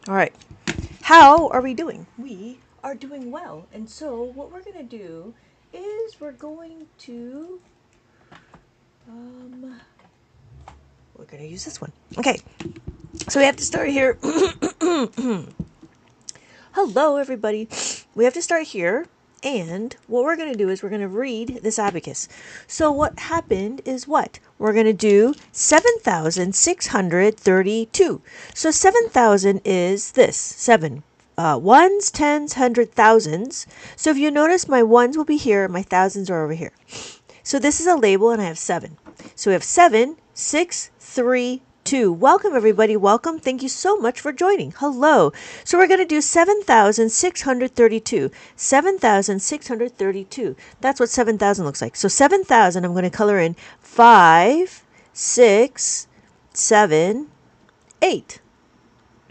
All right. How are we doing? We are doing well. And so what we're going to do is we're going to use this one. Okay. So we have to start here. Hello, everybody. We have to start here. And what we're going to do is we're going to read this abacus. So what happened is what? We're going to do 7,632. So 7,000 is this. 7. Ones, tens, hundred, thousands. So if you notice, my ones will be here. My thousands are over here. So this is a label, and I have 7. So we have 7, 6, 3, 2. Welcome, everybody. Welcome. Thank you so much for joining. Hello. So we're going to do 7,632. 7,632. That's what 7,000 looks like. So 7,000, I'm going to color in 5, 6, 7, 8.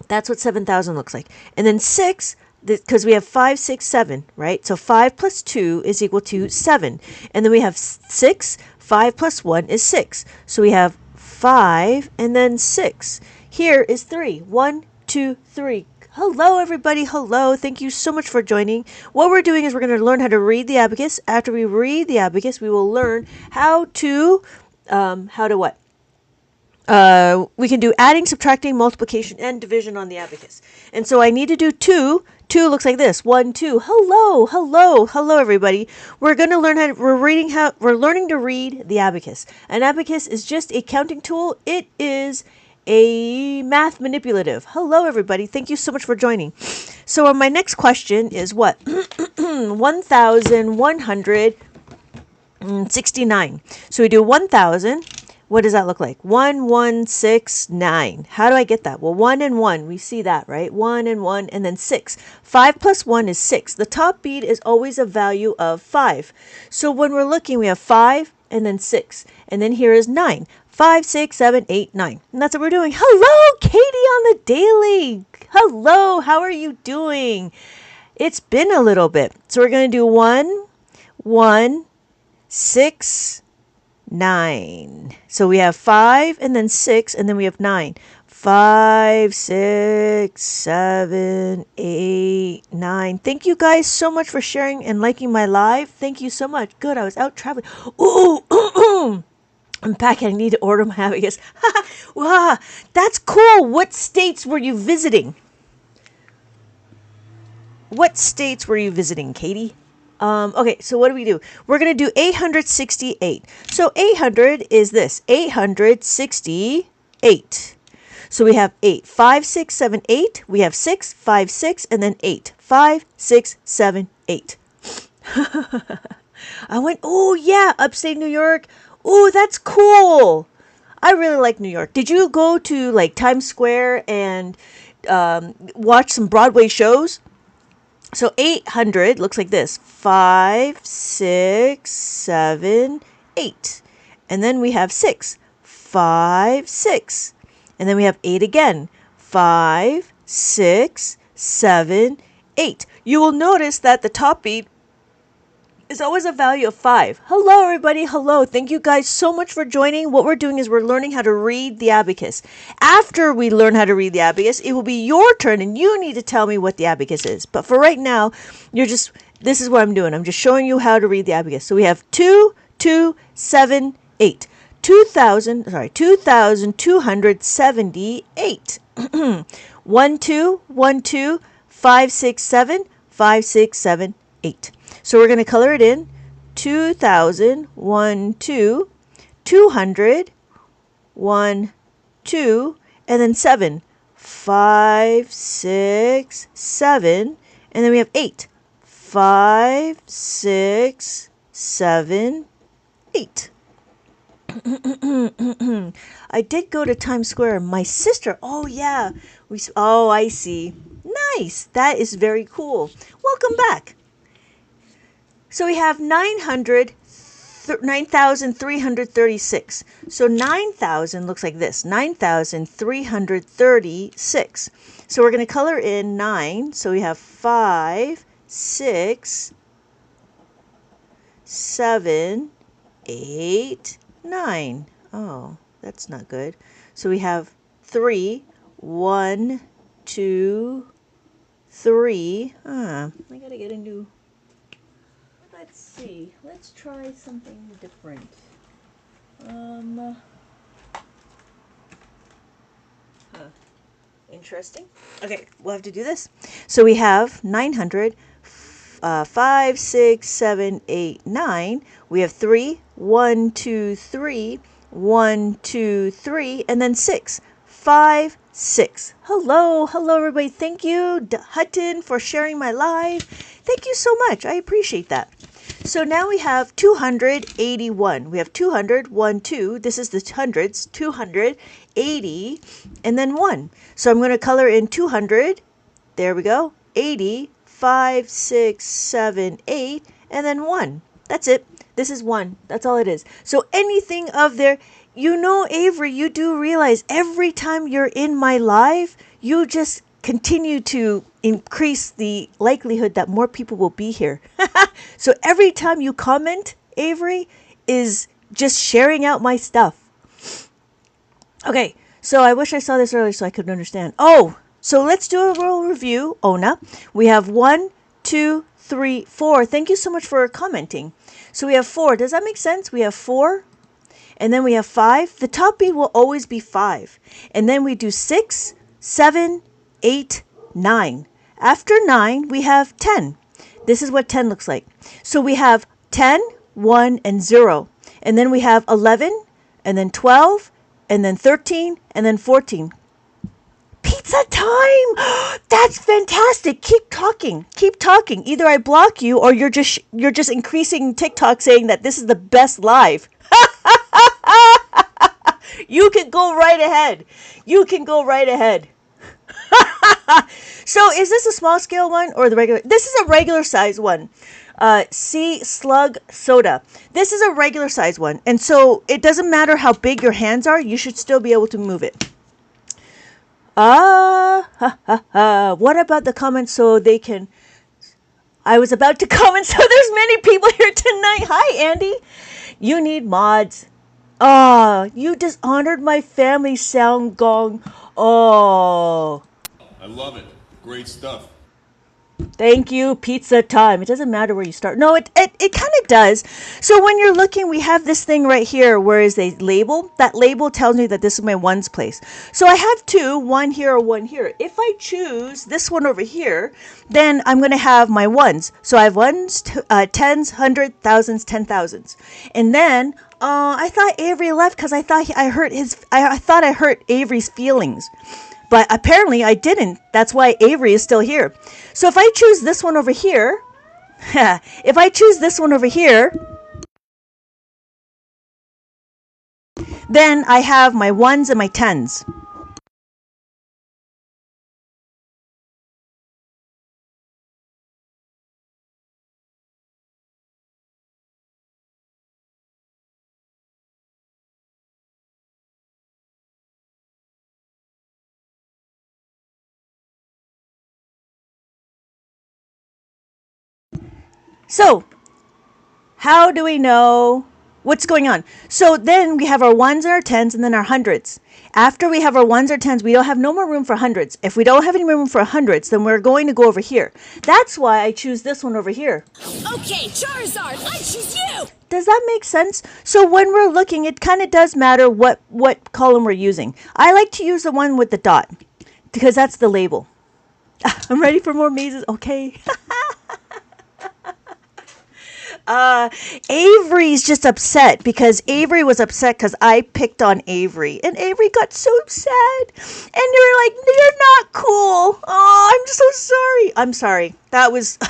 That's what 7,000 looks like. And then 6, because we have 5, 6, 7, right? So 5 plus 2 is equal to 7. And then we have 6. 5 plus 1 is 6. So we have 5 and then 6. Here is 3. 1, 2, 3. Hello, everybody. Hello. Thank you so much for joining. What we're doing is we're going to learn how to read the abacus. After we read the abacus, we will learn how to what? We can do adding, subtracting, multiplication, and division on the abacus. And so I need to do 2. 2 looks like this. 1, 2. Hello, hello, hello, everybody. We're going to learn we're learning to read the abacus. An abacus is just a counting tool. It is a math manipulative. Hello, everybody. Thank you so much for joining. So my next question is what? 1,169. So we do 1,000. What does that look like? 1169. How do I get that? Well, 1 and 1. We see that, right? 1 and 1 and then 6. 5 plus 1 is 6. The top bead is always a value of 5. So when we're looking, we have 5 and then 6. And then here is 9. 5, 6, 7, 8, 9. And that's what we're doing. Hello, Katie on the daily. Hello, how are you doing? It's been a little bit. So we're going to do 1, 1, 6, 9. So we have 5 and then 6 and then we have 9. 5, 6, 7, 8, 9. Thank you guys so much for sharing and liking my live. Thank you so much. Good. I was out traveling. Ooh, I'm back and I need to order my abacus. Wow, that's cool. What states were you visiting? What states were you visiting, Katie? Okay, so what do? We're going to do 868. So 800 is this, 868. So we have 8, 5, 6, 7, 8. We have 6, 5, 6, and then 8. 5, 6, 7, 8. I went, oh yeah, upstate New York. Oh, that's cool. I really like New York. Did you go to like Times Square and watch some Broadway shows? So 800 looks like this. 5, 6, 7, 8. And then we have 6. 5, 6. And then we have 8 again. 5, 6, 7, 8. You will notice that the top beat is always a value of 5. Hello, everybody. Hello. Thank you guys so much for joining. What we're doing is we're learning how to read the abacus. After we learn how to read the abacus, it will be your turn and you need to tell me what the abacus is. But for right now, this is what I'm doing. I'm just showing you how to read the abacus. So we have 2, 2, 7, 8. 2,278. 1, 2, 1, 2, 5, 6, 7, 5, 6, 7, 8. So we're going to color it in. 2,000, 1, 2, 200, 1, 2, and then 7. 5, 6, 7, and then we have 8. 5, 6, 7, 8. I did go to Times Square. My sister, oh yeah. I see. Nice. That is very cool. Welcome back. So we have 9,336. So 9,000 looks like this. 9,336. So we're going to color in 9. So we have 5, 6, 7, 8, 9. Oh, That's not good. So we have 3, 1, 2, 3. I gotta get a new. Let's see. Let's try something different. Interesting. Okay, we'll have to do this. So we have 900, 5, 6, 7, 8, 9. We have 3, 1, 2, 3, 1, 2, 3, and then 6, 5, 6. Hello, everybody. Thank you, Hutton, for sharing my live. Thank you so much. I appreciate that. So now we have 281. We have 200, 1, 2. This is the hundreds, 280, and then 1. So I'm going to color in 200. There we go. 80, 5, 6, 7, 8, and then 1. That's it. This is 1. That's all it is. So anything of there, Avery, you do realize every time you're in my live, you just continue to increase the likelihood that more people will be here. So every time you comment, Avery, is just sharing out my stuff. Okay, so I wish I saw this earlier so I could understand. Oh, so let's do a roll review, Ona. We have 1, 2, 3, 4. Thank you so much for commenting. So we have 4. Does that make sense? We have 4. And then we have 5. The top beat will always be 5. And then we do 6, 7, 8, 9. After 9, we have 10. This is what 10 looks like. So we have 10, 1, and 0. And then we have 11, and then 12, and then 13, and then 14. Pizza time! That's fantastic. Keep talking. Keep talking. Either I block you or you're just increasing TikTok saying that this is the best live. You can go right ahead. You can go right ahead. So is this a small scale one or the regular? This is a regular size one. Sea Slug Soda. This is a regular size one. And so it doesn't matter how big your hands are. You should still be able to move it. What about the comments so they can... I was about to comment, so there's many people here tonight. Hi, Andy. You need mods. You dishonored my family sound gong. Oh. I love it. Great stuff. Thank you, pizza time. It doesn't matter where you start. No, it kind of does. So when you're looking, we have this thing right here where is a label. That label tells me that this is my ones place. So I have 2, 1 here or 1 here. If I choose this one over here, then I'm going to have my ones. So I have ones, tens, hundred, thousands, 10,000s. And then I thought Avery left because I thought I hurt Avery's feelings. But apparently I didn't. That's why Avery is still here. So if I choose this one over here, then I have my ones and my tens. So, how do we know what's going on? So then we have our ones and our tens and then our hundreds. After we have our ones or tens, we don't have no more room for hundreds. If we don't have any room for hundreds, then we're going to go over here. That's why I choose this one over here. Okay, Charizard, I choose you! Does that make sense? So when we're looking, it kind of does matter what column we're using. I like to use the one with the dot because that's the label. I'm ready for more mazes. Okay. Avery's just upset because Avery was upset because I picked on Avery and Avery got so sad and you're like, you're not cool. Oh, I'm so sorry. I'm sorry. That was all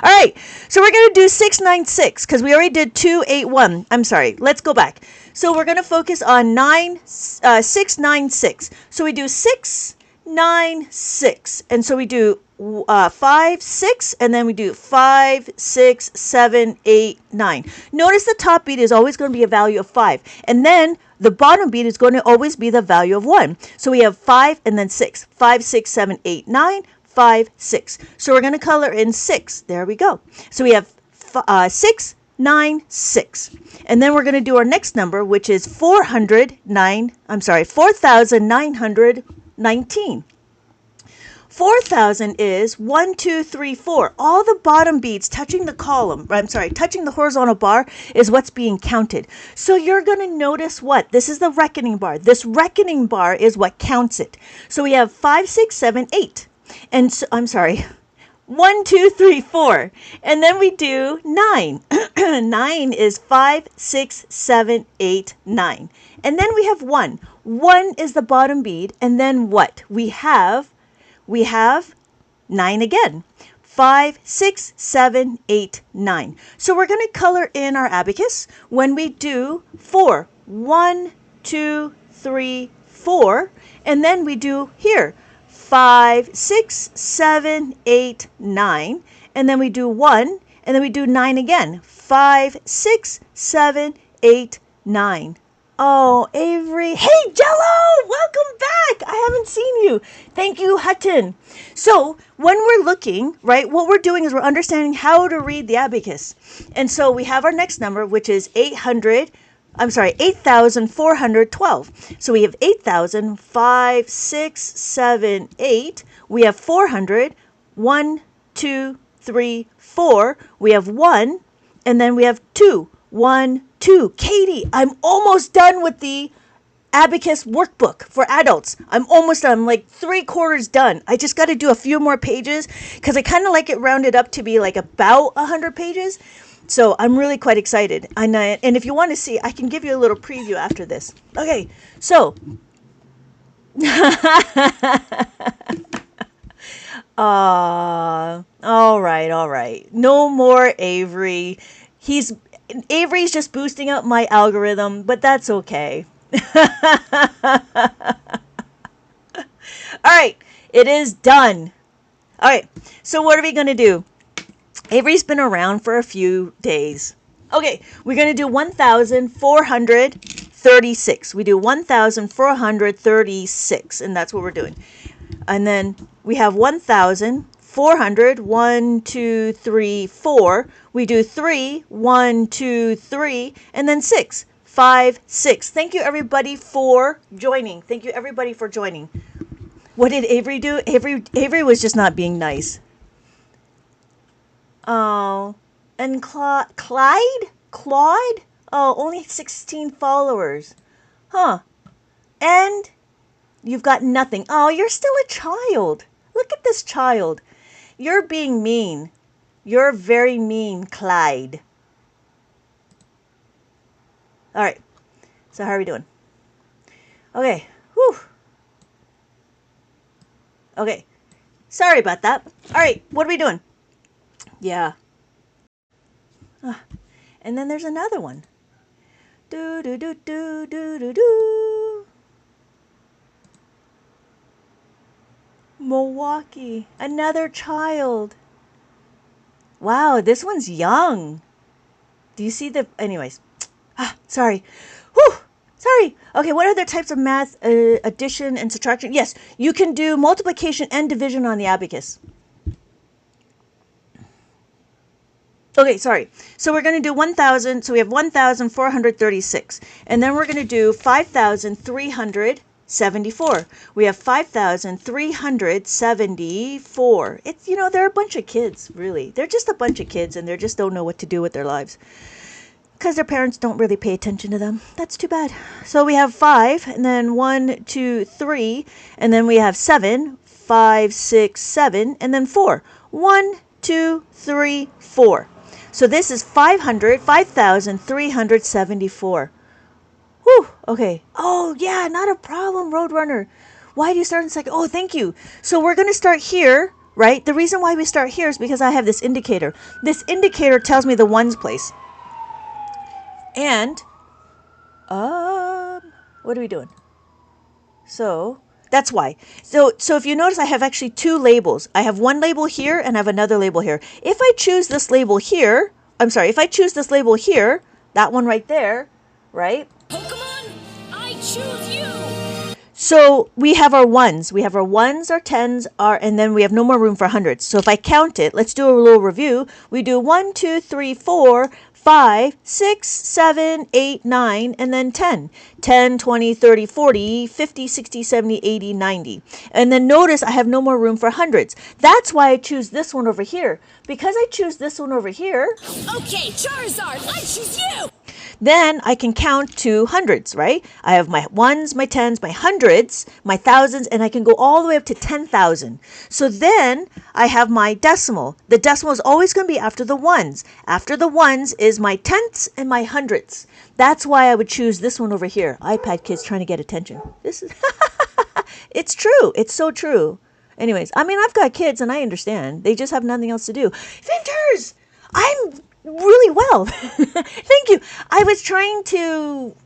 right. So we're going to do 696 because we already did 281. I'm sorry. Let's go back. So we're going to focus on 696. So we do 696 and so we do 5, 6, and then we do 5, 6, 7, 8, 9. Notice the top beat is always going to be a value of 5. And then the bottom beat is going to always be the value of 1. So we have 5 and then 6. 5, 6, 7, 8, 9, 5, 6. So we're going to color in 6. There we go. So we have 6, 4,996. And then we're going to do our next number, which is 4,919. 4,000 is 1, 2, 3, 4. All the bottom beads touching the column, touching the horizontal bar is what's being counted. So you're going to notice what? This is the reckoning bar. This reckoning bar is what counts it. So we have 5, 6, 7, 8. And so, 1, 2, 3, 4. And then we do 9. 9 is 5, 6, 7, 8, 9. And then we have 1. 1 is the bottom bead. And then what? We have 9 again. 5, 6, 7, 8, 9. So we're going to color in our abacus when we do 4. 1, 2, 3, 4. And then we do here 5, 6, 7, 8, 9. And then we do 1. And then we do 9 again. 5, 6, 7, 8, 9. Oh, Avery. Hey, Jello! Welcome back! I haven't seen you. Thank you, Hutton. So, when we're looking, right, what we're doing is we're understanding how to read the abacus. And so we have our next number, which is 8,412. So we have 8,000, 5, 6, 7, 8. We have 400, 1, 2, 3, 4. We have 1, and then we have 2. 1, 2. Katie, I'm almost done with the Abacus workbook for adults. I'm almost done. I'm like 3/4 done. I just got to do a few more pages because I kind of like it rounded up to be like about 100 pages. So I'm really quite excited. And if you want to see, I can give you a little preview after this. Okay, so. All right. No more Avery. Avery's just boosting up my algorithm, but that's okay. All right, it is done. All right, so what are we going to do? Avery's been around for a few days. Okay, we're going to do 1,436. We do 1,436, and that's what we're doing. And then we have 1,400, 1, 2, 3, 4. We do 3, 1, 2, 3, and then 6, 5, 6. Thank you, everybody, for joining. What did Avery do? Avery was just not being nice. Oh, and Clyde? Oh, only 16 followers. Huh. And you've got nothing. Oh, you're still a child. Look at this child. You're being mean. You're very mean, Clyde. All right. So how are we doing? Okay. Whew. Okay. Sorry about that. All right. What are we doing? Yeah. And then there's another one. Do do do do do do do. Milwaukee. Another child. Wow, this one's young. Do you see the... Anyways. Sorry. Whew. Sorry. Okay, what other types of math? Addition and subtraction. Yes, you can do multiplication and division on the abacus. Okay, sorry. So we're going to do 1,000. So we have 1,436. And then we're going to do 5,374. We have 5,374. It's, they're a bunch of kids, really. They're just a bunch of kids, and they just don't know what to do with their lives. Because their parents don't really pay attention to them. That's too bad. So we have 5, and then 1, 2, 3, and then we have 7, 5, 6, 7, and then 4. 1, 2, 3, 4. So this is 5,374. Whew, okay. Oh, yeah, not a problem, Roadrunner. Why do you start in second? Oh, thank you. So we're going to start here, right? The reason why we start here is because I have this indicator. This indicator tells me the ones place. And, what are we doing? So, that's why. So if you notice, I have actually 2 labels. I have one label here and I have another label here. If I choose this label here, if I choose this label here, that one right there, right? Pokemon, I choose you. So we have our ones. We have our ones, our tens, and then we have no more room for hundreds. So if I count it, let's do a little review. We do 1, 2, 3, 4, 5, 6, 7, 8, 9, and then 10. 10, 20, 30, 40, 50, 60, 70, 80, 90. And then notice I have no more room for hundreds. That's why I choose this one over here. Because I choose this one over here, Okay, Charizard, I choose you! then I can count to hundreds, right? I have my ones, my tens, my hundreds, my thousands, and I can go all the way up to 10,000. So then I have my decimal. The decimal is always going to be after the ones. After the ones is my tenths and my hundredths. That's why I would choose this one over here. iPad kids trying to get attention. This is it's true. It's so true. Anyways, I mean, I've got kids and I understand. They just have nothing else to do. Vinters! I'm really well. Thank you. I was trying to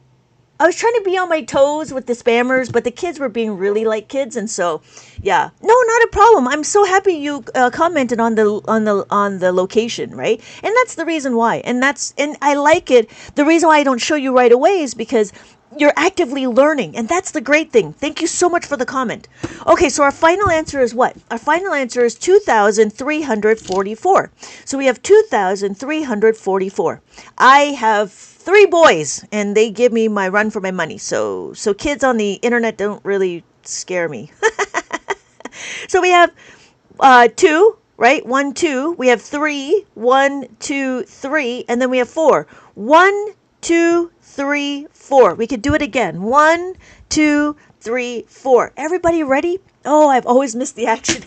be on my toes with the spammers, but the kids were being really like kids, and so yeah. No, not a problem. I'm so happy you commented on the location, right? And that's the reason why. And I like it. The reason why I don't show you right away is because you're actively learning, and that's the great thing. Thank you so much for the comment. Okay, so our final answer is what? Our final answer is 2,344. So we have 2,344. I have 3 boys, and they give me my run for my money. So kids on the internet don't really scare me. So we have 2, right? 1, 2. We have 3, 1, 2, 3, and then we have 4. 1, 2, 3, 4. We could do it again. 1, 2, 3, 4. Everybody ready? Oh, I've always missed the action.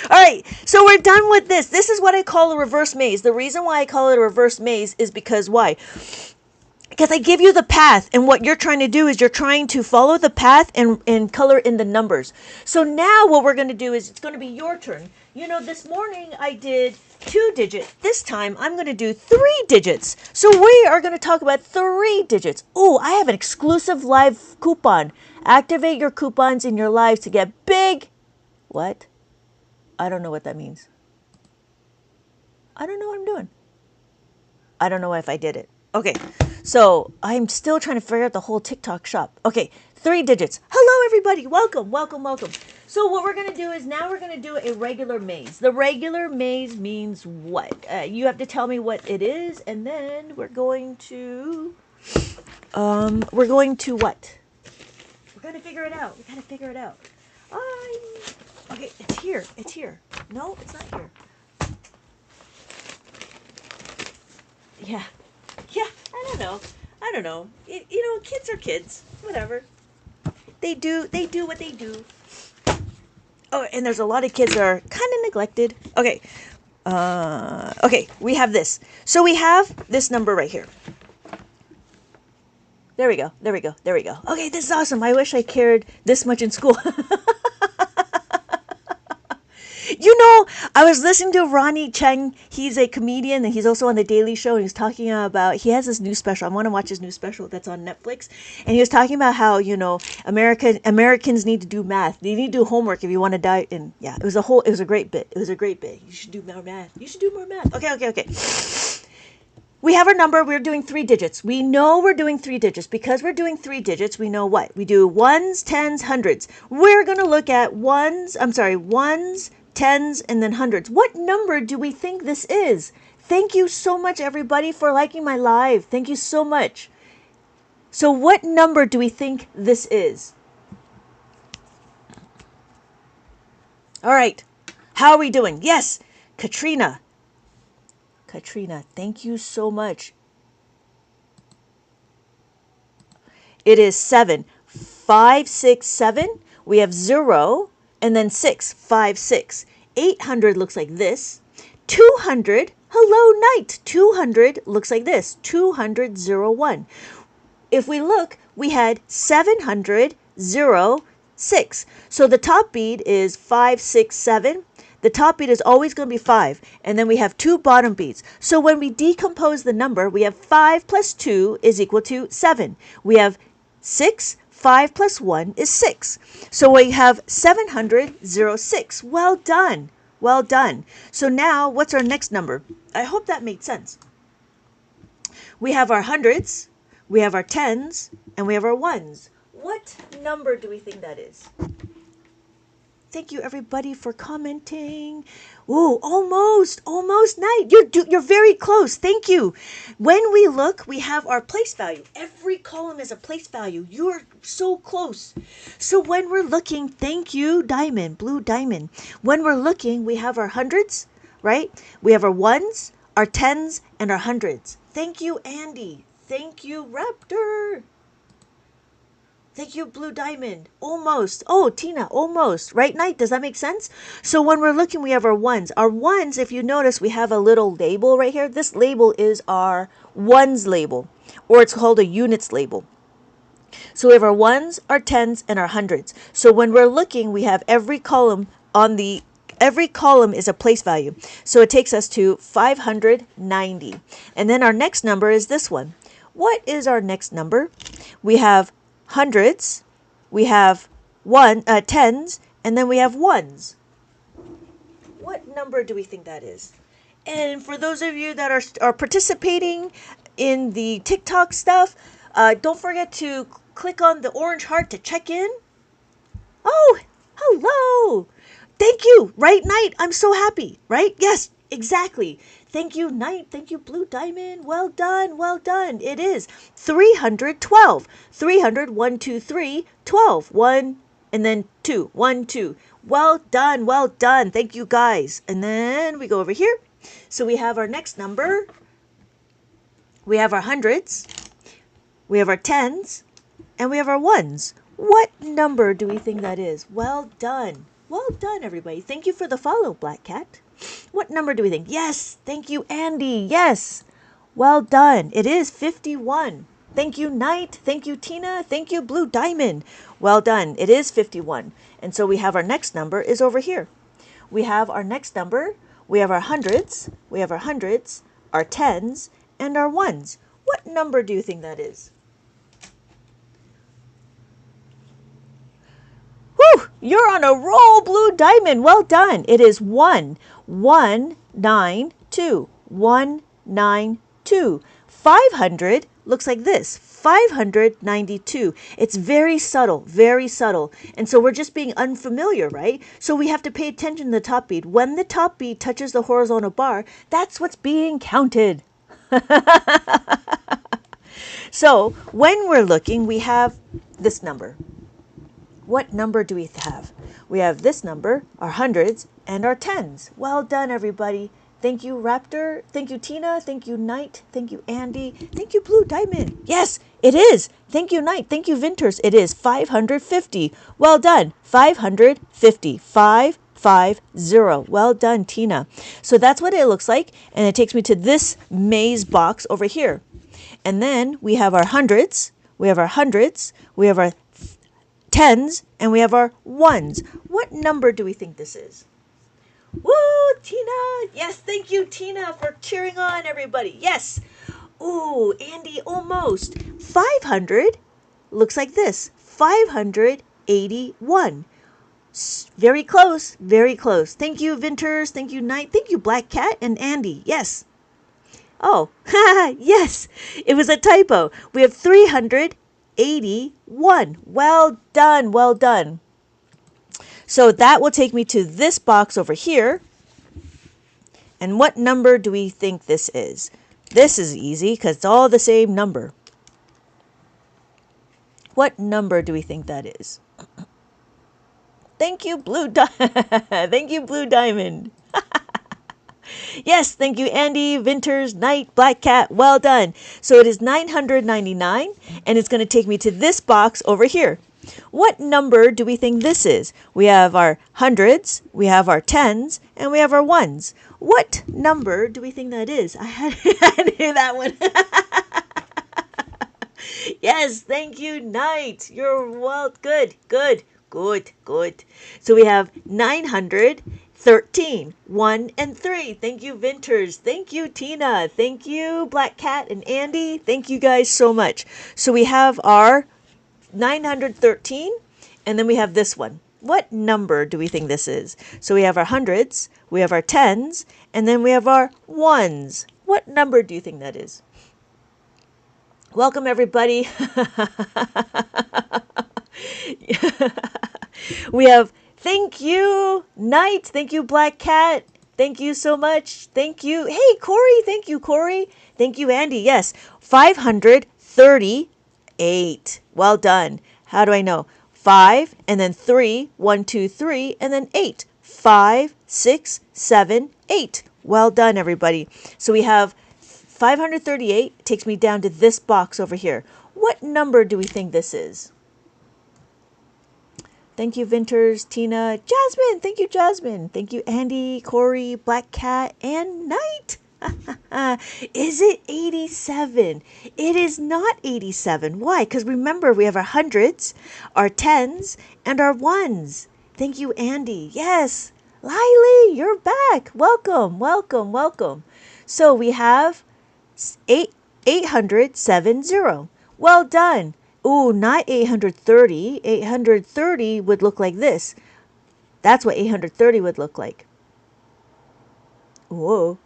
All right, so we're done with this. This is what I call a reverse maze. The reason why I call it a reverse maze is because why? Because I give you the path, and what you're trying to do is you're trying to follow the path and color in the numbers. So now what we're going to do is it's going to be your turn. You know, this morning I did 2 digits. This time I'm going to do 3 digits. So we are going to talk about 3 digits. Oh, I have an exclusive live coupon. Activate your coupons in your lives to get big. What? I don't know what that means. I don't know what I'm doing. I don't know if I did it. Okay, so I'm still trying to figure out the whole TikTok shop. Okay, 3 digits. Hello, everybody. Welcome, welcome, welcome. So what we're going to do is now we're going to do a regular maze. The regular maze means what? You have to tell me what it is, and then we're going to what? We're going to figure it out. We got to figure it out. Okay, it's here. It's here. No, it's not here. Yeah. Yeah, I don't know. Kids are kids. Whatever. They do what they do. Oh, and there's a lot of kids that are kind of neglected. Okay. Okay, we have this. So we have this number right here. There we go. Okay, this is awesome. I wish I cared this much in school. I was listening to Ronnie Cheng. He's a comedian, and he's also on The Daily Show, and he's talking about, he has this new special. I want to watch his new special that's on Netflix. And he was talking about how, Americans need to do math. They need to do homework if you want to die. And yeah, it was a great bit. You should do more math. Okay. We have our number. We're doing 3 digits. We know we're doing 3 digits. Because we're doing 3 digits, we know what? We do ones, tens, hundreds. We're going to look at ones, tens, and then hundreds. What number do we think this is? Thank you so much, everybody, for liking my live. Thank you so much. So what number do we think this is? All right. How are we doing? Yes. Katrina, thank you so much. It is 7. 5, 6, 7. We have 0. And then 6, 5, 6. 800 looks like this. 200, hello night. 200 looks like this. 200, 0, 1. If we look, we had 700, 0, 6. So the top bead is 5, 6, 7. The top bead is always going to be 5. And then we have 2 bottom beads. So when we decompose the number, we have 5 plus 2 is equal to 7. We have 6. 5 plus 1 is 6. So we have 706. Well done. Well done. So now, what's our next number? I hope that made sense. We have our hundreds, we have our tens, and we have our ones. What number do we think that is? Thank you, everybody, for commenting. Ooh, almost night. You're very close. Thank you. When we look, we have our place value. Every column is a place value. You're so close. So when we're looking, thank you, Diamond, Blue Diamond. When we're looking, we have our hundreds, right? We have our ones, our tens, and our hundreds. Thank you, Andy. Thank you, Raptor. Thank you, Blue Diamond. Almost. Oh, Tina, almost. Right, Night? Does that make sense? So when we're looking, we have our ones. Our ones, if you notice, we have a little label right here. This label is our ones label, or it's called a units label. So we have our ones, our tens, and our hundreds. So when we're looking, we have every column every column is a place value. So it takes us to 590. And then our next number is this one. What is our next number? We have hundreds, we have tens, and then we have ones. What number do we think that is? And for those of you that are participating in the TikTok stuff, don't forget to click on the orange heart to check in. Oh, hello. Thank you, right, Night? I'm so happy, right? Yes, exactly. Thank you, Night. Thank you, Blue Diamond. Well done, well done. It is 312. 300, 1, 2, 3, 12. 1, and then 2. 1, 2. Well done, well done. Thank you, guys. And then we go over here. So we have our next number. We have our hundreds. We have our tens. And we have our ones. What number do we think that is? Well done. Well done, everybody. Thank you for the follow, Black Cat. What number do we think? Yes. Thank you, Andy. Yes. Well done. It is 51. Thank you, Night. Thank you, Tina. Thank you, Blue Diamond. Well done. It is 51. And so we have our next number is over here. We have our next number. We have our hundreds. We have our hundreds, our tens, and our ones. What number do you think that is? Whew, you're on a roll, Blue Diamond. Well done. It is 1, 1, 9, 2, 1, 9, 2. 500 looks like this, 592. It's very subtle, very subtle. And so we're just being unfamiliar, right? So we have to pay attention to the top bead. When the top bead touches the horizontal bar, that's what's being counted. So when we're looking, we have this number. What number do we have? We have this number, our hundreds, and our tens. Well done, everybody. Thank you, Raptor. Thank you, Tina. Thank you, Night. Thank you, Andy. Thank you, Blue Diamond. Yes, it is. Thank you, Night. Thank you, Vinters. It is 550. Well done. 550. 550. Well done, Tina. So that's what it looks like. And it takes me to this maze box over here. And then we have our hundreds. We have our hundreds. We have our tens, and we have our ones. What number do we think this is? Woo, Tina! Yes, thank you, Tina, for cheering on everybody. Yes. Ooh, Andy, almost. 500 looks like this. 581. Very close, very close. Thank you, Vinters. Thank you, Night. Thank you, Black Cat and Andy. Yes. Oh, yes, it was a typo. We have 381. Well done, well done. So that will take me to this box over here. And what number do we think this is? This is easy because it's all the same number. What number do we think that is? Thank you, Thank you, Blue Diamond. Yes, thank you, Andy, Vinters, Night, Black Cat. Well done. So it is 999, and it's going to take me to this box over here. What number do we think this is? We have our hundreds, we have our tens, and we have our ones. What number do we think that is? I knew that one. Yes, thank you, Night. You're well, good. So we have 913, 1 and 3. Thank you, Vinters. Thank you, Tina. Thank you, Black Cat and Andy. Thank you guys so much. So we have our 913, and then we have this one. What number do we think this is? So we have our hundreds, we have our tens, and then we have our ones. What number do you think that is? Welcome, everybody. We have Thank you, Knight. Thank you, Black Cat. Thank you so much. Thank you. Hey, Corey. Thank you, Corey. Thank you, Andy. Yes, 538. Well done. How do I know? 5 and then 3, 1, 2, 3, and then 8. 5, 6, 7, 8. Well done, everybody. So we have 538 takes me down to this box over here. What number do we think this is? Thank you, Vinters, Tina, Jasmine. Thank you, Jasmine. Thank you, Andy, Corey, Black Cat, and Knight. Is it 87? It is not 87. Why? Because remember, we have our hundreds, our tens, and our ones. Thank you, Andy. Yes. Lily, you're back. Welcome, welcome, welcome. So we have 870. Well done. Ooh, not 830. 830 would look like this. That's what 830 would look like. Whoa.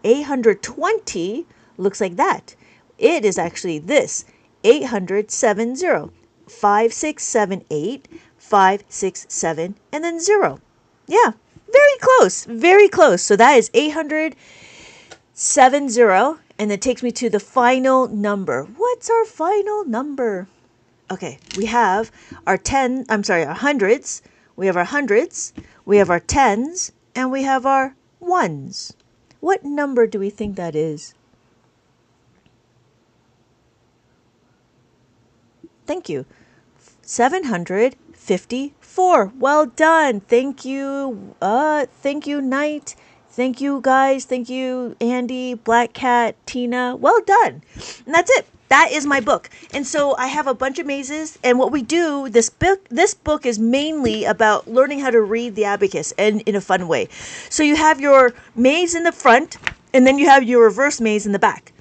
820 looks like that. It is actually this. 870. 5, 6, 7, 8. 5, 6, 7, and then 0. Yeah, very close. Very close. So that is 870. And it takes me to the final number. What's our final number? Okay, we have our hundreds. We have our hundreds. We have our tens. And we have our ones. What number do we think that is? Thank you. 754. Well done. Thank you. Thank you, Knight. Thank you, guys. Thank you, Andy, Black Cat, Tina. Well done. And that's it. That is my book. And so I have a bunch of mazes. And what we do, this book is mainly about learning how to read the abacus and in a fun way. So you have your maze in the front, and then you have your reverse maze in the back.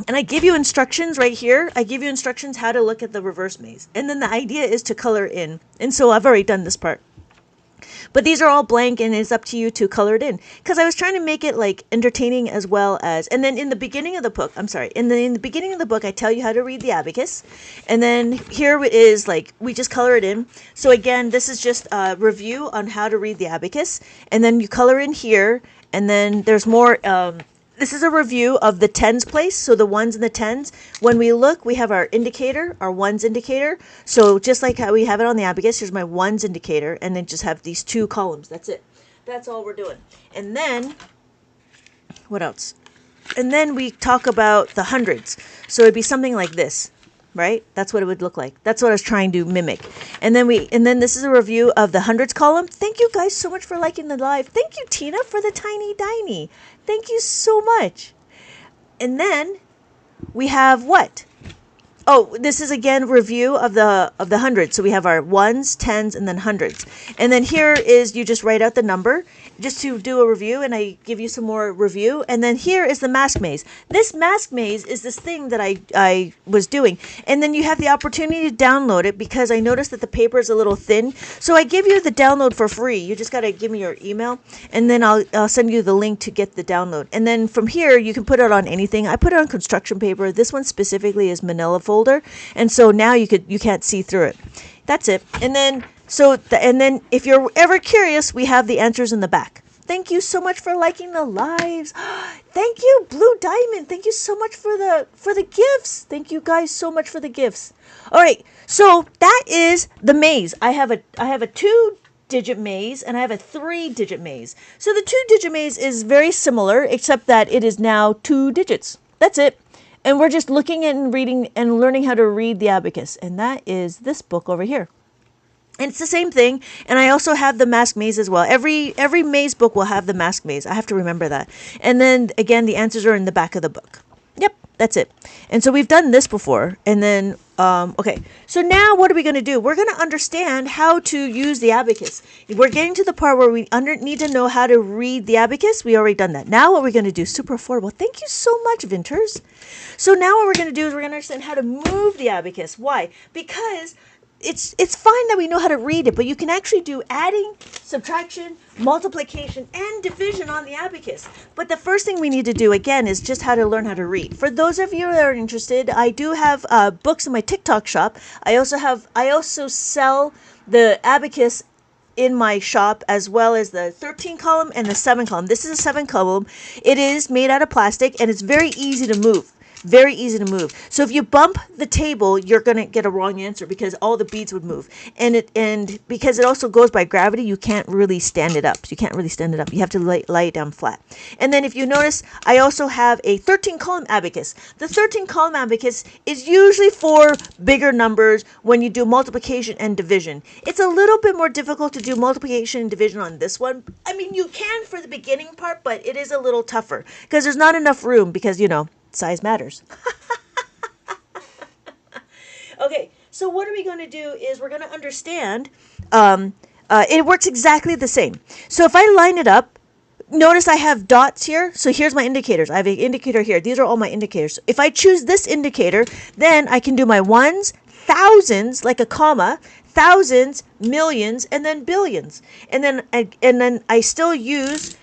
And I give you instructions right here. I give you instructions how to look at the reverse maze. And then the idea is to color in. And so I've already done this part. But these are all blank, and it's up to you to color it in. Because I was trying to make it like entertaining as well as, and then in the beginning of the book, in the beginning of the book, I tell you how to read the abacus. And then here it is like, we just color it in. So again, this is just a review on how to read the abacus. And then you color in here, and then there's more, this is a review of the tens place, so the ones and the tens. When we look, we have our indicator, our ones indicator. So just like how we have it on the abacus, here's my ones indicator, and then just have these two columns. That's it. That's all we're doing. And then, what else? And then we talk about the hundreds. So it'd be something like this, right? That's what it would look like. That's what I was trying to mimic. And then this is a review of the hundreds column. Thank you guys so much for liking the live. Thank you, Tina, for the tiny diny. Thank you so much. And then we have what? Oh, this is again review of the hundreds. So we have our ones, tens, and then hundreds. And then here is you just write out the number just to do a review, and I give you some more review. And then here is the mask maze. This mask maze is this thing that I was doing. And then you have the opportunity to download it because I noticed that the paper is a little thin. So I give you the download for free. You just got to give me your email, and then I'll send you the link to get the download. And then from here, you can put it on anything. I put it on construction paper. This one specifically is manila folder. And so now you can't see through it. That's it. And then if you're ever curious, we have the answers in the back. Thank you so much for liking the lives. Thank you, Blue Diamond. Thank you so much for the gifts. Thank you guys so much for the gifts. All right. So that is the maze. I have a 2-digit maze and I have a 3-digit maze. So the 2-digit maze is very similar, except that it is now 2 digits. That's it. And we're just looking at and reading and learning how to read the abacus. And that is this book over here. And it's the same thing. And I also have the mask maze as well. Every maze book will have the mask maze. I have to remember that. And then, again, the answers are in the back of the book. Yep, that's it. And so we've done this before. And then, okay. So now what are we going to do? We're going to understand how to use the abacus. We're getting to the part where we need to know how to read the abacus. We already done that. Now what we're going to do, super affordable. Thank you so much, Vinters. So now what we're going to do is we're going to understand how to move the abacus. Why? Because it's fine that we know how to read it, but you can actually do adding, subtraction, multiplication, and division on the abacus. But the first thing we need to do, again, is just how to learn how to read. For those of you that are interested, I do have books in my TikTok shop. I also sell the abacus in my shop, as well as the 13 column and the 7 column. This is a 7 column. It is made out of plastic, and it's very easy to move. Very easy to move. So if you bump the table, you're gonna get a wrong answer because all the beads would move. And because it also goes by gravity, you can't really stand it up. You can't really stand it up. You have to lay it down flat. And then if you notice, I also have a 13 column abacus. The 13 column abacus is usually for bigger numbers when you do multiplication and division. It's a little bit more difficult to do multiplication and division on this one. I mean, you can for the beginning part, but it is a little tougher because there's not enough room because, size matters. Okay, so what are we going to do is we're going to understand it works exactly the same. So if I line it up, notice I have dots here. So here's my indicators. I have an indicator here. These are all my indicators. If I choose this indicator, then I can do my ones, thousands, like a comma, thousands, millions, and then billions. And then I still use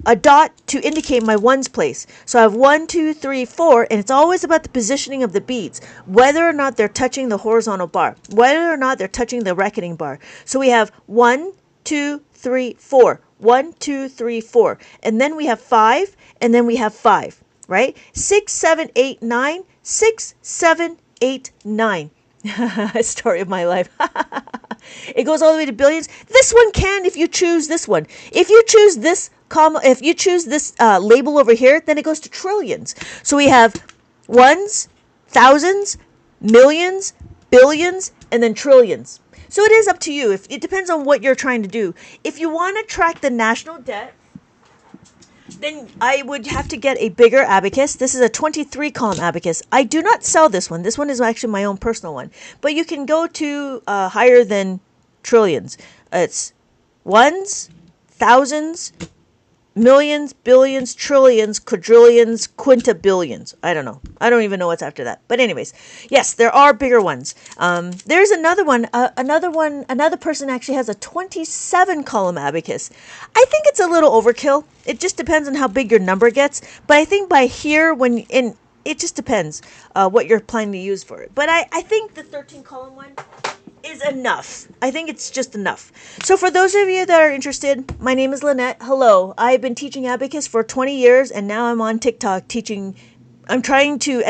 a dot to indicate my ones place. So I have 1, 2, 3, 4, and it's always about the positioning of the beads, whether or not they're touching the horizontal bar, whether or not they're touching the reckoning bar. So we have 1, 2, 3, 4, 1, 2, 3, 4, and then we have 5, and then we have 5, right? 6, 7, 8, 9, 6, 7, 8, 9. Story of my life. It goes all the way to billions. This one can if you choose this one. If you choose this comma, if you choose this label over here, then it goes to trillions. So we have ones, thousands, millions, billions, and then trillions. So it is up to you. It depends on what you're trying to do. If you want to track the national debt, then I would have to get a bigger abacus. This is a 23 column abacus. I do not sell this one. This one is actually my own personal one. But you can go to higher than trillions. It's ones, thousands, millions, billions, trillions, quadrillions, quintillions. I don't know. I don't even know what's after that. But anyways, yes, there are bigger ones. There's another one. Another person actually has a 27 column abacus. I think it's a little overkill. It just depends on how big your number gets. But I think by here, it just depends what you're planning to use for it. But I think the 13 column one is enough. I think it's just enough. So for those of you that are interested, my name is Lynette. Hello. I've been teaching abacus for 20 years, and now I'm on TikTok teaching. I'm trying to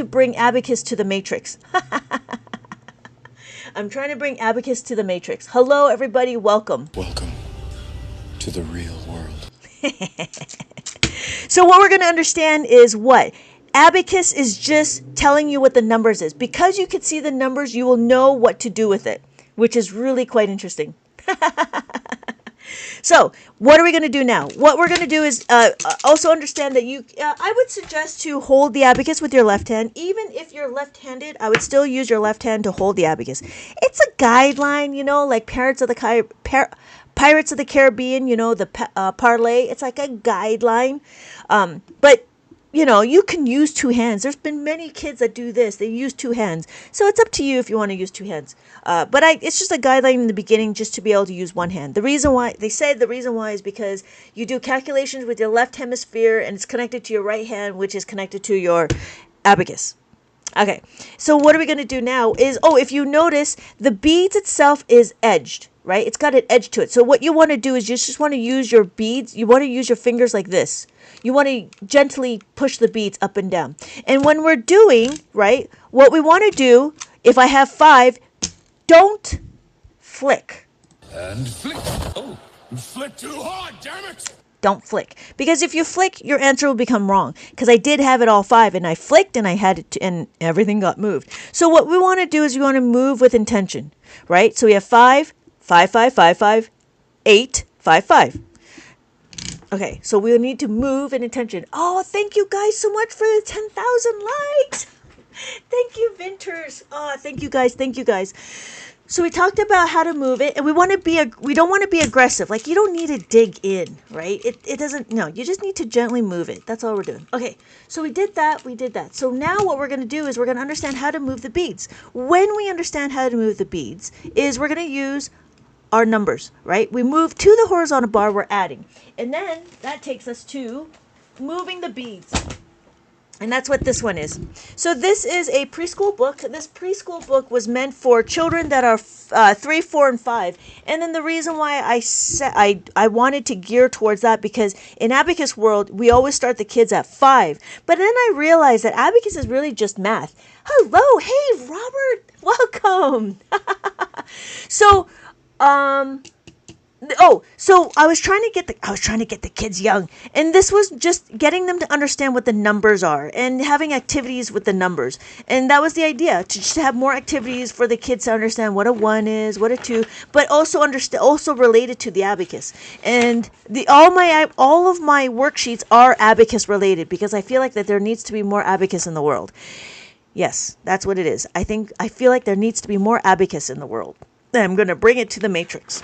bring abacus to the matrix. I'm trying to bring abacus to the matrix. Hello, everybody. Welcome. Welcome to the real world. So what we're going to understand is what? Abacus is just telling you what the numbers is. Because you can see the numbers, you will know what to do with it, which is really quite interesting. So what are we going to do now? What we're going to do is also understand that I would suggest to hold the abacus with your left hand. Even if you're left-handed, I would still use your left hand to hold the abacus. It's a guideline, like Pirates of the Caribbean, the parlay. It's like a guideline. But you can use two hands. There's been many kids that do this. They use two hands. So it's up to you if you want to use two hands. But it's just a guideline in the beginning just to be able to use one hand. The reason why is because you do calculations with your left hemisphere and it's connected to your right hand, which is connected to your abacus. Okay, so what are we going to do now is, if you notice, the beads itself is edged, right? It's got an edge to it. So what you want to do is you just want to use your beads. You want to use your fingers like this. You want to gently push the beads up and down. And when we're doing, right, what we want to do, if I have 5, don't flick. And flick. Oh, you flick too hard, damn it! Don't flick. Because if you flick, your answer will become wrong. Because I did have it all 5, and I flicked, and I had it, and everything got moved. So what we want to do is we want to move with intention, right? So we have 5, 5, 5, 5, 5, 8, 5, 5. Okay, so we'll need to move in intention. Oh, thank you guys so much for the 10,000 likes. Thank you, Vinters. Oh, thank you guys. So we talked about how to move it, and we don't want to be aggressive. Like, you don't need to dig in, right? It doesn't, no, you just need to gently move it. That's all we're doing. Okay, so we did that. So now what we're going to do is we're going to understand how to move the beads. When we understand how to move the beads is we're going to use our numbers, right? We move to the horizontal bar, we're adding. And then that takes us to moving the beads. And that's what this one is. So this is a preschool book. This preschool book was meant for children that are 3, 4, and 5. And then the reason why I wanted to gear towards that, because in Abacus world, we always start the kids at 5. But then I realized that Abacus is really just math. Hello, hey, Robert, welcome. So, so I was trying to get the kids young, and this was just getting them to understand what the numbers are and having activities with the numbers. And that was the idea, to just have more activities for the kids to understand what a 1 is, what a 2, but also related to the abacus. And all of my worksheets are abacus related, because I feel like that there needs to be more abacus in the world. Yes, that's what it is. I feel like there needs to be more abacus in the world. I'm going to bring it to the matrix.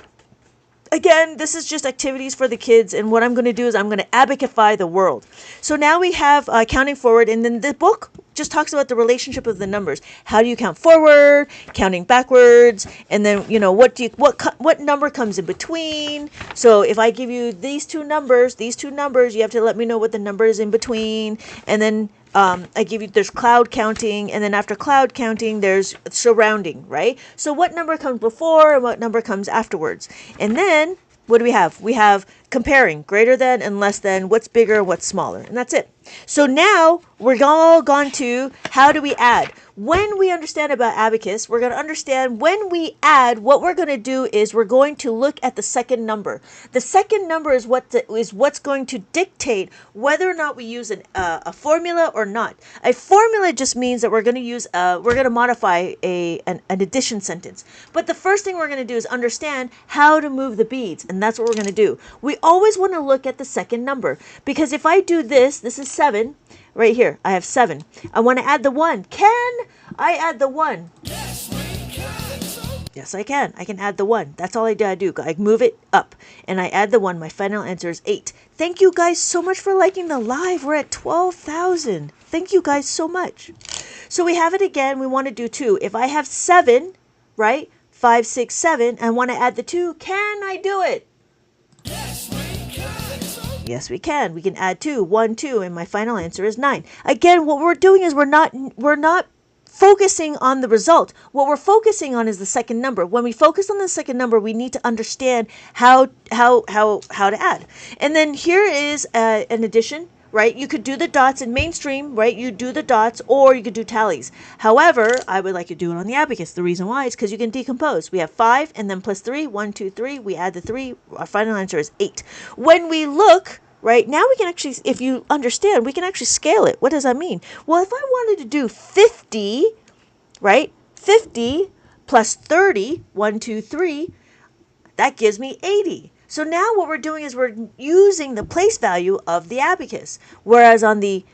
Again, this is just activities for the kids, and what I'm going to do is I'm going to abacify the world. So now we have counting forward, and then the book just talks about the relationship of the numbers. How do you count forward, counting backwards, and then, you know, what number comes in between. So if I give you these two numbers, you have to let me know what the number is in between. And then there's cloud counting, and then after cloud counting, there's surrounding, right? So what number comes before and what number comes afterwards? And then what do we have? We have comparing, greater than and less than, what's bigger and what's smaller, and that's it. So now we're all gone to how do we add. When we understand about abacus, we're going to understand when we add, what we're going to do is we're going to look at the second number. The second number is what's going to dictate whether or not we use a formula or not. A formula just means that we're going to modify an addition sentence. But the first thing we're going to do is understand how to move the beads, and that's what we're going to do. We always want to look at the second number, because if I do this is 7. Right here, I have 7. I want to add the 1. Can I add the 1? Yes, we can. Yes, I can. I can add the 1. That's all I do. I move it up, and I add the 1. My final answer is 8. Thank you guys so much for liking the live. We're at 12,000. Thank you guys so much. So we have it again. We want to do 2. If I have 7, right? 5, 6, 7. I want to add the 2. Can I do it? Yes, we can. Yes, we can. We can add 2, 1, 2, and my final answer is 9. Again, what we're doing is we're not focusing on the result. What we're focusing on is the second number. When we focus on the second number, we need to understand how to add. And then here is an addition, right? You could do the dots in mainstream, right? You do the dots, or you could do tallies. However, I would like to do it on the abacus. The reason why is because you can decompose. We have 5 and then plus 3, 1, 2, 3. We add the 3. Our final answer is 8. When we look, right, now we can actually, if you understand, we can actually scale it. What does that mean? Well, if I wanted to do 50, right? 50 plus 30, 1, 2, 3, that gives me 80. So now what we're doing is we're using the place value of the abacus. Whereas on the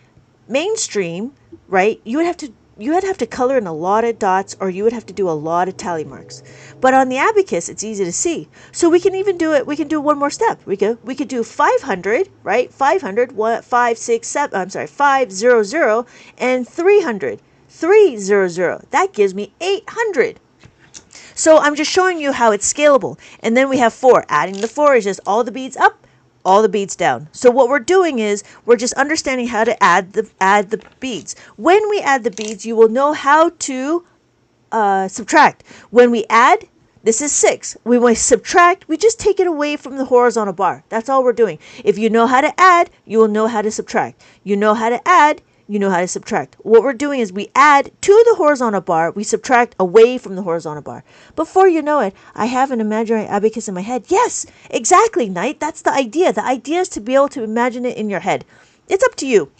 mainstream, right, you would have to color in a lot of dots, or you would have to do a lot of tally marks. But on the abacus, it's easy to see. So we can even do it. We can do one more step. We could do 500, right? 500, 5, 6, 7. I'm sorry, 500 and 300. 300. That gives me 800. So I'm just showing you how it's scalable. And then we have 4. Adding the 4 is just all the beads up, all the beads down. So what we're doing is we're just understanding how to add the beads. When we add the beads, you will know how to subtract. When we add, this is 6. When we subtract, we just take it away from the horizontal bar. That's all we're doing. If you know how to add, you will know how to subtract. You know how to add, you know how to subtract. What we're doing is we add to the horizontal bar, we subtract away from the horizontal bar. Before you know it, I have an imaginary abacus in my head. Yes, exactly, Knight. That's the idea. The idea is to be able to imagine it in your head. It's up to you.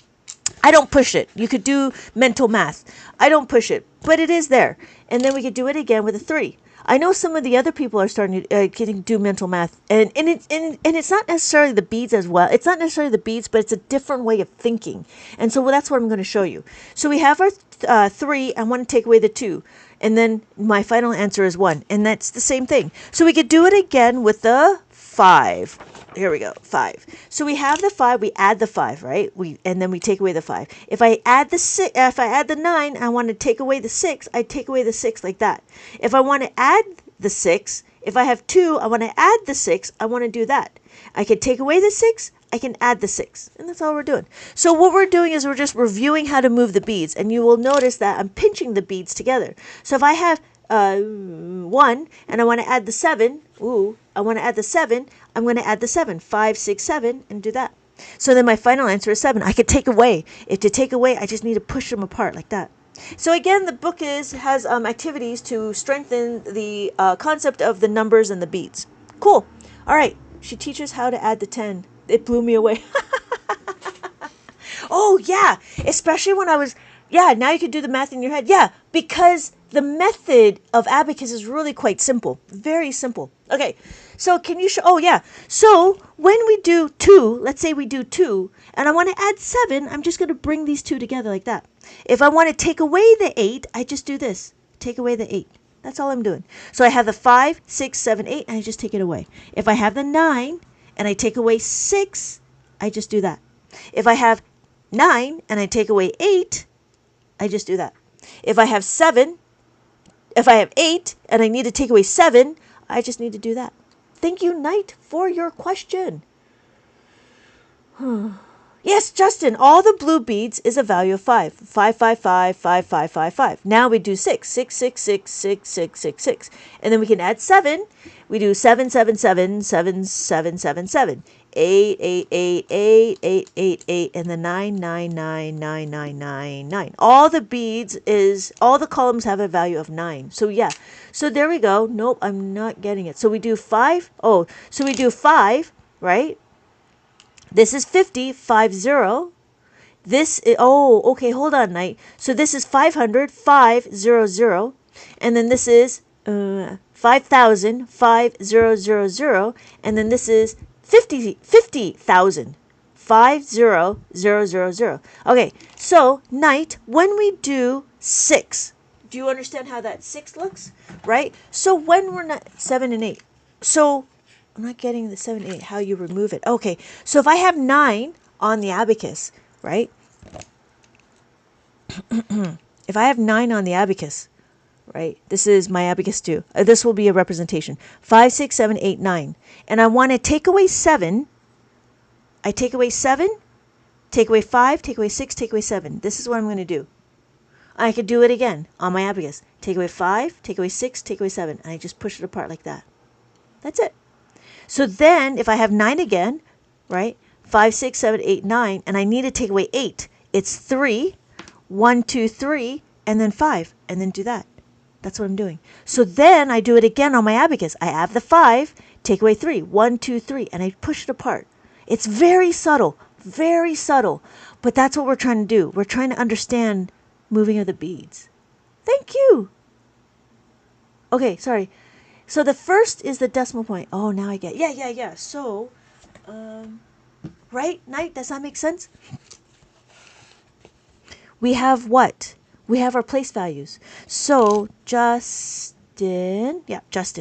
I don't push it. You could do mental math. I don't push it, but it is there. And then we could do it again with a 3. I know some of the other people are starting to getting do mental math, and it's not necessarily the beads as well. It's not necessarily the beads, but it's a different way of thinking. And so that's what I'm going to show you. So we have our 3. I want to take away the 2, and then my final answer is 1, and that's the same thing. So we could do it again with the 5. Here we go, 5. So we have the 5, we add the 5, right? And then we take away the 5. If I add the 9, I want to take away the 6, I take away the 6 like that. If I want to add the 6, if I have 2, I want to add the 6, I want to do that. I can take away the 6, I can add the 6, and that's all we're doing. So what we're doing is we're just reviewing how to move the beads, and you will notice that I'm pinching the beads together. So if I have 1 and I want to add the 7, I want to add the 7, I'm going to add the 7, 5, 6, 7, and do that. So then my final answer is 7. I could take away. If to take away, I just need to push them apart like that. So again, the book has activities to strengthen the concept of the numbers and the beads. Cool. All right. She teaches how to add the 10. It blew me away. Oh, yeah. Especially when I was... Yeah, now you can do the math in your head. Yeah, because the method of Abacus is really quite simple. Very simple. Okay, so can you show... Oh, yeah. So when we do 2, let's say we do 2, and I want to add 7, I'm just going to bring these 2 together like that. If I want to take away the 8, I just do this. Take away the 8. That's all I'm doing. So I have the 5, 6, 7, 8, and I just take it away. If I have the 9, and I take away 6, I just do that. If I have 9, and I take away 8, I just do that. If I have 8, and I need to take away 7, I just need to do that. Thank you, Knight, for your question. Yes, Justin, all the blue beads is a value of 5. 5, 5, 5, 5, 5, 5, 5. Now we do 6, 6, 6, 6, 6, 6, 6, 6. And then we can add 7. We do 7, 7, 7, 7, 7, 7, 7. 8, 8, 8, 8, 8, 8, 8, and the 9, 9, 9, 9, 9, 9, 9. All the beads all the columns have a value of 9. So yeah, so there we go. Nope, I'm not getting it. So we do 5. Oh, so we do 5, right? This is 50, 5, 0. This is, oh, okay, hold on, Knight. So this is 500, 5, 0, 0. And then this is 5,000, 5, 0, 0, 0. And then this is 50,000, 5, 0, 0, 0, 0. Okay, so Knight, when we do 6, do you understand how that 6 looks? Right? So when we're not 7 and 8. So I'm not getting the 7 and 8, how you remove it. Okay, so if I have 9 on the abacus, right? If I have 9 on the abacus, right? This is my abacus 2. This will be a representation. 5, 6, 7, 8, 9. And I want to take away 7. I take away 7, take away 5, take away 6, take away 7. This is what I'm going to do. I could do it again on my abacus. Take away 5, take away 6, take away 7. And I just push it apart like that. That's it. So then if I have 9 again, right? 5, 6, 7, 8, 9. And I need to take away 8. It's 3, 1, 2, 3, and then 5. And then do that. That's what I'm doing. So then I do it again on my abacus. I have the 5, take away 3, 1, 2, 3, and I push it apart. It's very subtle, but that's what we're trying to do. We're trying to understand moving of the beads. Thank you. Okay, sorry. So the first is the decimal point. Oh, now I get. Yeah. So, right, Knight, does that make sense? We have what? We have our place values. So Justin,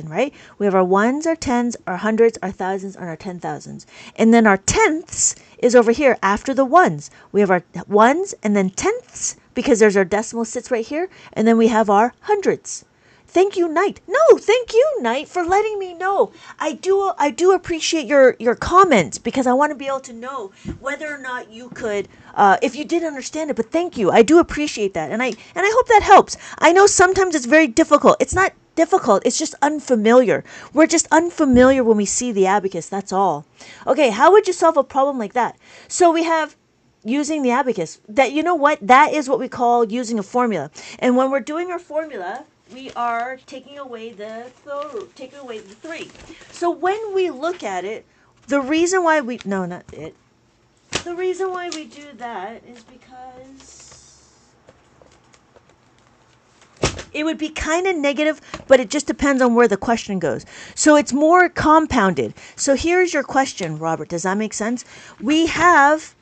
right? We have our ones, our tens, our hundreds, our thousands, and our 10,000s. And then our tenths is over here after the ones. We have our ones and then tenths because there's our decimal sits right here. And then we have our hundreds. Thank you, Knight. No, thank you, Knight, for letting me know. I do appreciate your comments because I want to be able to know whether or not you could, if you did understand it. But thank you. I do appreciate that, and I hope that helps. I know sometimes it's very difficult. It's not difficult. It's just unfamiliar. We're just unfamiliar when we see the abacus. That's all. Okay, how would you solve a problem like that? So we have using the abacus. That, you know what? That is what we call using a formula. And when we're doing our formula, we are taking away the 3. So when we look at it, the reason why we do that is because It would be kind of negative, but it just depends on where the question goes. So it's more compounded. So here's your question, Robert. Does that make sense? We have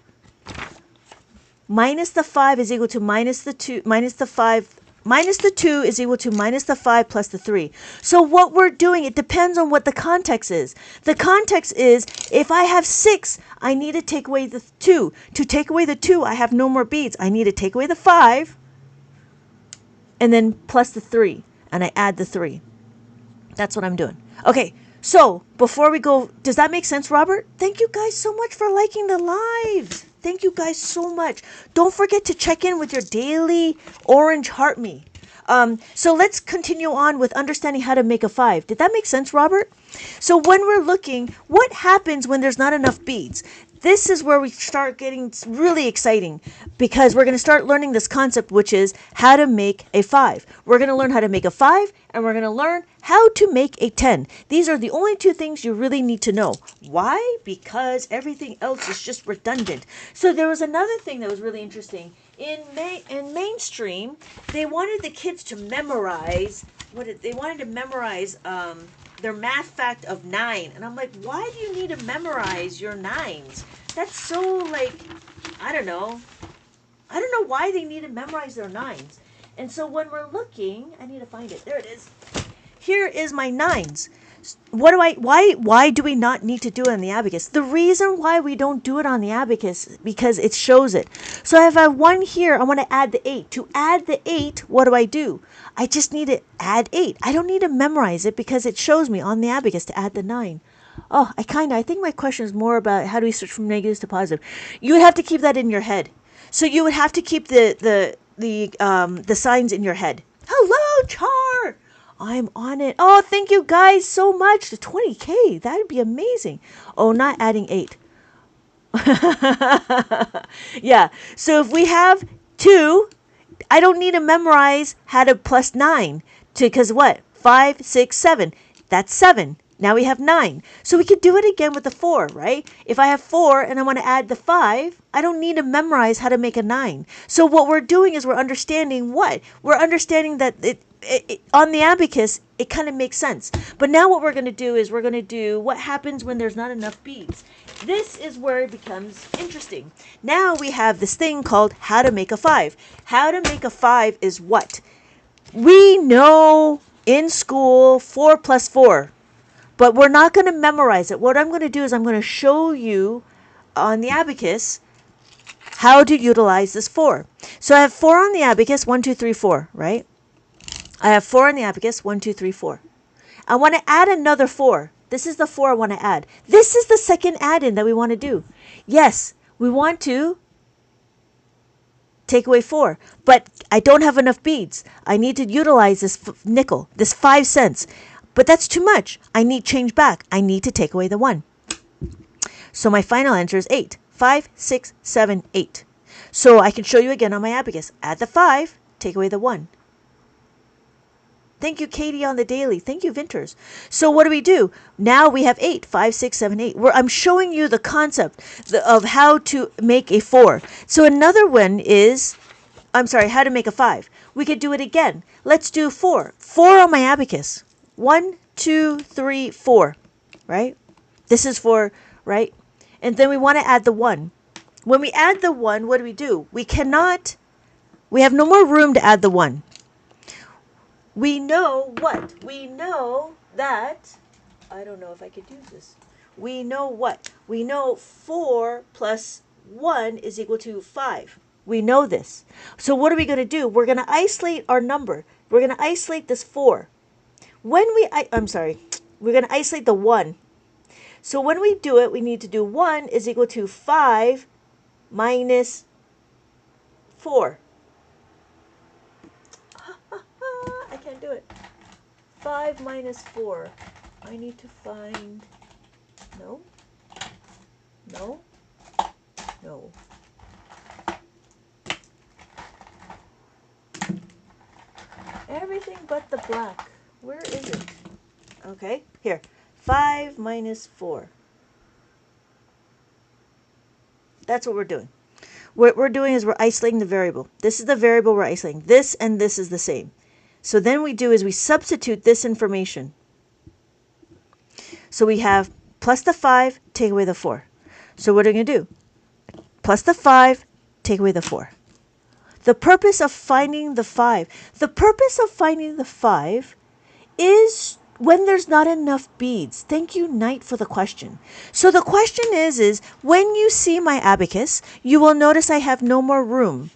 minus the 5 is equal to minus the 2, minus the 5, minus the 2 is equal to minus the 5 plus the 3. So what we're doing, it depends on what the context is. The context is, if I have 6, I need to take away the 2. To take away the 2, I have no more beads. I need to take away the 5, and then plus the 3, and I add the 3. That's what I'm doing. Okay, so before we go, does that make sense, Robert? Thank you guys so much for liking the lives. Thank you guys so much. Don't forget to check in with your daily orange heart me. So let's continue on with understanding how to make a 5. Did that make sense, Robert? So when we're looking, what happens when there's not enough beads? This is where we start getting really exciting, because we're going to start learning this concept, which is how to make a 5. We're going to learn how to make a 5, and we're going to learn how to make a 10. These are the only 2 things you really need to know. Why? Because everything else is just redundant. So there was another thing that was really interesting. In mainstream, they wanted the kids to memorize their math fact of 9. And I'm like, why do you need to memorize your 9s? That's so, like, I don't know why they need to memorize their 9s. And so when we're looking, I need to find it. There it is. Here is my 9s. Why do we not need to do it on the abacus? The reason why we don't do it on the abacus, because it shows it. So if I have 1 here, I want to add the 8. To add the 8, what do? I just need to add 8. I don't need to memorize it because it shows me on the abacus to add the 9. Oh, I think my question is more about how do we switch from negatives to positive. You would have to keep that in your head. So you would have to keep the signs in your head. Hello, Char! I'm on it. Oh, thank you guys so much. The 20K. That would be amazing. Oh, not adding 8. Yeah. So if we have 2, I don't need to memorize how to plus 9. Because what? 5, 6, 7. That's 7. Now we have 9. So we could do it again with the 4, right? If I have 4 and I want to add the 5, I don't need to memorize how to make a 9. So what we're doing is we're understanding what? We're understanding that on the abacus, it kind of makes sense. But now what we're going to do is we're going to do what happens when there's not enough beads. This is where it becomes interesting. Now we have this thing called how to make a 5. How to make a 5 is what? We know in school 4 plus 4. But we're not going to memorize it. What I'm going to do is I'm going to show you on the abacus how to utilize this 4. So I have 4 on the abacus, 1, 2, 3, 4, right? I have 4 on the abacus, 1, 2, 3, 4. I want to add another 4. This is the 4 I want to add. This is the second add-in that we want to do. Yes, we want to take away 4, but I don't have enough beads. I need to utilize this nickel, this 5 cents. But that's too much. I need change back. I need to take away the 1. So my final answer is 8. 5, 6, 7, 8. So I can show you again on my abacus. Add the 5, take away the 1. Thank you, Katie, on the daily. Thank you, Vinters. So what do? Now we have 8. 5, 6, 7, 8. I'm showing you the concept of how to make a 4. So another one is, how to make a 5. We could do it again. Let's do 4. 4 on my abacus. 1, 2, 3, 4, right? This is 4, right? And then we want to add the 1. When we add the 1, what do? We have no more room to add the 1. We know what? We know that, I don't know if I could use this. We know what? We know 4 plus 1 is equal to 5. We know this. So what are we going to do? We're going to isolate our number. We're going to isolate this 4. We're going to isolate the 1. So when we do it, we need to do 1 is equal to 5 minus 4. I can't do it. 5 minus 4. I need to find, no. Everything but the black. Where is it? Okay, here. 5 minus 4. That's what we're doing. What we're doing is we're isolating the variable. This is the variable we're isolating. This and this is the same. So then we do is we substitute this information. So we have plus the 5, take away the 4. So what are we going to do? Plus the 5, take away the 4. The purpose of finding the 5. The purpose of finding the 5 is when there's not enough beads. Thank you, Knight, for the question. So the question is when you see my abacus, you will notice I have no more room.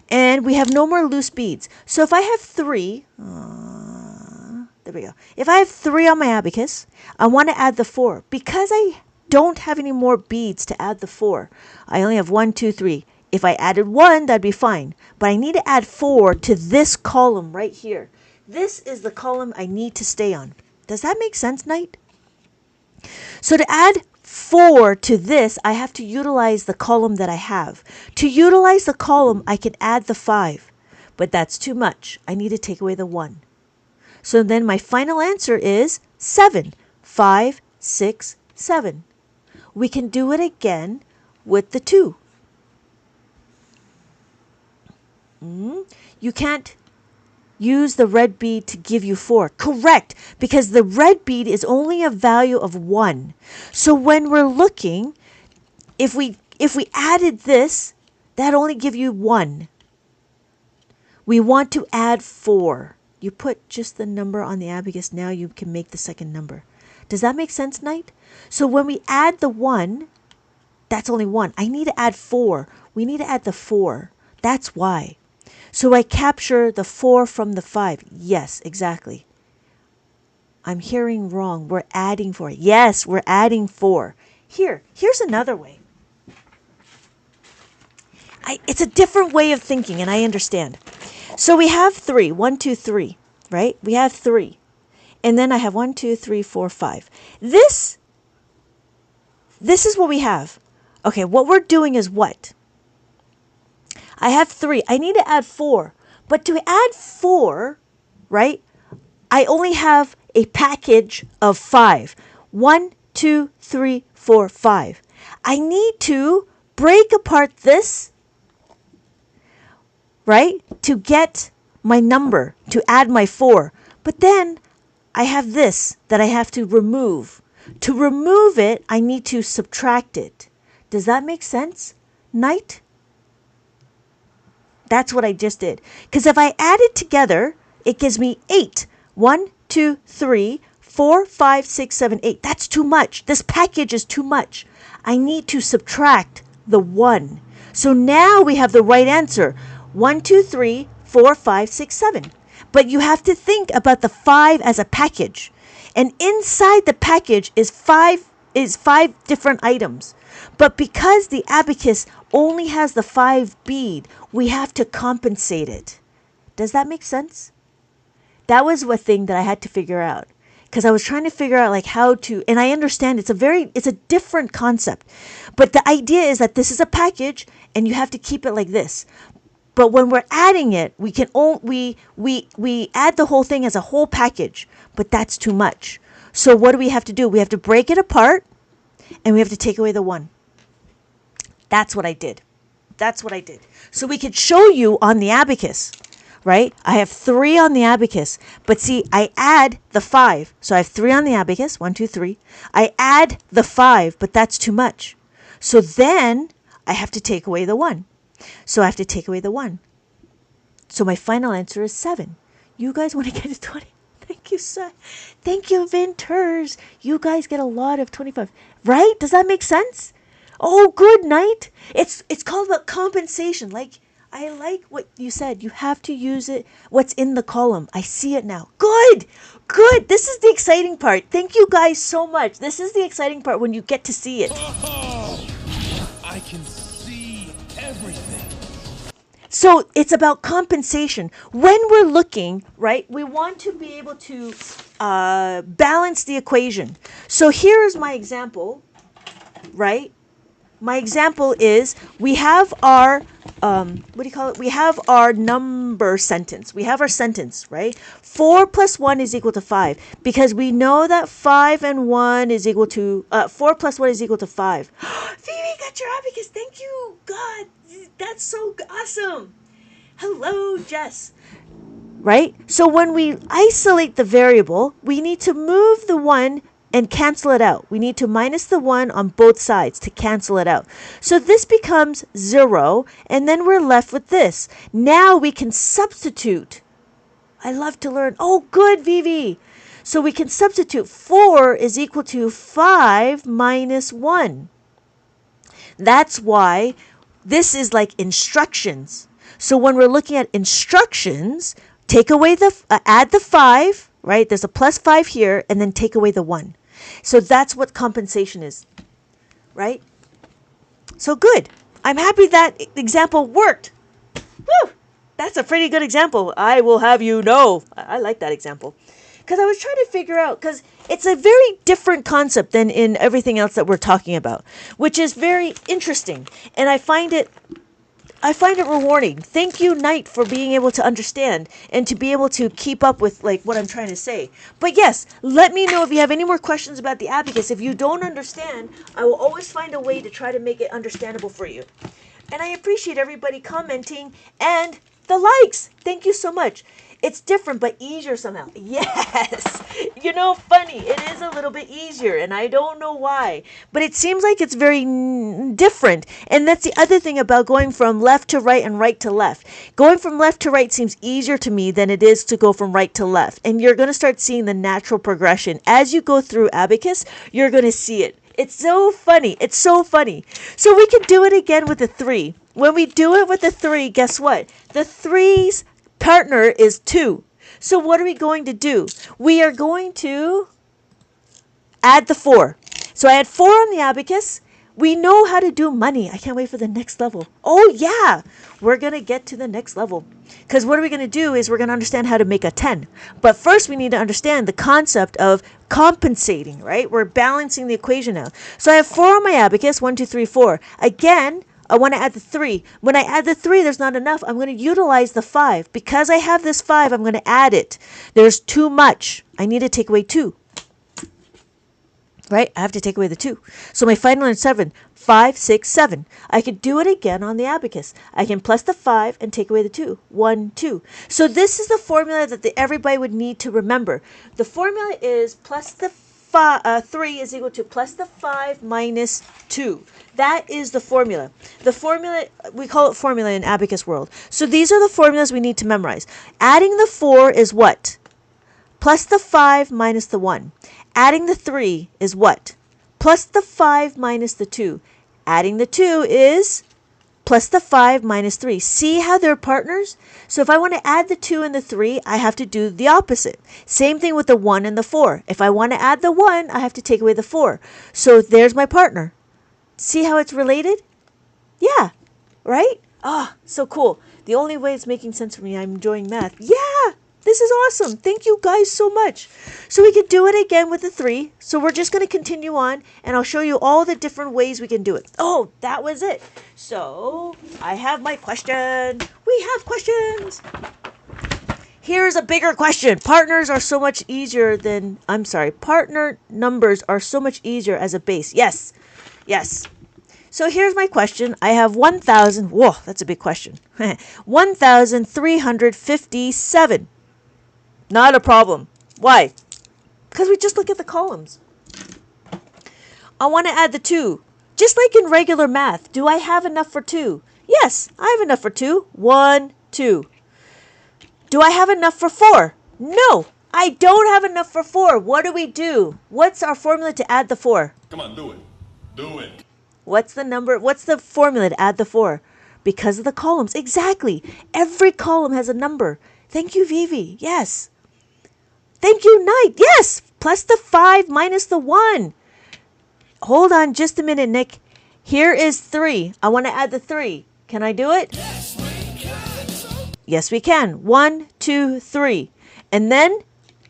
And we have no more loose beads. So if I have 3, there we go. If I have 3 on my abacus, I want to add the 4. Because I don't have any more beads to add the 4, I only have 1, 2, 3. If I added 1, that'd be fine. But I need to add 4 to this column right here. This is the column I need to stay on. Does that make sense, Knight? So to add 4 to this, I have to utilize the column that I have. To utilize the column, I can add the 5. But that's too much. I need to take away the 1. So then my final answer is 7. 5, 6, 7. We can do it again with the 2. You can't use the red bead to give you 4. Correct, because the red bead is only a value of 1. So when we're looking, if we added this, that only give you 1. We want to add 4. You put just the number on the abacus, now you can make the second number. Does that make sense, Knight? So when we add the 1, that's only 1. I need to add 4. We need to add the 4. That's why. So I capture the 4 from the 5. Yes, exactly. I'm hearing wrong. We're adding 4. Yes, we're adding 4. Here's another way. It's a different way of thinking, and I understand. So we have 3. 1, 2, 3, right? We have 3. And then I have 1, 2, 3, 4, 5. This is what we have. Okay, what we're doing is what? I have 3. I need to add 4. But to add 4, right, I only have a package of 5. 1, 2, 3, 4, 5. I need to break apart this, right, to get my number, to add my 4. But then I have this that I have to remove. To remove it, I need to subtract it. Does that make sense, Knight? That's what I just did. Because if I add it together, it gives me 8. 1, 2, 3, 4, 5, 6, 7, 8. That's too much. This package is too much. I need to subtract the 1. So now we have the right answer. 1, 2, 3, 4, 5, 6, 7. But you have to think about the 5 as a package. And inside the package is 5 different items. But because the abacus only has the 5 bead, we have to compensate it. Does that make sense? That was one thing that I had to figure out. Because I was trying to figure out like how to, and I understand it's a different concept. But the idea is that this is a package and you have to keep it like this. But when we're adding it, we add the whole thing as a whole package, but that's too much. So what do we have to do? We have to break it apart and we have to take away the 1. That's what I did. So we could show you on the abacus, right? I have 3 on the abacus, but see, I add the 5. So I have 3 on the abacus, 1, 2, 3. I add the 5, but that's too much. So then I have to take away the 1. So I have to take away the 1. So my final answer is 7. You guys want to get to 20? Thank you, sir. Thank you, Vinters. You guys get a lot of 25. Right? Does that make sense? Oh, good, Knight. It's called about compensation. Like, I like what you said. You have to use it, what's in the column. I see it now. Good. This is the exciting part. Thank you guys so much. This is the exciting part when you get to see it. Oh, I can see everything. So it's about compensation. When we're looking, right, we want to be able to balance the equation. So here is my example, right? My example is we have our, we have our number sentence. We have our sentence, right? 4 plus 1 is equal to 5 because we know that 5 and 1 is equal to, 4 plus 1 is equal to 5. Phoebe got your abacus. Thank you. God, that's so awesome. Hello, Jess. right? So when we isolate the variable, we need to move the 1 and cancel it out. We need to minus the 1 on both sides to cancel it out. So this becomes 0, and then we're left with this. Now we can substitute. I love to learn. Oh, good, Vivi. So we can substitute 4 is equal to 5 minus 1. That's why this is like instructions. So when we're looking at instructions, take away the, add the 5, right? There's a plus 5 here, and then take away the 1. So that's what compensation is, right? So good. I'm happy that example worked. Woo! That's a pretty good example. I will have you know. I like that example. Because I was trying to figure out, because it's a very different concept than in everything else that we're talking about, which is very interesting. And I find it rewarding. Thank you, Knight, for being able to understand and to be able to keep up with like what I'm trying to say. But yes, let me know if you have any more questions about the abacus. If you don't understand, I will always find a way to try to make it understandable for you. And I appreciate everybody commenting and the likes. Thank you so much. It's different but easier somehow. Yes. You know, funny. It is a little bit easier and I don't know why. But it seems like it's very different. And that's the other thing about going from left to right and right to left. Going from left to right seems easier to me than it is to go from right to left. And you're going to start seeing the natural progression. As you go through Abacus, you're going to see it. It's so funny. It's so funny. So we can do it again with the 3. When we do it with the 3, guess what? The 3's partner is 2. So what are we going to do? We are going to add the 4. So I had 4 on the abacus. We know how to do money. I can't wait for the next level. Oh yeah, we're going to get to the next level. Because what are we going to do is we're going to understand how to make a 10. But first we need to understand the concept of compensating, right? We're balancing the equation now. So I have 4 on my abacus, 1, 2, 3, 4. Again, I want to add the 3. When I add the 3, there's not enough. I'm going to utilize the 5. Because I have this 5, I'm going to add it. There's too much. I need to take away 2. Right? I have to take away the 2. So my final answer is 7. 5, 6, 7. I could do it again on the abacus. I can plus the 5 and take away the 2. 1, 2. So this is the formula that everybody would need to remember. The formula is plus the 3 is equal to plus the 5 minus 2. That is the formula. The formula, we call it formula in Abacus world. So these are the formulas we need to memorize. Adding the 4 is what? Plus the 5 minus the 1. Adding the 3 is what? Plus the 5 minus the 2. Adding the 2 is plus the 5 minus 3. See how they're partners? So if I want to add the 2 and the 3, I have to do the opposite. Same thing with the 1 and the 4. If I want to add the 1, I have to take away the 4. So there's my partner. See how it's related? Yeah, right? Ah, so cool. The only way it's making sense for me, I'm enjoying math. Yeah, this is awesome. Thank you guys so much. So we could do it again with the 3. So we're just going to continue on, and I'll show you all the different ways we can do it. Oh, that was it. So I have my question. We have questions. Here's a bigger question. Partner numbers are so much easier as a base. Yes. Yes. So here's my question. I have 1,000. Whoa, that's a big question. 1,357. Not a problem. Why? Because we just look at the columns. I want to add the 2. Just like in regular math, do I have enough for 2? Yes, I have enough for 2. 1, 2. Do I have enough for 4? No, I don't have enough for 4. What do we do? What's our formula to add the 4? Come on, do it. Do it. What's the formula to add the 4? Because of the columns. Exactly. Every column has a number. Thank you, Vivi. Yes. Thank you, Knight. Yes. Plus the 5 minus the 1. Hold on just a minute, Nick. Here is 3. I want to add the 3. Can I do it? Yes, we can. 1, 2, 3. And then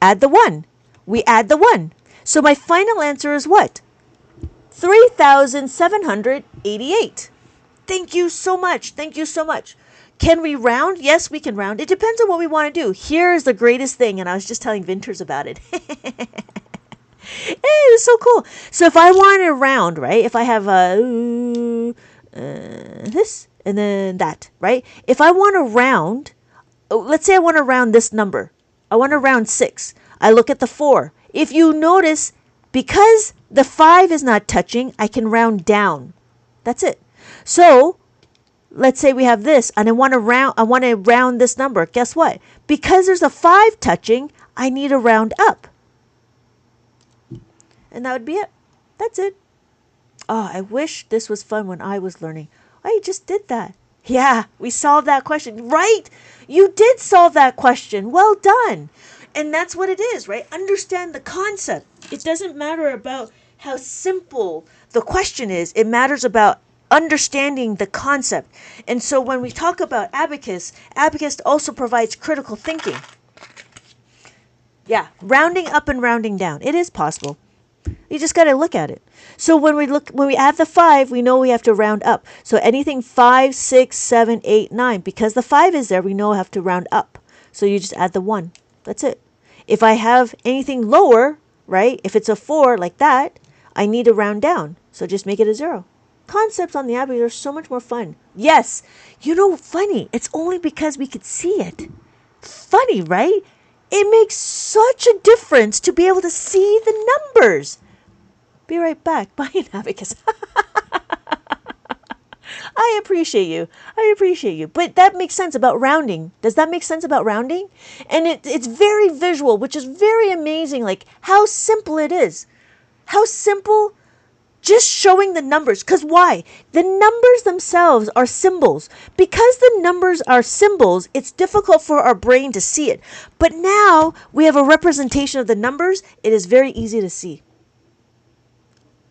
add the 1. We add the 1. So my final answer is what? 3,788. Thank you so much. Thank you so much. Can we round? Yes, we can round. It depends on what we want to do. Here's the greatest thing, and I was just telling Vinters about it. It was so cool. So if I want to round, right? If I have this and then that, right? If I want to round, let's say I want to round this number. I want to round 6. I look at the 4. If you notice, because the 5 is not touching, I can round down. That's it. So let's say we have this, and I want to round this number. Guess what? Because there's a 5 touching, I need to round up. And that would be it. That's it. Oh, I wish this was fun when I was learning. I just did that. Yeah, we solved that question. Right? You did solve that question. Well done. And that's what it is, right? Understand the concept. It doesn't matter about how simple the question is. It matters about understanding the concept. And so when we talk about abacus, abacus also provides critical thinking. Yeah, rounding up and rounding down. It is possible. You just got to look at it. So when we add the 5, we know we have to round up. So anything 5, 6, 7, 8, 9, because the 5 is there, we know we have to round up. So you just add the 1. That's it. If I have anything lower, right? If it's a 4 like that, I need to round down. So just make it a 0. Concepts on the abacus are so much more fun. Yes. You know, funny. It's only because we could see it. Funny, right? It makes such a difference to be able to see the numbers. Be right back. Bye, an abacus. I appreciate you. I appreciate you. But that makes sense about rounding. Does that make sense about rounding? And it's very visual, which is very amazing. Like how simple it is. How simple. Just showing the numbers. Because why? The numbers themselves are symbols. Because the numbers are symbols, it's difficult for our brain to see it. But now we have a representation of the numbers. It is very easy to see.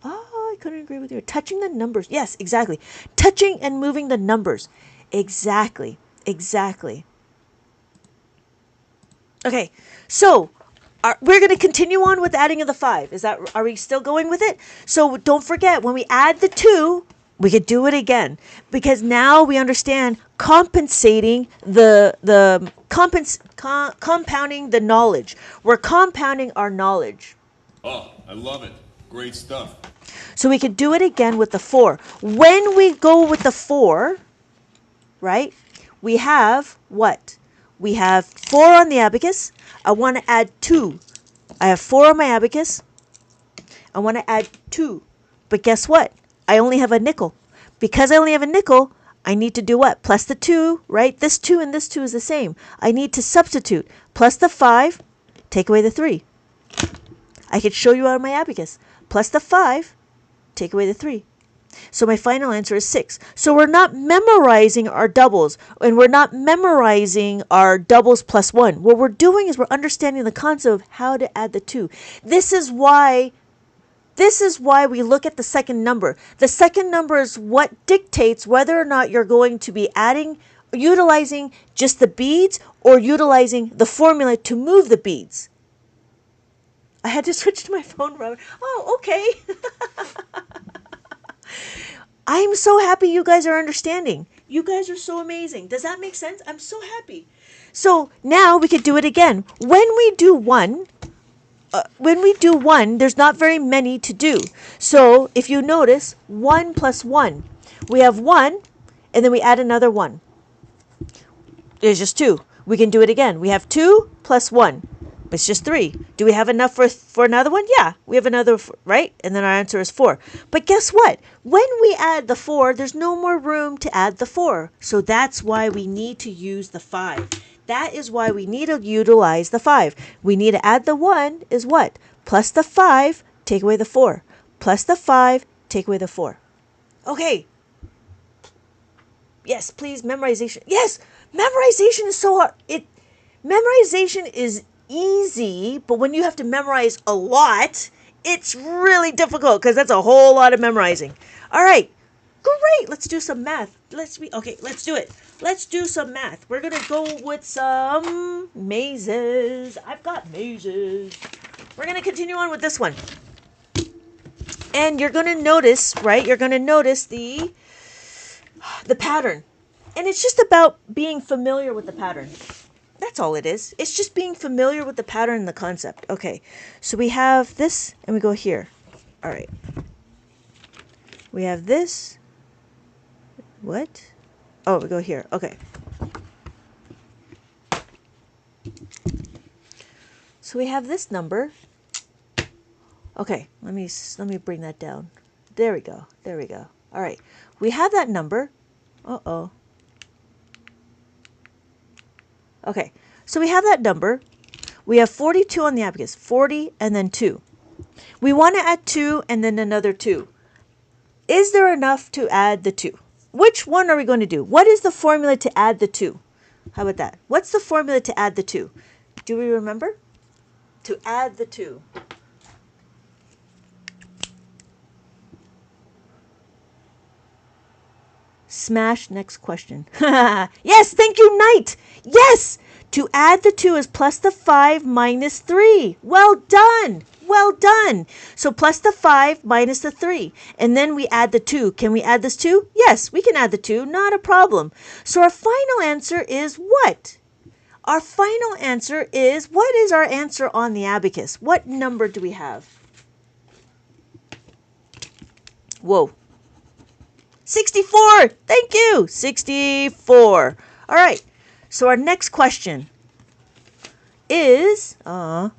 Oh, I couldn't agree with you. Touching the numbers. Yes, exactly. Touching and moving the numbers. Exactly. Exactly. Okay, so we're going to continue on with adding of the 5. Are we still going with it? So don't forget, when we add the 2, we could do it again. Because now we understand compensating compounding the knowledge. We're compounding our knowledge. Oh, I love it. Great stuff. So we could do it again with the 4. When we go with the 4, right, we have what? We have 4 on the abacus. I want to add 2. I have 4 on my abacus. I want to add 2. But guess what? I only have a nickel. Because I only have a nickel, I need to do what? Plus the 2, right? This 2 and this 2 is the same. I need to substitute. Plus the 5, take away the 3. I could show you out of my abacus. Plus the 5, take away the 3. So my final answer is 6. So we're not memorizing our doubles, and we're not memorizing our doubles plus 1. What we're doing is we're understanding the concept of how to add the 2. This is why we look at the second number. The second number is what dictates whether or not you're going to be utilizing just the beads or utilizing the formula to move the beads. I had to switch to my phone, Robert. Oh, okay. I'm so happy you guys are understanding. You guys are so amazing. Does that make sense? I'm so happy. So now we could do it again. When we do one, there's not very many to do. So if you notice, 1 plus 1. We have 1, and then we add another 1. There's just 2. We can do it again. We have 2 plus 1. It's just 3. Do we have enough for another one? Yeah, we have another, right? And then our answer is 4. But guess what? When we add the 4, there's no more room to add the 4. So that's why we need to use the 5. That is why we need to utilize the 5. We need to add the 1 is what? Plus the 5, take away the 4. Plus the 5, take away the 4. Okay. Yes, please, memorization. Yes, memorization is so hard. Memorization is easy, but when you have to memorize a lot, it's really difficult because that's a whole lot of memorizing. All right, great. Let's do some math. Let's do it. Let's do some math. We're gonna go with some mazes. I've got mazes. We're gonna continue on with this one, and you're gonna notice, right? You're gonna notice the pattern, and it's just about being familiar with the pattern. That's all it is. It's just being familiar with the pattern and the concept. Okay, so we have this, and we go here. All right. We have this. What? Oh, we go here. Okay. So we have this number. Okay, let me bring that down. There we go. There we go. All right. We have that number. Uh-oh. Okay. So we have that number. We have 42 on the abacus. 40 and then 2. We want to add 2 and then another 2. Is there enough to add the 2? Which one are we going to do? What is the formula to add the 2? How about that? What's the formula to add the 2? Do we remember? To add the 2. Smash next question. Yes, thank you, Knight. Yes! To add the 2 is plus the 5 minus 3. Well done. Well done. So plus the 5 minus the 3. And then we add the 2. Can we add this 2? Yes, we can add the 2. Not a problem. So our final answer is what? Our final answer is, what is our answer on the abacus? What number do we have? Whoa. 64. Thank you. 64. All right. So our next question is, there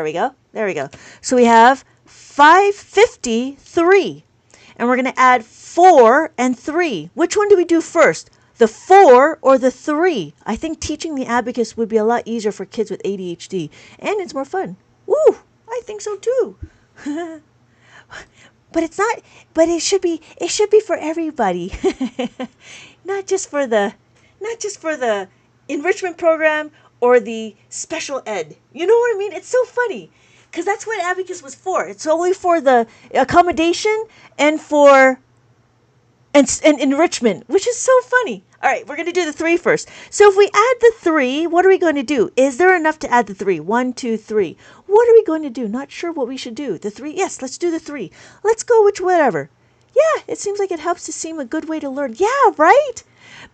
we go. There we go. So we have 553. And we're going to add 4 and 3. Which one do we do first? The 4 or the 3? I think teaching the abacus would be a lot easier for kids with ADHD. And it's more fun. Woo! I think so too. But it's not, but it should be for everybody. not just for the enrichment program or the special ed. You know what I mean? It's so funny because that's what abacus was for. It's only for the accommodation and for and enrichment, which is so funny. All right, we're going to do the 3 first. So if we add the 3, what are we going to do? Is there enough to add the 3? 1, 2, 3. What are we going to do? Not sure what we should do. The 3? Yes, let's do the 3. Let's go with whatever. Yeah, it seems like it helps to seem a good way to learn. Yeah, right?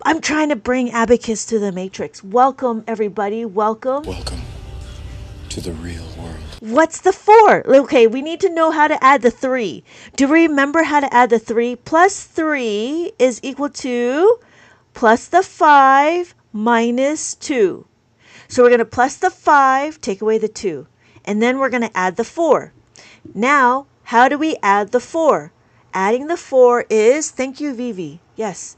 I'm trying to bring abacus to the matrix. Welcome, everybody. Welcome. Welcome to the real world. What's the 4? Okay, we need to know how to add the 3. Do we remember how to add the 3? Plus 3 is equal to plus the 5 minus 2. So we're going to plus the 5, take away the 2. And then we're going to add the 4. Now, how do we add the 4? Adding the 4 is, thank you, Vivi. Yes.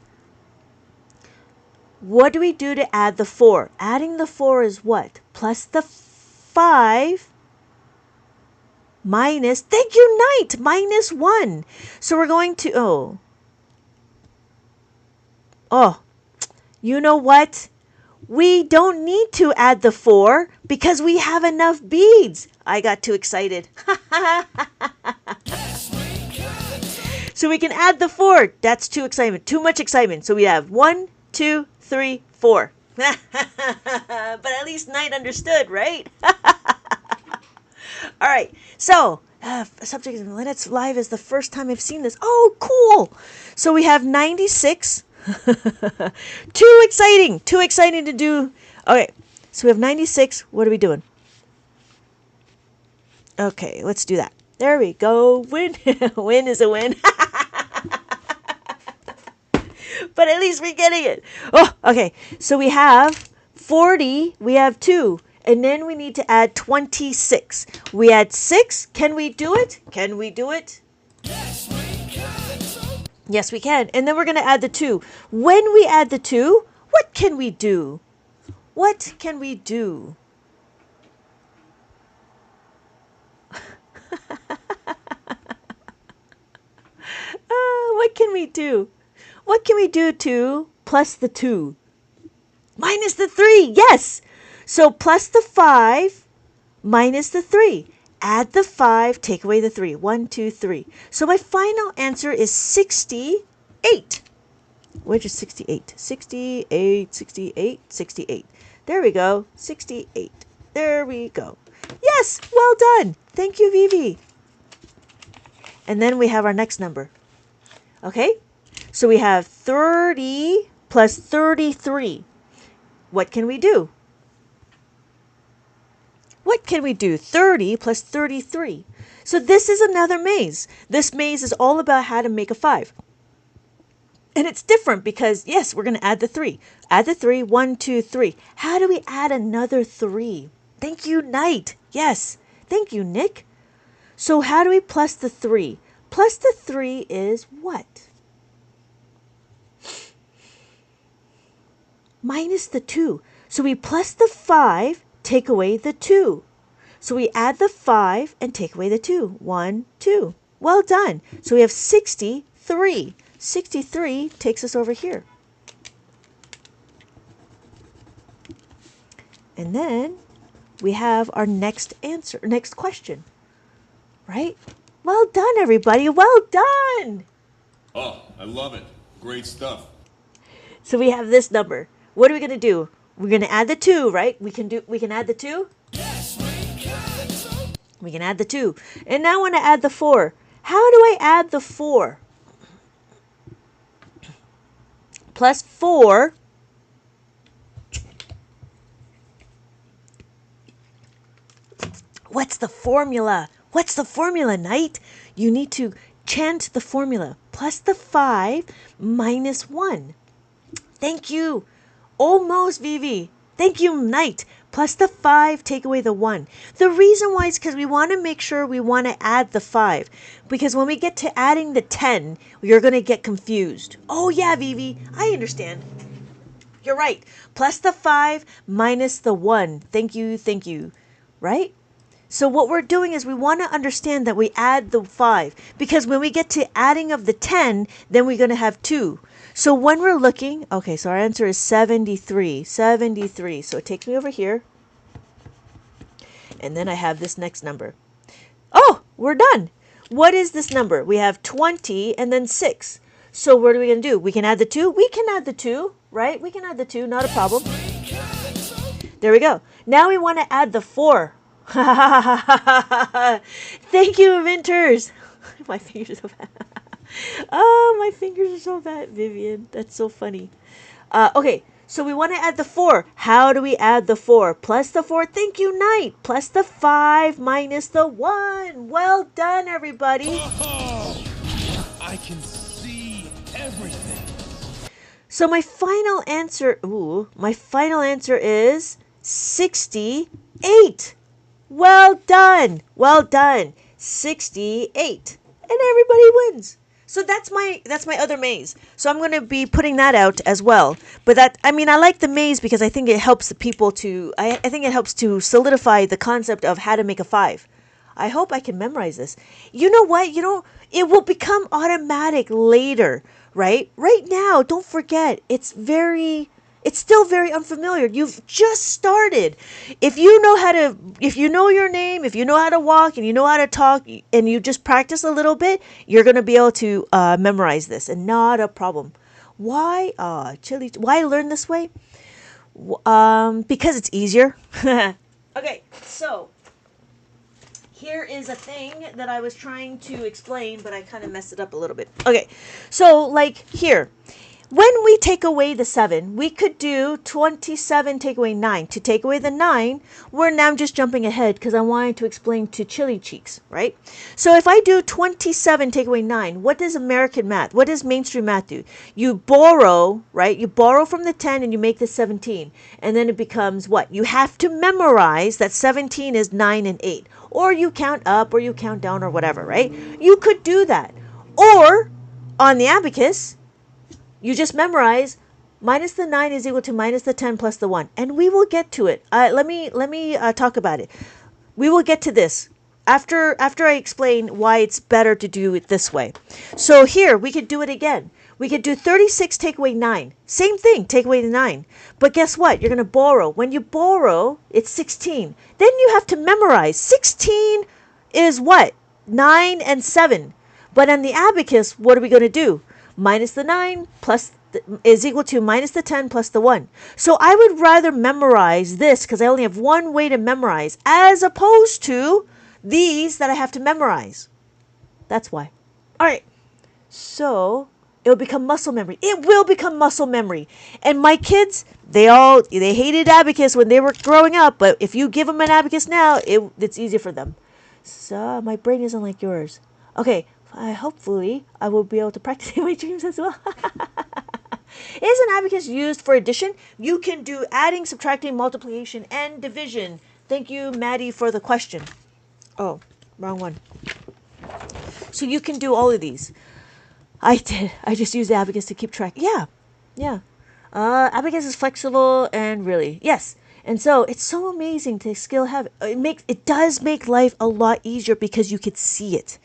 What do we do to add the 4? Adding the 4 is what? Plus the 5 minus, thank you, Knight, minus 1. So we're going to, you know what? We don't need to add the 4 because we have enough beads. I got too excited. So we can add the 4. That's too much excitement. So we have 1, 2, 3, 4. But at least Knight understood, right? All right. So subject of Lynette's live is the first time I've seen this. Oh, cool. So we have 96. Too exciting to do. Okay, so we have 96. What are we doing? Okay, let's do that. There we go. Win. Win is a win. But at least we're getting it. Oh, okay. So we have 40. We have 2. And then we need to add 26. We add 6. Can we do it? Can we do it? Yes, we can. And then we're going to add the 2. When we add the 2, what can we do? What can we do? What can we do? What can we do to plus the 2? Minus the 3. Yes. So plus the 5 minus the 3. Add the 5, take away the 3. 1, 2, 3. So my final answer is 68. Which is 68? 68, 68, 68. There we go. 68. There we go. Yes, well done. Thank you, Vivi. And then we have our next number. Okay? So we have 30 plus 33. What can we do? What can we do? 30 plus 33. So this is another maze. This maze is all about how to make a 5. And it's different because, yes, we're going to add the 3. Add the 3, 1, 2, 3. How do we add another 3? Thank you, Knight. Yes. Thank you, Nick. So how do we plus the 3? Plus the 3 is what? Minus the 2. So we plus the 5, take away the 2. So we add the 5 and take away the 2. 1, 2. Well done. So we have 63. 63 takes us over here. And then we have our next answer, next question. Right? Well done, everybody. Well done. Oh, I love it. Great stuff. So we have this number. What are we going to do? We're going to add the 2, right? We can add the 2? Yes, we can. We can add the 2. And now I want to add the 4. How do I add the 4? Plus 4. What's the formula? What's the formula, Knight? You need to chant the formula. Plus the 5 minus 1. Thank you. Almost, Vivi. Thank you, Knight. Plus the 5, take away the 1. The reason why is because we want to make sure we want to add the 5. Because when we get to adding the 10, you're going to get confused. Oh, yeah, Vivi. I understand. You're right. Plus the 5 minus the 1. Thank you, thank you. Right? So what we're doing is we want to understand that we add the 5. Because when we get to adding of the 10, then we're going to have 2. So when we're looking, okay, so our answer is 73. 73. So it takes me over here. And then I have this next number. Oh, we're done. What is this number? We have 20 and then 6. So what are we going to do? We can add the 2? We can add the 2, right? We can add the 2, not a problem. There we go. Now we want to add the 4. Thank you, Vinters. My fingers are so bad. Oh, my fingers are so bad, Vivian. That's so funny. Okay, so we want to add the 4. How do we add the 4? Plus the 4. Thank you, Knight. Plus the 5 minus the 1. Well done, everybody. Oh, I can see everything. So my final answer, is 68. Well done. Well done. 68. And everybody wins. So that's my other maze. So I'm going to be putting that out as well. But I like the maze because I think it helps the people to, I think it helps to solidify the concept of how to make a 5. I hope I can memorize this. You know what? It will become automatic later, right? Right now, don't forget, it's still very unfamiliar. You've just started. If you know your name, if you know how to walk and you know how to talk and you just practice a little bit, you're going to be able to memorize this and not a problem. Why? Why learn this way? Because it's easier. Okay, so here is a thing that I was trying to explain, but I kind of messed it up a little bit. Okay, so like here. When we take away the 7, we could do 27 take away 9. To take away the 9, now I'm just jumping ahead because I wanted to explain to Chili Cheeks, right? So if I do 27 take away 9, what does American math, what does mainstream math do? You borrow, right? You borrow from the 10 and you make the 17. And then it becomes what? You have to memorize that 17 is 9 and 8. Or you count up or you count down or whatever, right? You could do that. Or on the abacus, you just memorize minus the 9 is equal to minus the 10 plus the 1. And we will get to it. Let me talk about it. We will get to this after I explain why it's better to do it this way. So here, we could do it again. We could do 36 take away 9. Same thing, take away the 9. But guess what? You're going to borrow. When you borrow, it's 16. Then you have to memorize. 16 is what? 9 and 7. But on the abacus, what are we going to do? Minus the 9 is equal to minus the 10 plus the 1. So I would rather memorize this because I only have one way to memorize as opposed to these that I have to memorize. That's why. All right. So it'll become muscle memory. It will become muscle memory. And my kids, they hated abacus when they were growing up. But if you give them an abacus now, it's easier for them. So my brain isn't like yours. Okay. Hopefully, I will be able to practice in my dreams as well. Is an abacus used for addition? You can do adding, subtracting, multiplication, and division. Thank you, Maddie, for the question. Oh, wrong one. So you can do all of these. I did. I just used the abacus to keep track. Yeah. Yeah. Abacus is flexible and really, yes. And so it's so amazing to skill have it does make life a lot easier because you could see it.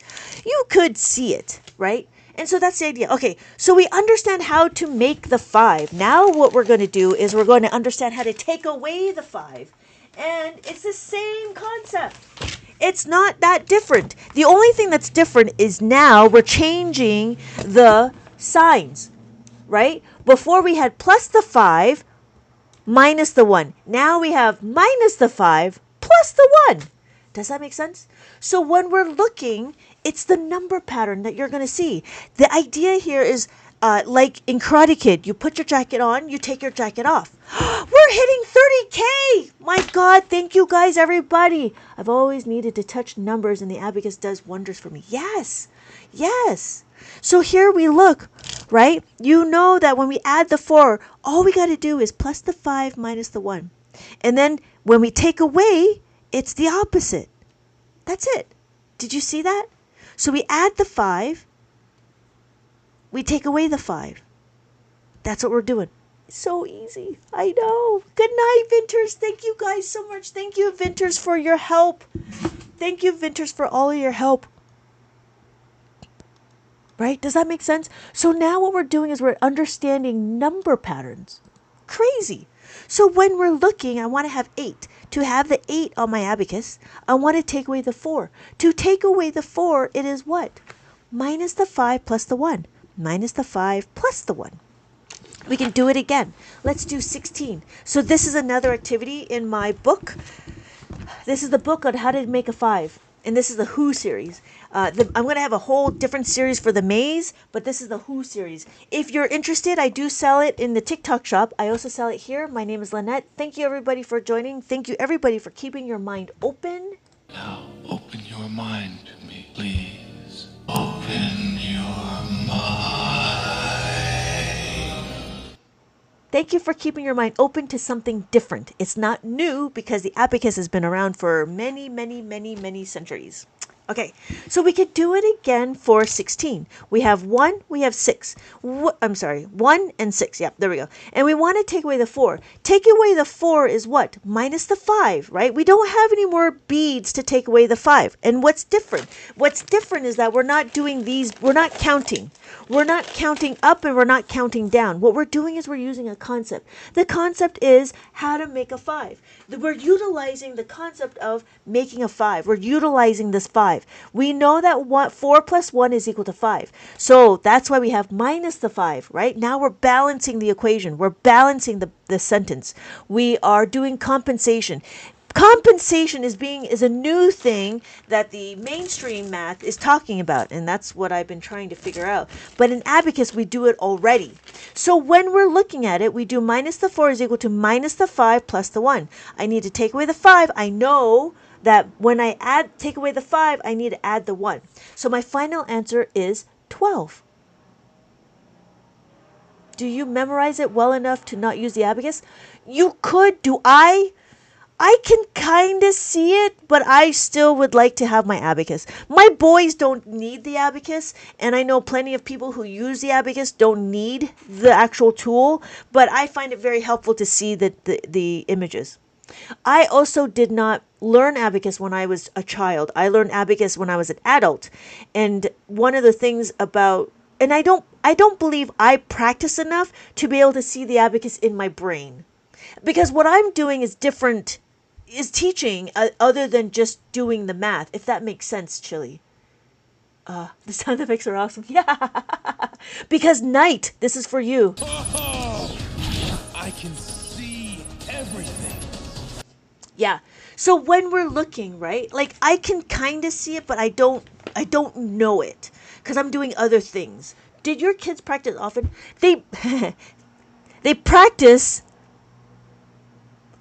You could see it, right? And so that's the idea. Okay, so we understand how to make the 5. Now what we're going to do is we're going to understand how to take away the 5. And it's the same concept. It's not that different. The only thing that's different is now we're changing the signs, right? Before we had plus the 5 minus the 1. Now we have minus the 5 plus the 1. Does that make sense? So when we're looking, it's the number pattern that you're going to see. The idea here is like in Karate Kid, you put your jacket on, you take your jacket off. We're hitting 30K! My God, thank you guys, everybody. I've always needed to touch numbers and the abacus does wonders for me. Yes, yes. So here we look, right? You know that when we add the 4, all we got to do is plus the 5 minus the 1. And then when we take away, it's the opposite. That's it. Did you see that? So we add the 5. We take away the 5. That's what we're doing. It's so easy. I know. Good night, Vinters. Thank you guys so much. Thank you, Vinters, for your help. Thank you, Vinters, for all of your help. Right? Does that make sense? So now what we're doing is we're understanding number patterns. Crazy. So when we're looking, I want to have 8. To have the 8 on my abacus, I want to take away the 4. To take away the 4, it is what? Minus the 5 plus the 1. Minus the 5 plus the 1. We can do it again. Let's do 16. So this is another activity in my book. This is the book on how to make a 5. And this is the Who series. I'm going to have a whole different series for the maze, but this is the Who series. If you're interested, I do sell it in the TikTok shop. I also sell it here. My name is Lynette. Thank you, everybody, for joining. Thank you, everybody, for keeping your mind open. Now, open your mind to me, please. Open your mind. Thank you for keeping your mind open to something different. It's not new because the abacus has been around for many, many, many, many centuries. Okay, so we could do it again for 16. We have 1, we have 6. 1 and 6. Yep, there we go. And we want to take away the 4. Take away the 4 is what? Minus the 5, right? We don't have any more beads to take away the 5. And what's different? What's different is that we're not doing these, we're not counting. We're not counting up and we're not counting down. What we're doing is we're using a concept. The concept is how to make a 5. We're utilizing the concept of making a 5. We're utilizing this 5. We know that 4 plus 1 is equal to 5. So that's why we have minus the 5, right? Now we're balancing the equation. We're balancing the sentence. We are doing compensation. Compensation is a new thing that the mainstream math is talking about, and that's what I've been trying to figure out. But in Abacus, we do it already. So when we're looking at it, we do minus the 4 is equal to minus the 5 plus the 1. I need to take away the 5. I know that when I take away the 5, I need to add the 1. So my final answer is 12. Do you memorize it well enough to not use the abacus? You could. Do I? I can kind of see it, but I still would like to have my abacus. My boys don't need the abacus, and I know plenty of people who use the abacus don't need the actual tool, but I find it very helpful to see the images. I also did not learn abacus when I was a child. I learned abacus when I was an adult. And one of the things about, and I don't believe I practice enough to be able to see the abacus in my brain. Because what I'm doing is different, is teaching other than just doing the math, if that makes sense, Chili. The sound effects are awesome. Yeah. Because night, this is for you. Oh, I can see everything. Yeah. So when we're looking, right? Like I can kind of see it, but I don't know it because I'm doing other things. Did your kids practice often? They they practice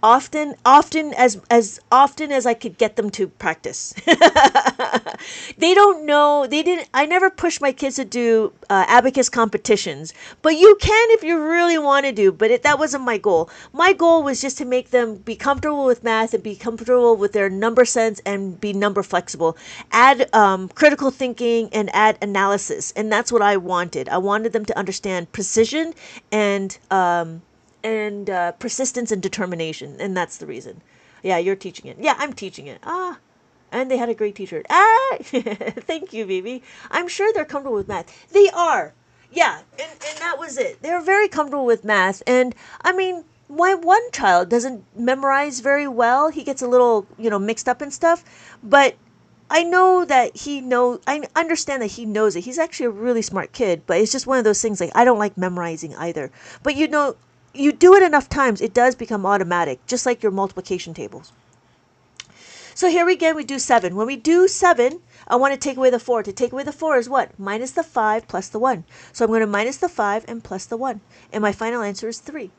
as often as I could get them to practice. They don't know. They didn't. I never pushed my kids to do abacus competitions, but you can if you really want to do. But that wasn't my goal. My goal was just to make them be comfortable with math and be comfortable with their number sense and be number flexible. Add critical thinking and add analysis, and that's what I wanted. I wanted them to understand precision and persistence and determination, and that's the reason. Yeah, you're teaching it. Yeah, I'm teaching it. And they had a great teacher. Thank you, baby. I'm sure they're comfortable with math. They are. Yeah, and that was it. They're very comfortable with math. And I mean, my one child doesn't memorize very well. He gets a little, mixed up and stuff. But I know that I understand that he knows it. He's actually a really smart kid, but it's just one of those things like I don't like memorizing either. But you do it enough times, it does become automatic, just like your multiplication tables. So here again, we do 7. When we do 7, I want to take away the 4. To take away the 4 is what? Minus the 5 plus the 1. So I'm going to minus the 5 and plus the 1. And my final answer is 3.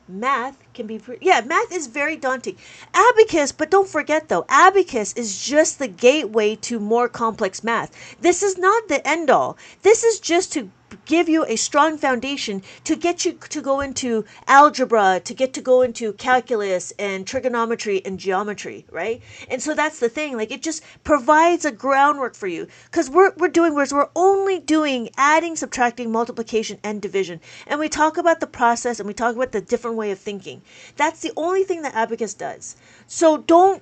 Math can be, math is very daunting. Abacus, but don't forget though, abacus is just the gateway to more complex math. This is not the end all. This is just to give you a strong foundation to get you to go into algebra, to go into calculus and trigonometry and geometry, right? And so that's the thing, like it just provides a groundwork for you, because we're only doing adding, subtracting, multiplication, and division, and we talk about the process and we talk about the different way of thinking. That's the only thing that abacus does. So don't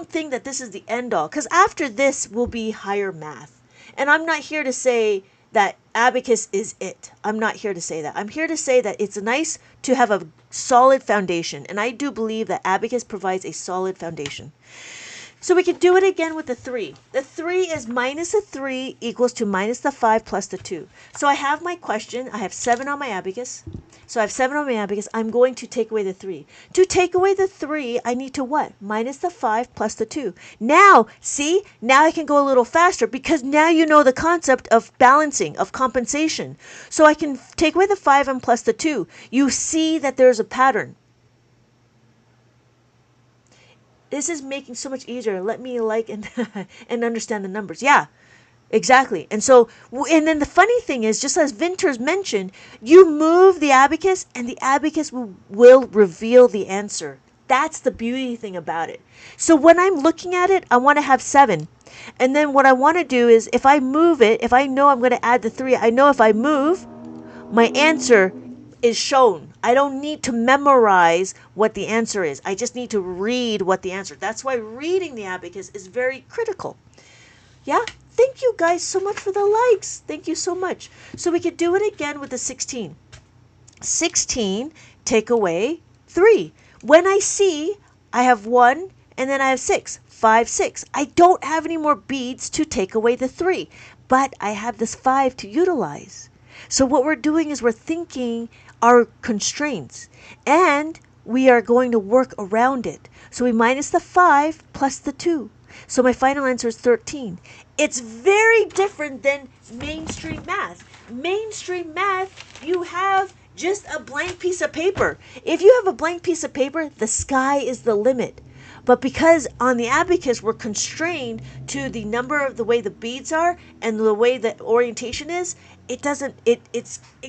think that this is the end all, because after this will be higher math. And I'm not here to say that abacus is it. I'm not here to say that. I'm here to say that it's nice to have a solid foundation, and I do believe that abacus provides a solid foundation. So we could do it again with the 3. The 3 is minus the 3 equals to minus the 5 plus the 2. So I have my question. I have 7 on my abacus. So I have 7 on my abacus. I'm going to take away the 3. To take away the 3, I need to what? Minus the 5 plus the 2. Now, see? Now I can go a little faster because now you know the concept of balancing, of compensation. So I can take away the 5 and plus the 2. You see that there's a pattern. This is making so much easier. Let me and understand the numbers. Yeah, exactly. And so, and then the funny thing is, just as Vinters mentioned, you move the abacus and the abacus will reveal the answer. That's the beauty thing about it. So when I'm looking at it, I want to have 7. And then what I want to do is, if I move it, if I know I'm going to add the 3, I know if I move, my answer is shown. I don't need to memorize what the answer is. I just need to read what the answer. That's why reading the abacus is very critical. Yeah? Thank you guys so much for the likes. Thank you so much. So we could do it again with the 16. 16, take away 3. When I see I have 1 and then I have 6. 5, 6. I don't have any more beads to take away the 3, but I have this 5 to utilize. So what we're doing is we're thinking our constraints, and we are going to work around it. So we minus the 5 plus the 2. So my final answer is 13. It's very different than mainstream math. Mainstream math, you have just a blank piece of paper. If you have a blank piece of paper, the sky is the limit. But because on the abacus we're constrained to the number of the way the beads are and the way the orientation is, it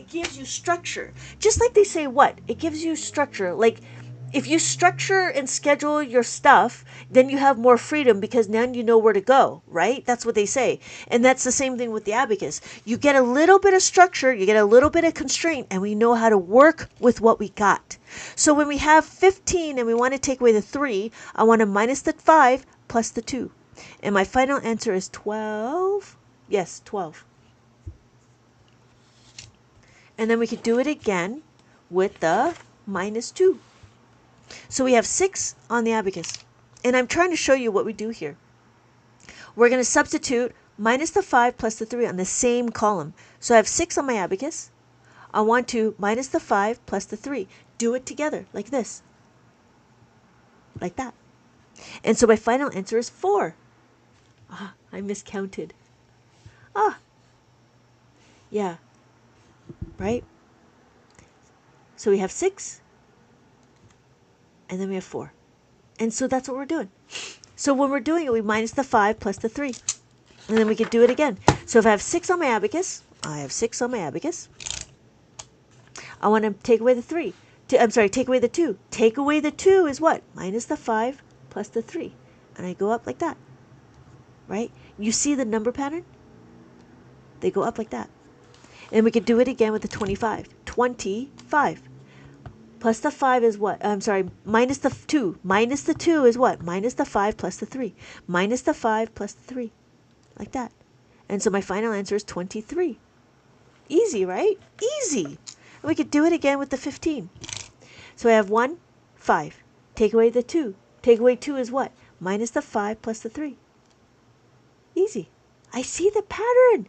gives you structure. Just like they say what? It gives you structure. Like if you structure and schedule your stuff, then you have more freedom because now you know where to go, right? That's what they say. And that's the same thing with the abacus. You get a little bit of structure, you get a little bit of constraint, and we know how to work with what we got. So when we have 15 and we want to take away the 3, I want to minus the 5 plus the 2. And my final answer is 12. Yes, 12. And then we could do it again with the minus 2. So we have 6 on the abacus. And I'm trying to show you what we do here. We're going to substitute minus the 5 plus the 3 on the same column. So I have 6 on my abacus. I want to minus the 5 plus the 3. Do it together like this. Like that. And so my final answer is 4. I miscounted. Yeah. Right? So we have 6 and then we have 4. And so that's what we're doing. So when we're doing it, we minus the 5 plus the 3. And then we could do it again. So if I have 6 on my abacus, I have 6 on my abacus. I want to take away the 3. Take away the 2. Take away the 2 is what? Minus the 5 plus the 3. And I go up like that. Right? You see the number pattern? They go up like that. And we could do it again with the 25. 25. Plus the 5 is what? Minus the 2. Minus the 2 is what? Minus the 5 plus the 3. Minus the 5 plus the 3. Like that. And so my final answer is 23. Easy, right? Easy. And we could do it again with the 15. So I have 1, 5. Take away the 2. Take away 2 is what? Minus the 5 plus the 3. Easy. I see the pattern.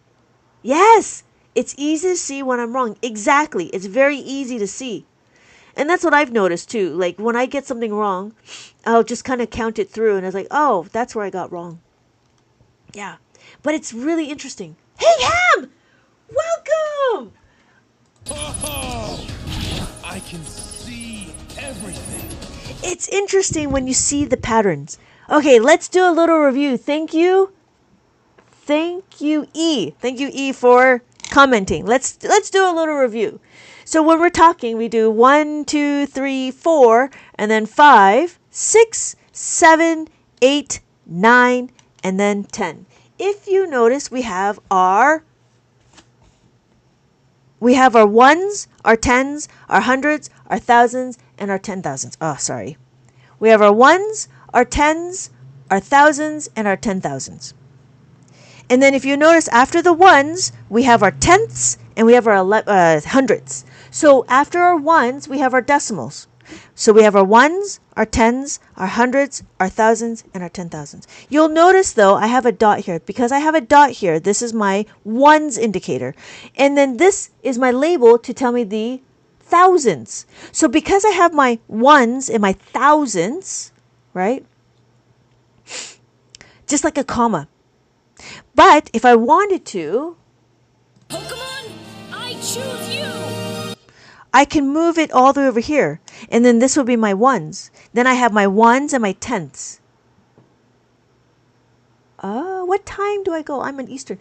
Yes! It's easy to see when I'm wrong. Exactly. It's very easy to see. And that's what I've noticed too. Like when I get something wrong, I'll just kind of count it through and I was like, oh, that's where I got wrong. Yeah. But it's really interesting. Hey, Ham! Welcome! Oh, I can see everything. It's interesting when you see the patterns. Okay, let's do a little review. Thank you. Thank you, E. Thank you, E, for commenting. Let's do a little review. So when we're talking, we do 1, 2, 3, 4, and then 5, 6, 7, 8, 9, and then 10. If you notice, we have our ones, our tens, our hundreds, our thousands, and our 10,000s. Oh, sorry. We have our ones, our tens, our thousands, and our 10,000s. And then if you notice, after the ones, we have our tenths and we have our hundreds. So after our ones, we have our decimals. So we have our ones, our tens, our hundreds, our thousands, and our 10,000s. You'll notice, though, I have a dot here. Because I have a dot here, this is my ones indicator. And then this is my label to tell me the thousands. So because I have my ones and my thousands, right? Just like a comma. But if I wanted to, Pokemon, I choose you! I can move it all the way over here. And then this will be my ones. Then I have my ones and my tenths. What time do I go? I'm in Eastern.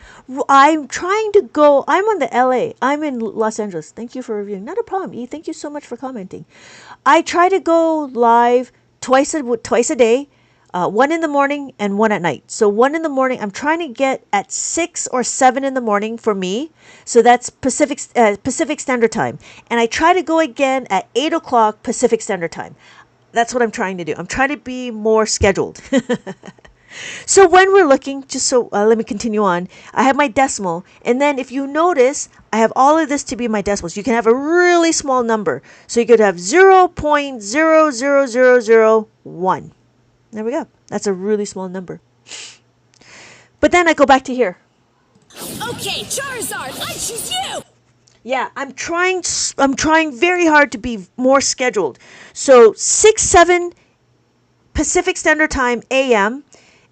I'm trying to go. I'm on the LA. I'm in Los Angeles. Thank you for reviewing. Not a problem, E. Thank you so much for commenting. I try to go live twice a day. 1 in the morning and 1 at night. So 1 in the morning, I'm trying to get at 6 or 7 in the morning for me. So that's Pacific Standard Time. And I try to go again at 8 o'clock Pacific Standard Time. That's what I'm trying to do. I'm trying to be more scheduled. So when we're looking, let me continue on. I have my decimal. And then if you notice, I have all of this to be my decimals. You can have a really small number. So you could have 0.00001. There we go. That's a really small number. But then I go back to here. Okay, Charizard, I choose you! Yeah, I'm trying very hard to be more scheduled. So 6, 7 Pacific Standard Time AM,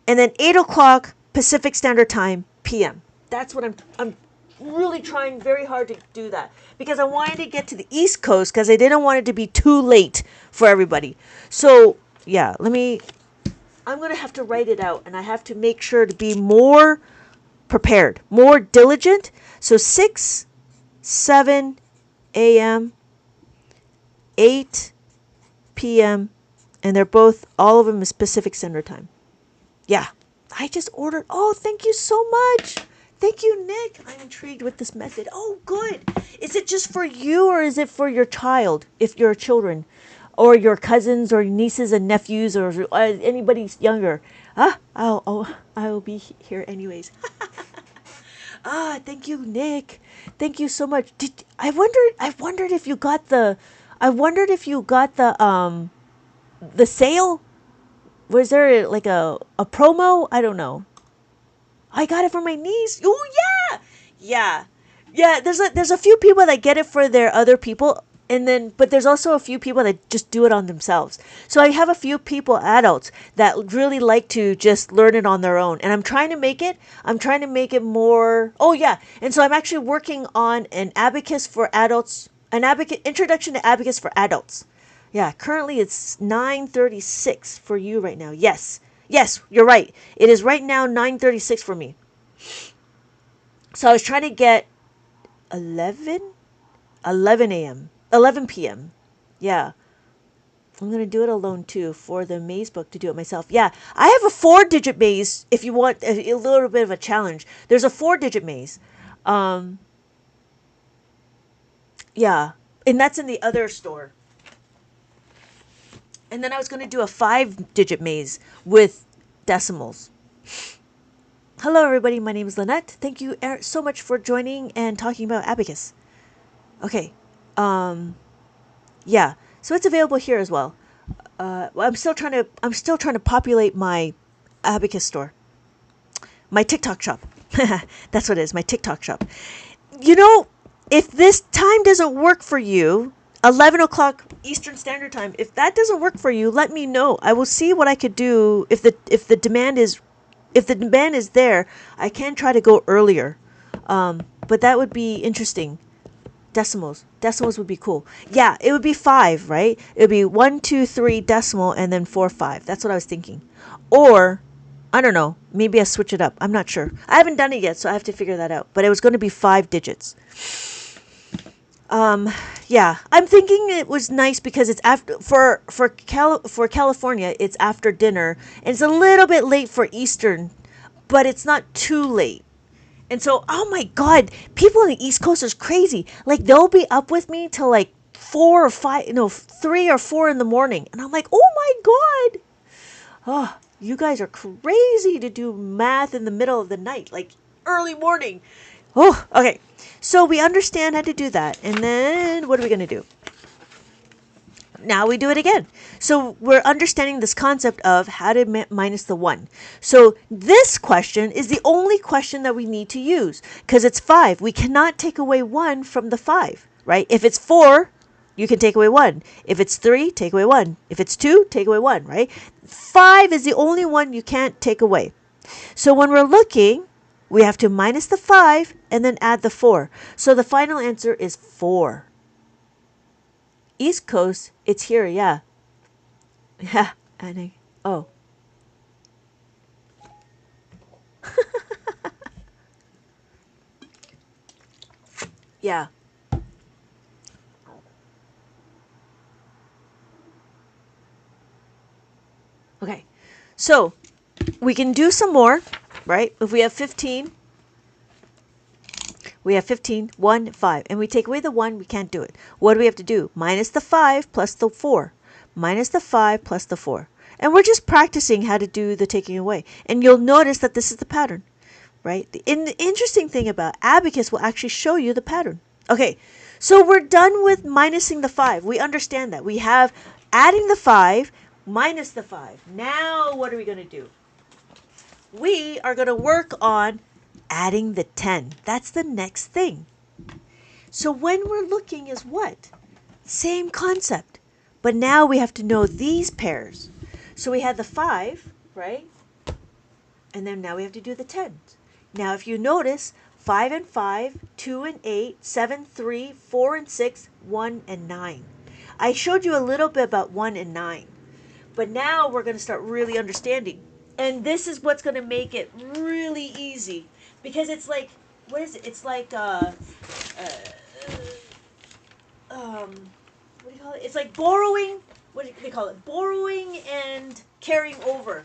and then 8 o'clock Pacific Standard Time PM. That's what I'm really trying very hard to do that. Because I wanted to get to the East Coast because I didn't want it to be too late for everybody. So yeah, I'm going to have to write it out, and I have to make sure to be more prepared, more diligent. So 6, 7 a.m., 8 p.m., and all of them is Pacific Standard Time. Yeah, I just ordered. Oh, thank you so much. Thank you, Nick. I'm intrigued with this method. Oh, good. Is it just for you, or is it for your child, if you're children? Or your cousins or nieces and nephews or anybody younger. I'll be here anyways. Thank you, Nick. Thank you so much. I wondered if you got the sale. Was there like a promo? I don't know. I got it for my niece. Oh yeah. There's a few people that get it for their other people. But there's also a few people that just do it on themselves. So I have a few people, adults, that really like to just learn it on their own. And I'm trying to make it more. Oh yeah. And so I'm actually working on an abacus for adults, introduction to abacus for adults. Yeah, currently it's 9:36 for you right now. Yes. Yes, you're right. It is right now 9:36 for me. So I was trying to get 11 a.m. 11 p.m. Yeah. I'm going to do it alone too for the maze book to do it myself. Yeah, I have a 4-digit maze if you want a little bit of a challenge. There's a 4-digit maze. Um yeah, and that's in the other store. And then I was going to do a 5-digit maze with decimals. Hello, everybody. My name is Lynette. Thank you so much for joining and talking about Abacus. Okay. Yeah. So it's available here as well. I'm still trying to populate my Abacus store, my TikTok shop. That's what it is. My TikTok shop. You know, if this time doesn't work for you, 11 o'clock Eastern Standard Time, if that doesn't work for you, let me know. I will see what I could do. If the demand is there, I can try to go earlier. But that would be interesting. Decimals would be cool. Yeah, it would be 5, right? It would be 1, 2, 3 decimal and then 4, 5. That's what I was thinking. Or I don't know. Maybe I switch it up. I'm not sure. I haven't done it yet, so I have to figure that out. But it was going to be 5 digits. Yeah, I'm thinking it was nice because it's after for California, it's after dinner, and it's a little bit late for Eastern, but it's not too late. And so, oh my God, people on the East Coast is crazy. Like they'll be up with me till like 4 or 5, no, 3 or 4 in the morning, and I'm like, oh my God, oh, you guys are crazy to do math in the middle of the night, like early morning. Oh, okay. So we understand how to do that. And then what are we going to do? Now we do it again. So we're understanding this concept of how to minus the 1. So this question is the only question that we need to use because it's 5. We cannot take away 1 from the 5, right? If it's 4, you can take away 1. If it's 3, take away 1. If it's 2, take away 1, right? 5 is the only one you can't take away. So when we're looking, we have to minus the 5 and then add the 4. So the final answer is 4. East Coast, it's here, yeah. Yeah, oh. Yeah. Okay. So we can do some more, right? If we have 15, we have 15, 1, 5. And we take away the 1, we can't do it. What do we have to do? Minus the 5 plus the 4. Minus the 5 plus the 4. And we're just practicing how to do the taking away. And you'll notice that this is the pattern, right? The interesting thing about Abacus will actually show you the pattern. Okay, so we're done with minusing the 5. We understand that. We have adding the 5 minus the 5. Now what are we going to do? We are going to work on adding the 10. That's the next thing. So when we're looking is what? Same concept. But now we have to know these pairs. So we had the 5, right? And then now we have to do the 10s. Now if you notice, 5 and 5, 2 and 8, 7, 3, 4 and 6, 1 and 9. I showed you a little bit about 1 and 9. But now we're going to start really understanding. And this is what's going to make it really easy. Because it's like, what is it? It's like, what do you call it? It's like borrowing, what do they call it? Borrowing and carrying over.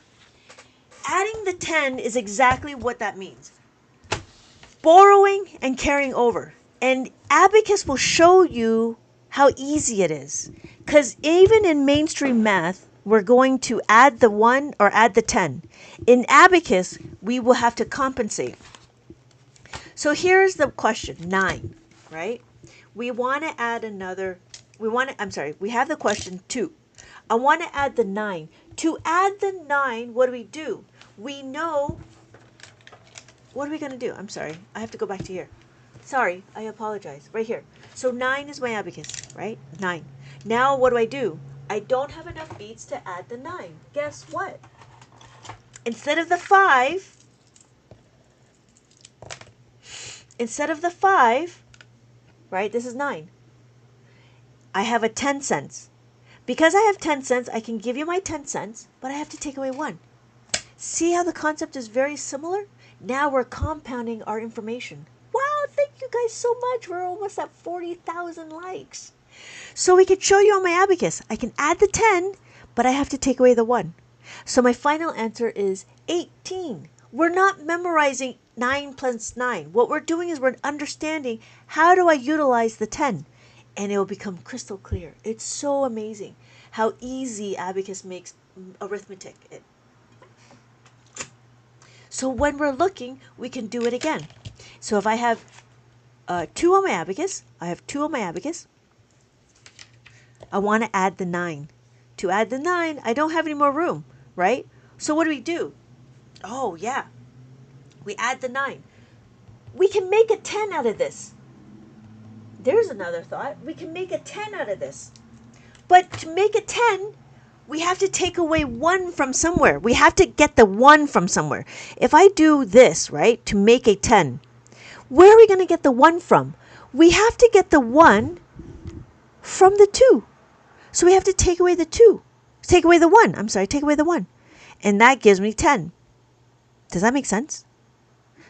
Adding the 10 is exactly what that means. Borrowing and carrying over. And Abacus will show you how easy it is. Because even in mainstream math, we're going to add the 1 or add the 10. In Abacus, we will have to compensate. So here's the question, 9, right? We want to add another, we have the question 2. I want to add the 9. To add the 9, what do? We know, what are we going to do? I'm sorry, I have to go back to here. Sorry, I apologize. Right here. So 9 is my abacus, right? 9. Now what do? I don't have enough beads to add the 9. Guess what? Instead of the 5, right, this is 9. I have a 10 cents. Because I have 10 cents, I can give you my 10 cents, but I have to take away 1. See how the concept is very similar? Now we're compounding our information. Wow, thank you guys so much. We're almost at 40,000 likes. So we could show you on my abacus. I can add the 10, but I have to take away the 1. So my final answer is 18. We're not memorizing 9 plus 9. What we're doing is we're understanding how do I utilize the 10. And it will become crystal clear. It's so amazing how easy abacus makes arithmetic. So when we're looking, we can do it again. So if I have 2 on my abacus, I want to add the 9. To add the 9, I don't have any more room, right? So what do we do? Oh, yeah. We add the 9. We can make a 10 out of this. There's another thought. We can make a 10 out of this. But to make a 10, we have to take away 1 from somewhere. We have to get the 1 from somewhere. If I do this, right, to make a 10, where are we going to get the 1 from? We have to get the 1 from the 2. So we have to take away the 2. Take away the 1. I'm sorry, take away the 1. And that gives me 10. Does that make sense?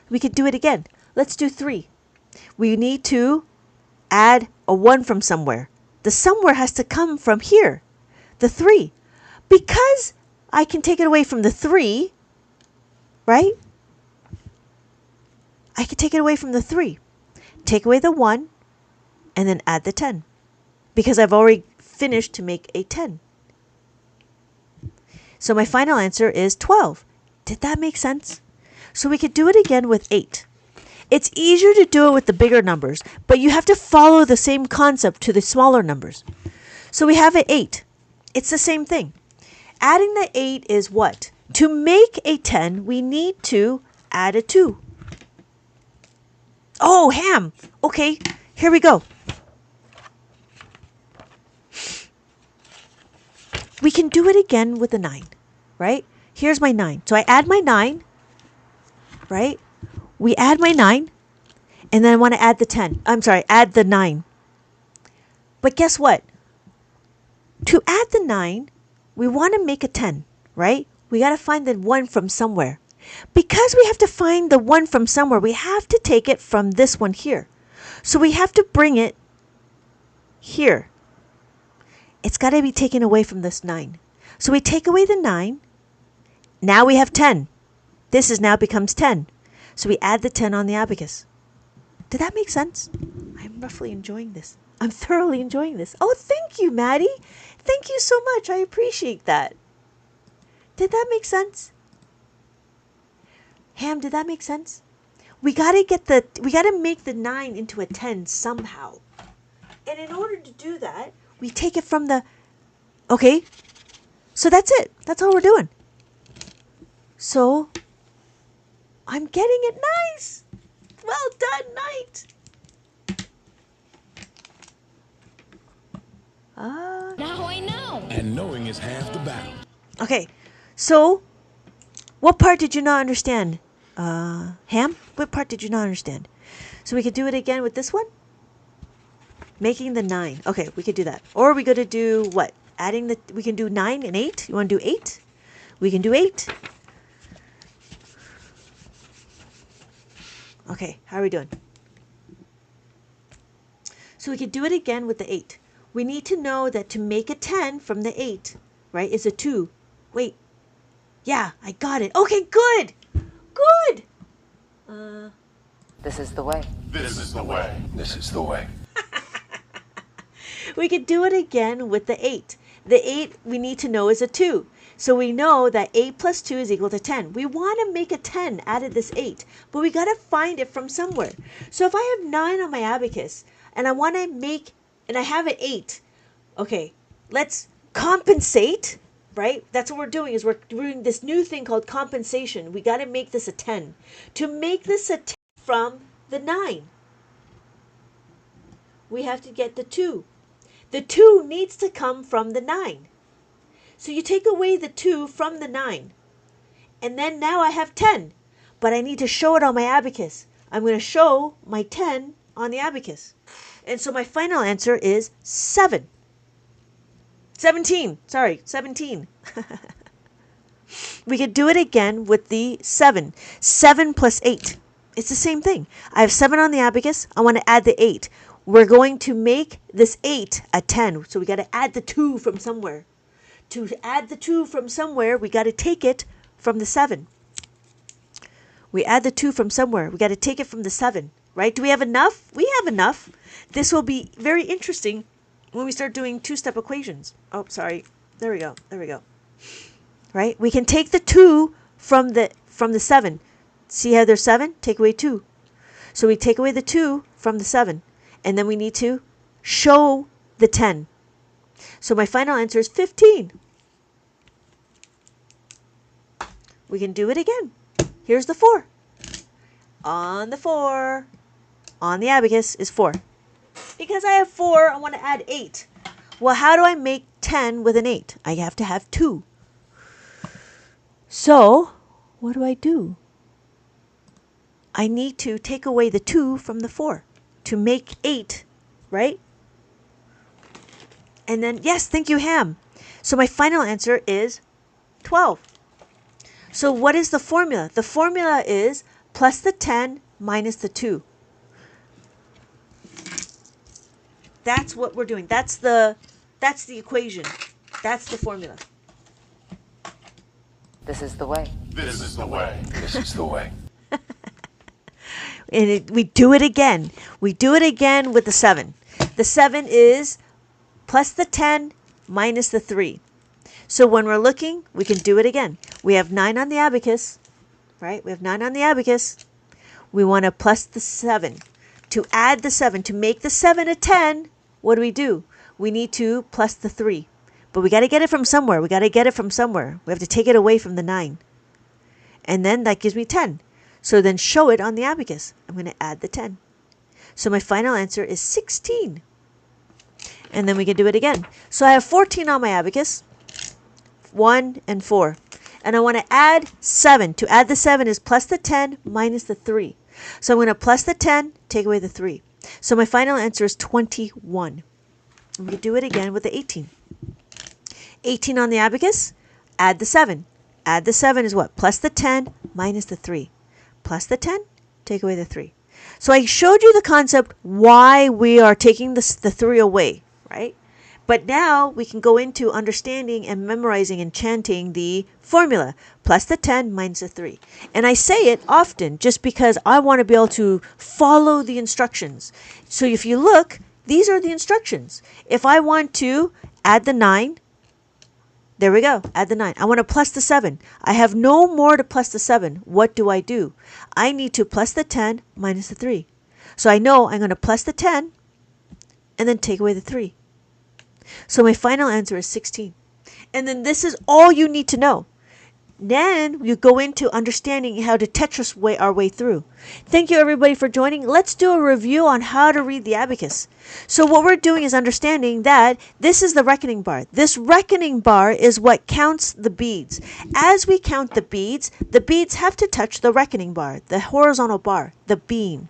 We could do it again. Let's do 3. We need to add a 1 from somewhere. The somewhere has to come from here, the 3. Because I can take it away from the 3, right? I can take it away from the 3. Take away the 1, and then add the 10. Because I've already finished to make a 10. So my final answer is 12. Did that make sense? So we could do it again with 8. It's easier to do it with the bigger numbers, but you have to follow the same concept to the smaller numbers. So we have an 8. It's the same thing. Adding the 8 is what? To make a 10, we need to add a 2. Oh, Ham. Okay, here we go. We can do it again with a 9, right? Here's my 9. So I add my 9, right? We add my 9, and then I want to add the 10. I'm sorry, add the 9. But guess what? To add the 9, we want to make a 10, right? We got to find the 1 from somewhere. Because we have to find the 1 from somewhere, we have to take it from this one here. So we have to bring it here. It's got to be taken away from this 9. So we take away the 9. Now we have 10. This is now becomes 10. So we add the 10 on the abacus. Did that make sense? I'm roughly enjoying this. I'm thoroughly enjoying this. Oh, thank you, Maddie. Thank you so much. I appreciate that. Did that make sense? Ham, did that make sense? We gotta make the 9 into a 10 somehow. And in order to do that, we take it from the, okay, so that's it. That's all we're doing. So, I'm getting it nice. Well done, Knight. Now I know. And knowing is half the battle. Okay, so, what part did you not understand? Ham, what part did you not understand? So we could do it again with this one? Making the 9. Okay, we could do that. Or we got to do what? We can do 9 and 8. You want to do 8? We can do 8. Okay, how are we doing? So we could do it again with the 8. We need to know that to make a 10 from the 8, right, is a 2. Wait. Yeah, I got it. Okay, good. Good. This is the way. This is the way. This is the way. We could do it again with the 8. The 8 we need to know is a 2. So we know that 8 plus 2 is equal to 10. We want to make a 10 out of this 8, but we got to find it from somewhere. So if I have 9 on my abacus and I want to make, and I have an 8, okay, let's compensate, right? That's what we're doing, is we're doing this new thing called compensation. We got to make this a 10. To make this a 10 from the 9, we have to get the 2. The 2 needs to come from the 9. So you take away the 2 from the 9. And then now I have 10. But I need to show it on my abacus. I'm going to show my 10 on the abacus. And so my final answer is 7. 17. Sorry, 17. We could do it again with the 7. 7 plus 8. It's the same thing. I have 7 on the abacus. I want to add the 8. We're going to make this 8 a 10. So we got to add the 2 from somewhere. To add the 2 from somewhere, we got to take it from the 7. We add the 2 from somewhere. We got to take it from the 7. Right? Do we have enough? We have enough. This will be very interesting when we start doing two-step equations. Oh, sorry. There we go. There we go. Right? We can take the 2 from the 7. See how there's 7? Take away 2. So we take away the 2 from the 7. And then we need to show the 10. So my final answer is 15. We can do it again. Here's the 4. On the 4. On the abacus is 4. Because I have 4, I want to add 8. Well, how do I make 10 with an 8? I have to have 2. So, what do? I need to take away the 2 from the 4 to make 8, right? And then, yes, thank you, Ham. So my final answer is 12. So what is the formula? The formula is plus the 10 minus the 2. That's what we're doing. That's the equation. That's the formula. This is the way. This is the way. This is the way. And we do it again. We do it again with the 7. The 7 is plus the 10 minus the 3. So when we're looking, we can do it again. We have 9 on the abacus, right? We have 9 on the abacus. We want to plus the 7. To add the 7, to make the 7 a 10, what do? We need to plus the 3. But we got to get it from somewhere. We got to get it from somewhere. We have to take it away from the 9. And then that gives me 10. So then show it on the abacus. I'm going to add the 10. So my final answer is 16. And then we can do it again. So I have 14 on my abacus. 1 and 4. And I want to add 7. To add the 7 is plus the 10 minus the 3. So I'm going to plus the 10, take away the 3. So my final answer is 21. And we can do it again with the 18. 18 on the abacus, add the 7. Add the 7 is what? Plus the 10 minus the 3. Plus the 10, take away the 3. So I showed you the concept why we are taking the 3 away, right? But now we can go into understanding and memorizing and chanting the formula. Plus the 10 minus the 3. And I say it often just because I want to be able to follow the instructions. So if you look, these are the instructions. If I want to add the 9, there we go, add the 9. I want to plus the 7. I have no more to plus the 7. What do? I need to plus the 10 minus the 3. So I know I'm going to plus the 10 and then take away the 3. So my final answer is 16. And then this is all you need to know. Then you go into understanding how to Tetris our way through. Thank you everybody for joining. Let's do a review on how to read the abacus. So what we're doing is understanding that this is the reckoning bar. This reckoning bar is what counts the beads. As we count the beads have to touch the reckoning bar, the horizontal bar, the beam.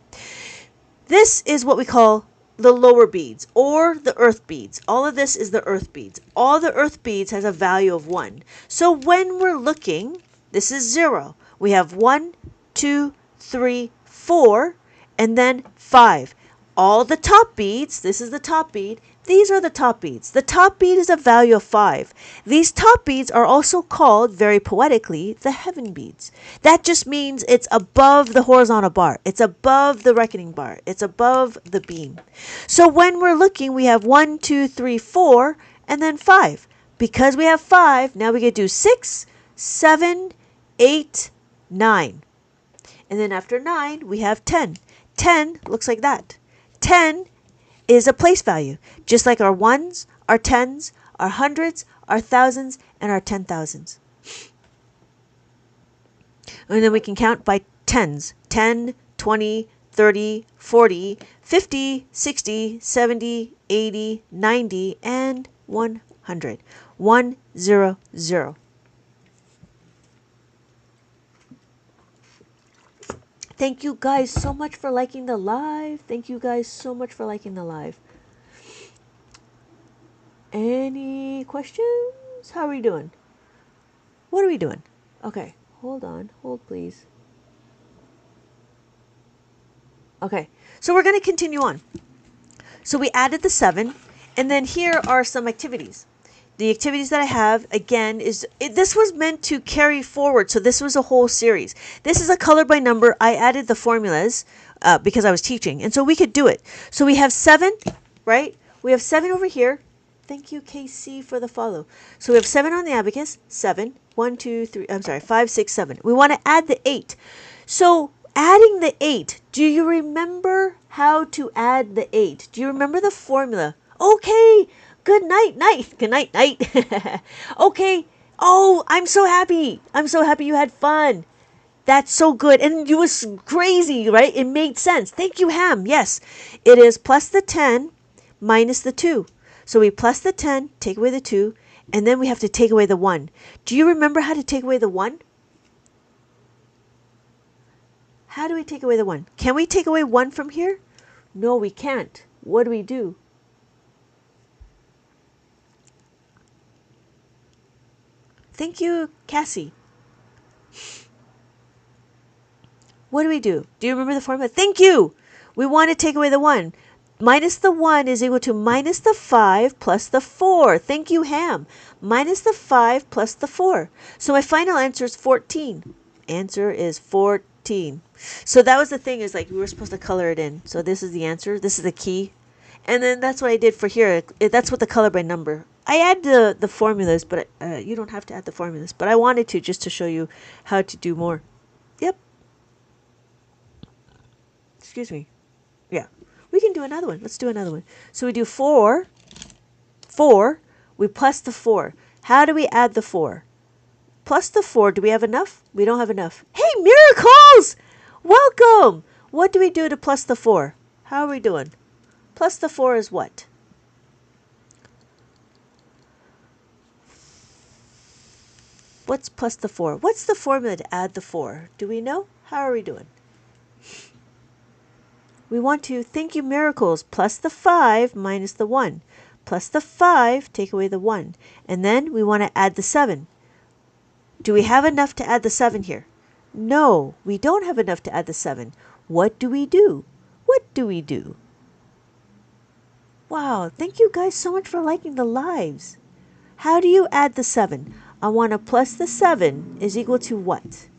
This is what we call the lower beads or the earth beads. All of this is the earth beads. All the earth beads has a value of 1. So when we're looking, this is 0. We have 1, 2, 3, 4, and then 5. All the top beads, this is the top bead. These are the top beads. The top bead is a value of 5. These top beads are also called, very poetically, the heaven beads. That just means it's above the horizontal bar. It's above the reckoning bar. It's above the beam. So when we're looking, we have 1, 2, 3, 4, and then 5. Because we have 5, now we can do 6, 7, 8, 9. And then after 9, we have 10. 10 looks like that. 10 is a place value, just like our 1s, our 10s, our 100s, our 1000s, and our 10,000s. And then we can count by 10s. 10, 20, 30, 40, 50, 60, 70, 80, 90, and 100. 100. Thank you guys so much for liking the live. Thank you guys so much for liking the live. Any questions? How are we doing? What are we doing? Okay, hold on. Hold, please. Okay, so we're going to continue on. So we added the 7, and then here are some activities. The activities that I have, again, this was meant to carry forward, so this was a whole series. This is a color by number. I added the formulas because I was teaching, and so we could do it. So we have 7, right? We have 7 over here. Thank you, KC, for the follow. So we have 7 on the abacus. 7. 1, 2, 3. I'm sorry, 5, 6, 7. We want to add the 8. So adding the 8, do you remember how to add the 8? Do you remember the formula? Okay. Good night, night. Good night, night. Okay. Oh, I'm so happy. I'm so happy you had fun. That's so good. And it was crazy, right? It made sense. Thank you, Ham. Yes. It is plus the 10 minus the 2. So we plus the 10, take away the 2, and then we have to take away the 1. Do you remember how to take away the 1? How do we take away the 1? Can we take away 1 from here? No, we can't. What do we do? Thank you, Cassie. What do we do? Do you remember the formula? Thank you! We want to take away the 1. Minus the 1 is equal to minus the 5 plus the 4. Thank you, Ham. Minus the 5 plus the 4. So my final answer is 14. Answer is 14. So that was the thing, is like we were supposed to color it in. So this is the answer. This is the key. And then that's what I did for here. That's what the color by number. I add the formulas, but you don't have to add the formulas. But I wanted to, just to show you how to do more. Yep. Excuse me. Yeah. We can do another one. Let's do another one. So we do 4. We plus the 4. How do we add the 4? Plus the 4. Do we have enough? We don't have enough. Hey, miracles! Welcome! What do we do to plus the 4? How are we doing? Plus the 4 is what? What's plus the 4? What's the formula to add the 4? Do we know? How are we doing? We want to, thank you, miracles, plus the 5 minus the 1. Plus the 5, take away the 1. And then we want to add the 7. Do we have enough to add the 7 here? No, we don't have enough to add the 7. What do we do? What do we do? Wow, thank you guys so much for liking the lives. How do you add the 7? I want to plus the 7 is equal to what?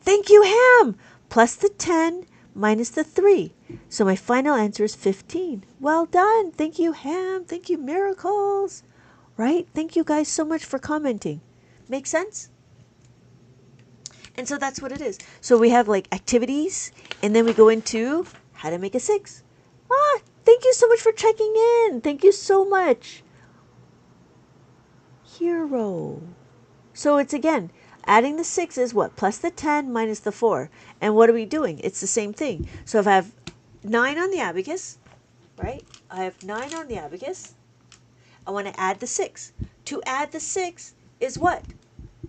Thank you, Ham! Plus the 10 minus the 3. So my final answer is 15. Well done. Thank you, Ham. Thank you, miracles. Right? Thank you guys so much for commenting. Make sense? And so that's what it is. So we have like activities, and then we go into how to make a 6. Ah, thank you so much for checking in. Thank you so much. Hero. So it's again, adding the 6 is what? Plus the 10 minus the 4. And what are we doing? It's the same thing. So if I have 9 on the abacus, right? I have 9 on the abacus. I want to add the 6. To add the 6 is what?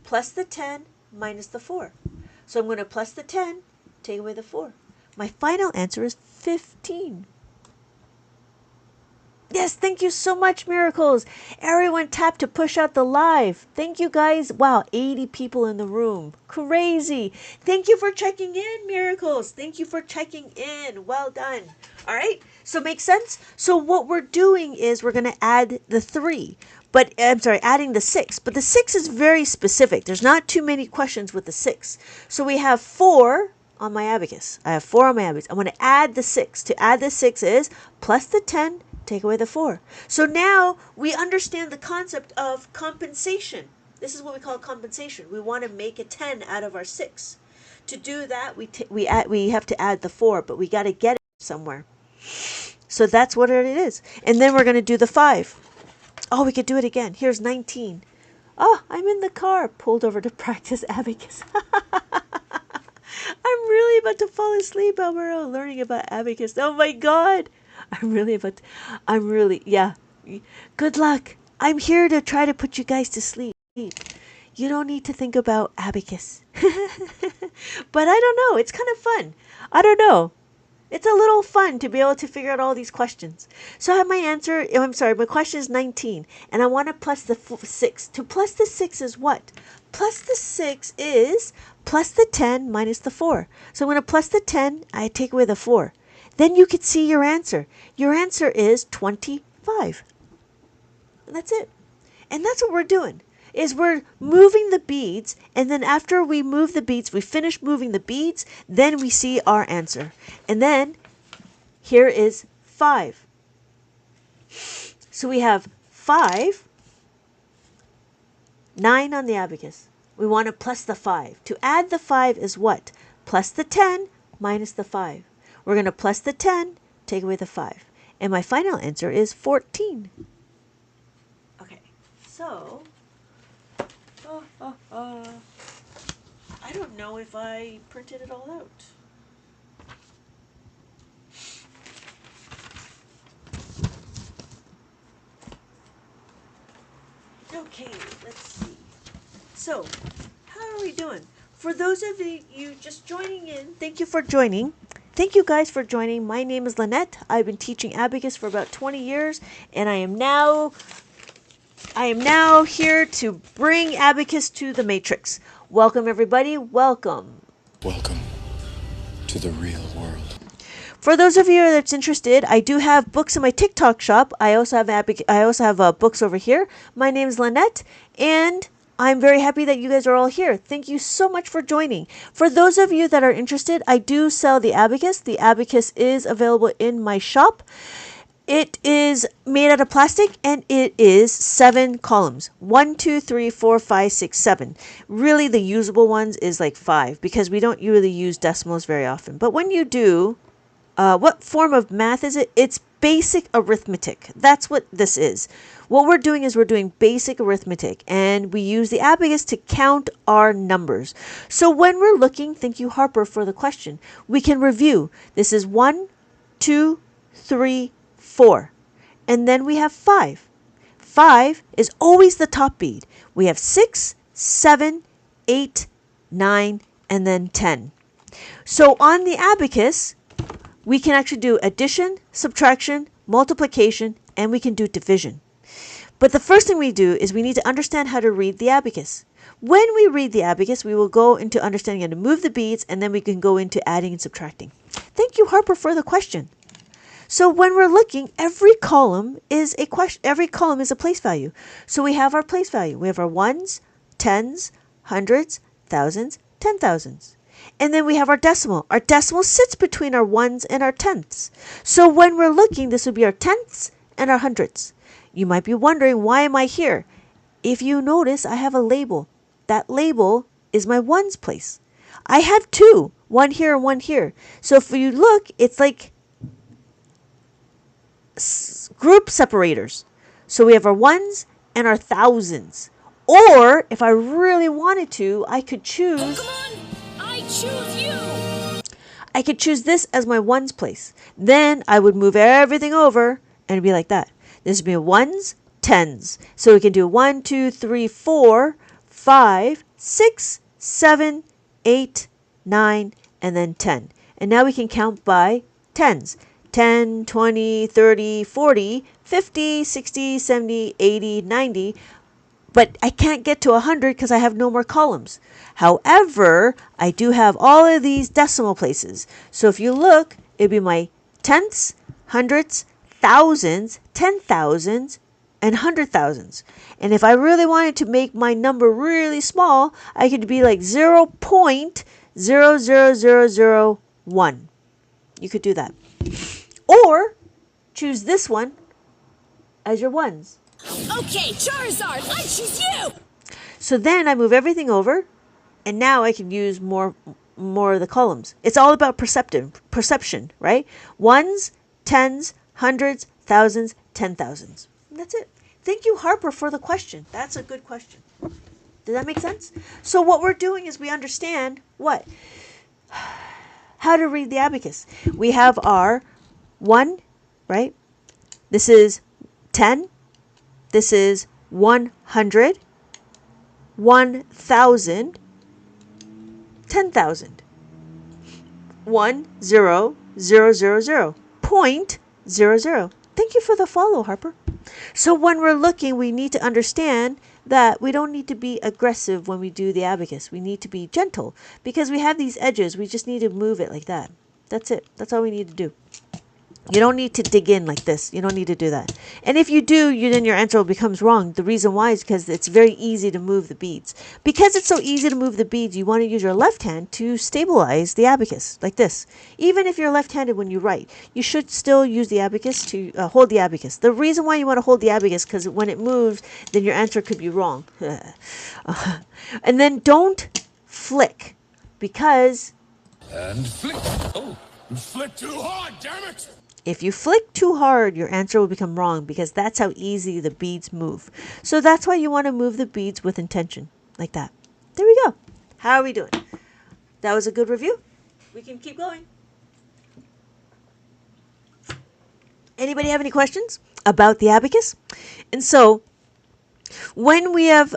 Plus the 10 minus the 4. So I'm going to plus the 10, take away the 4. My final answer is 15. Yes, thank you so much, miracles. Everyone tap to push out the live. Thank you, guys. Wow, 80 people in the room. Crazy. Thank you for checking in, miracles. Thank you for checking in. Well done. All right, so makes sense? So what we're doing is we're going to add the 3. But I'm sorry, adding the 6. But the 6 is very specific. There's not too many questions with the 6. So we have 4 on my abacus. I have 4 on my abacus. I want to add the 6. To add the 6 is plus the 10, take away the 4. So now we understand the concept of compensation. This is what we call compensation. We want to make a 10 out of our 6. To do that, we have to add the 4, but we got to get it somewhere. So that's what it is. And then we're going to do the 5. Oh, we could do it again. Here's 19. Oh, I'm in the car. Pulled over to practice abacus. I'm really about to fall asleep, Alvaro, learning about abacus. Oh my God. Yeah. Good luck. I'm here to try to put you guys to sleep. You don't need to think about abacus. But I don't know. It's kind of fun. I don't know. It's a little fun to be able to figure out all these questions. So I have my answer. I'm sorry, my question is 19. And I want to plus the 6. To plus the 6 is what? Plus the 6 is plus the 10 minus the 4. So I'm going to plus the 10. I take away the 4. Then you could see your answer. Your answer is 25. And that's it. And that's what we're doing. Is we're moving the beads, and then after we move the beads, we finish moving the beads, then we see our answer. And then here is 5. So we have 5, 9 on the abacus. We want to plus the 5. To add the 5 is what? Plus the 10 minus the 5. We're going to plus the 10, take away the 5. And my final answer is 14. Okay, so I don't know if I printed it all out. Okay, let's see. So, how are we doing? For those of you just joining in, thank you for joining. Thank you guys for joining. My name is Lynette. I've been teaching abacus for about 20 years, and I am now here to bring abacus to the matrix. Welcome, everybody. Welcome. Welcome to the real world. For those of you that's interested, I do have books in my TikTok shop. I also have books over here. My name is Lynette, and I'm very happy that you guys are all here. Thank you so much for joining. For those of you that are interested, I do sell the abacus. The abacus is available in my shop. It is made out of plastic, and it is 7 columns. 1, 2, 3, 4, 5, 6, 7. Really, the usable ones is like 5 because we don't really use decimals very often. But when you do, what form of math is it? It's basic arithmetic. That's what this is. What we're doing is we're doing basic arithmetic, and we use the abacus to count our numbers. So when we're looking, thank you, Harper, for the question, we can review. This is 1, 2, 3, 4. And then we have 5. 5 is always the top bead. We have 6, 7, 8, 9, and then 10. So on the abacus, we can actually do addition, subtraction, multiplication, and we can do division. But the first thing we do is we need to understand how to read the abacus. When we read the abacus, we will go into understanding how to move the beads, and then we can go into adding and subtracting. Thank you, Harper, for the question. So when we're looking, every column is a question. Every column is a place value. So we have our place value. We have our ones, tens, hundreds, thousands, 10,000s. And then we have our decimal. Our decimal sits between our ones and our tenths. So when we're looking, this would be our tenths and our hundreds. You might be wondering, why am I here? If you notice, I have a label. That label is my ones place. I have 2, one here and one here. So if you look, it's like group separators. So we have our ones and our thousands. Or if I really wanted to, I could choose. Pokemon, I choose you. I could choose this as my ones place. Then I would move everything over and it'd be like that. This would be ones, tens. So we can do 1, 2, 3, 4, 5, 6, 7, 8, 9, and then 10. And now we can count by tens. 10, 20, 30, 40, 50, 60, 70, 80, 90. But I can't get to 100 because I have no more columns. However, I do have all of these decimal places. So if you look, it'd be my tenths, hundreds, thousands, 10,000s, and 100,000s. And if I really wanted to make my number really small, I could be like 0.00001. You could do that. Or choose this one as your ones. Okay, Charizard, I choose you. So then I move everything over, and now I can use more of the columns. It's all about perception, right? Ones, tens, hundreds, thousands, 10,000s. That's it. Thank you, Harper, for the question. That's a good question. Does that make sense? So what we're doing is we understand what? How to read the abacus. We have our 1, right? This is 10. This is 100, 1,000, 10,000. 1, 0, .00. Thank you for the follow, Harper. So when we're looking, we need to understand that we don't need to be aggressive when we do the abacus. We need to be gentle because we have these edges. We just need to move it like that. That's it. That's all we need to do. You don't need to dig in like this. You don't need to do that. And if you do, then your answer becomes wrong. The reason why is because it's very easy to move the beads. Because it's so easy to move the beads, you want to use your left hand to stabilize the abacus, like this. Even if you're left-handed when you write, you should still use the abacus to hold the abacus. The reason why you want to hold the abacus, because when it moves, then your answer could be wrong. And then don't flick, because... And flick. Oh, you flick too hard, damn it! If you flick too hard, your answer will become wrong because that's how easy the beads move. So that's why you want to move the beads with intention, like that. There we go. How are we doing? That was a good review. We can keep going. Anybody have any questions about the abacus? And so, when we have,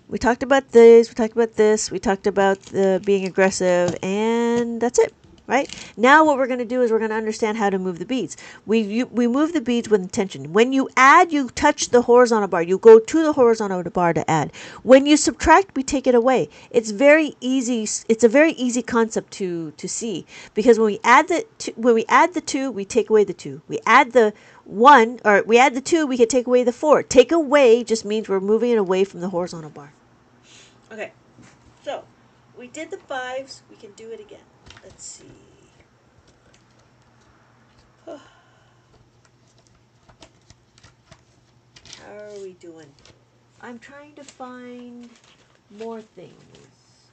we talked about this, we talked about this, we talked about being aggressive, and that's it. Right? Now what we're going to do is we're going to understand how to move the beads. We move the beads with intention. When you add, you touch the horizontal bar. You go to the horizontal bar to add. When you subtract, we take it away. It's very easy. It's a very easy concept to see, because when we add the two, we take away the 2. We add the 1, or we add the 2, we can take away the 4. Take away just means we're moving it away from the horizontal bar. Okay. So, we did the 5s. We can do it again. Let's see. How are we doing? I'm trying to find more things.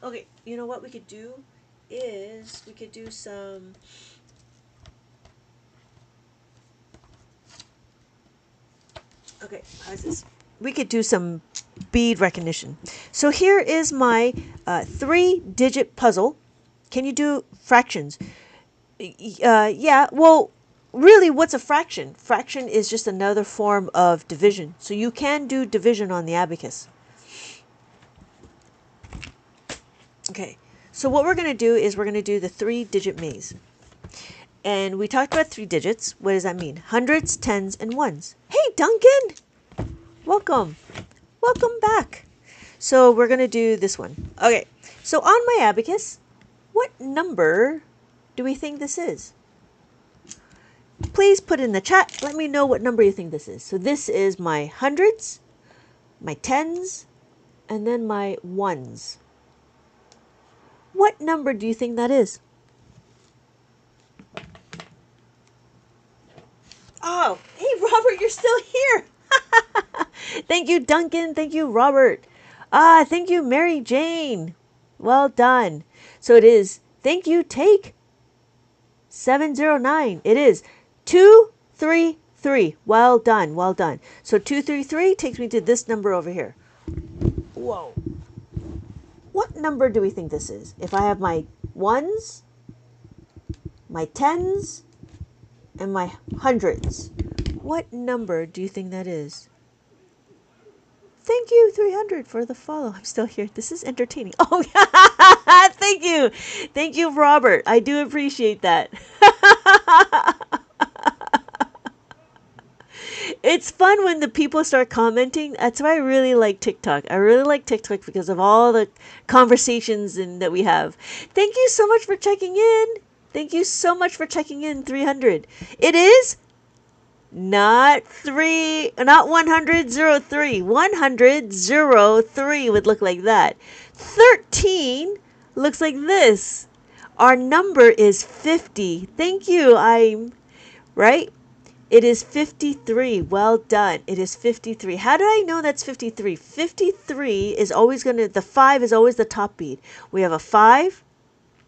Okay, you know what we could do is we could do some... Okay, how's this? We could do some bead recognition. So here is my 3-digit puzzle. Can you do fractions? Yeah, well, really, what's a fraction? Fraction is just another form of division. So you can do division on the abacus. Okay, so what we're going to do is we're going to do the 3-digit maze. And we talked about 3 digits. What does that mean? Hundreds, tens, and ones. Hey, Duncan! Welcome. Welcome back. So we're going to do this one. Okay, so on my abacus, what number do we think this is? Please put in the chat. Let me know what number you think this is. So this is my hundreds, my tens, and then my ones. What number do you think that is? Oh, hey, Robert, you're still here. Thank you, Duncan. Thank you, Robert. Thank you, Mary Jane. Well done. So it is, thank you, take 709. It is 233. Well done, well done. So 233 takes me to this number over here. Whoa. What number do we think this is? If I have my ones, my tens, and my hundreds, what number do you think that is? Thank you, 300, for the follow. I'm still here. This is entertaining. Oh, thank you. Thank you, Robert. I do appreciate that. It's fun when the people start commenting. That's why I really like TikTok. I really like TikTok because of all the conversations that we have. Thank you so much for checking in. Thank you so much for checking in, 300. It is not 103. 103 would look like that. 13 looks like this. Our number is 50. Thank you. I'm right. It is 53. Well done. It is 53. How did I know that's 53? 53 is always the 5 is always the top bead. We have a 5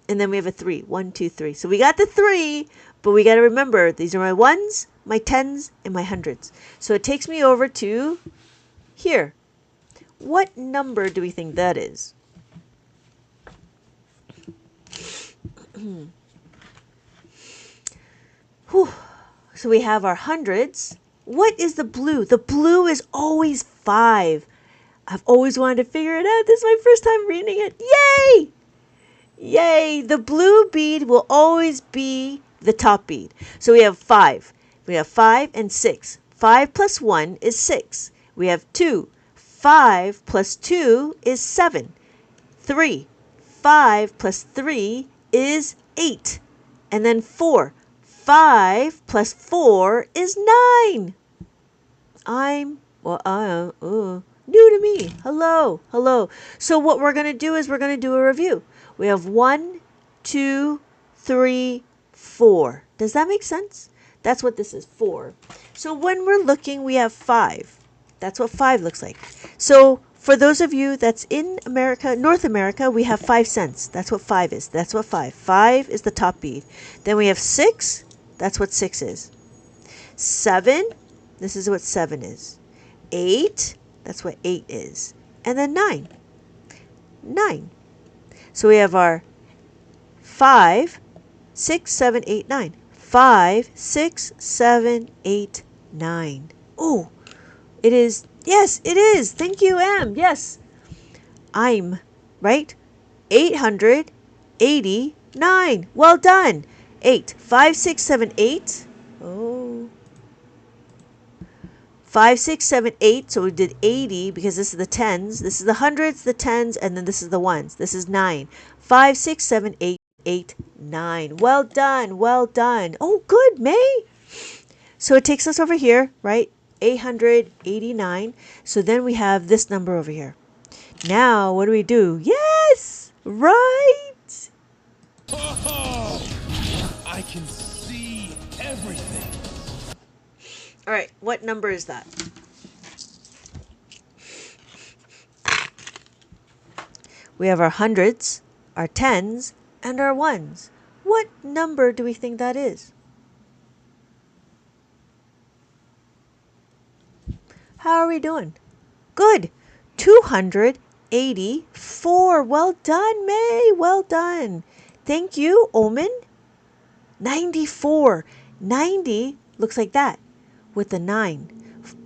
and then we have a 3. 1, 2, 3. So we got the 3, but we got to remember these are my ones, my tens, and my hundreds. So it takes me over to here. What number do we think that is? Whew. So we have our hundreds. What is the blue? The blue is always 5. I've always wanted to figure it out. This is my first time reading it. Yay! Yay! The blue bead will always be the top bead. So we have 5. We have 5 and 6. 5 plus 1 is 6. We have 2. 5 plus 2 is 7. 3. 5 plus 3 is 8. And then 4. 5 plus 4 is 9. New to me. Hello. So what we're going to do is we're going to do a review. We have 1, 2, 3, 4. Does that make sense? That's what this is, 4. So when we're looking, we have 5. That's what 5 looks like. So for those of you that's in America, North America, we have 5 cents. That's what 5 is. That's what 5. 5 is the top bead. Then we have 6. That's what 6 is. 7. This is what 7 is. 8. That's what 8 is. And then 9. 9. So we have our 5, 6, 7, 8, 9. 5, 6, 7, 8, 9. Oh, it is. Yes, it is. Thank you, Em. Yes. I'm right. 889. Well done. 8. 5, 6, 7, 8. Oh. 5, 6, 7, 8. So we did 80 because this is the tens. This is the hundreds, the tens, and then this is the ones. This is 9. 5, 6, 7, 8, 8, 9. Well done. Well done. Oh, good, May. So it takes us over here, right? 889. So then we have this number over here. Now, what do we do? Yes! Right! Oh, I can see everything. All right, what number is that? We have our hundreds, our tens, and our ones. What number do we think that is? How are we doing? Good. 284. Well done, May. Well done. Thank you, Omen. 94. 90 looks like that with the 9.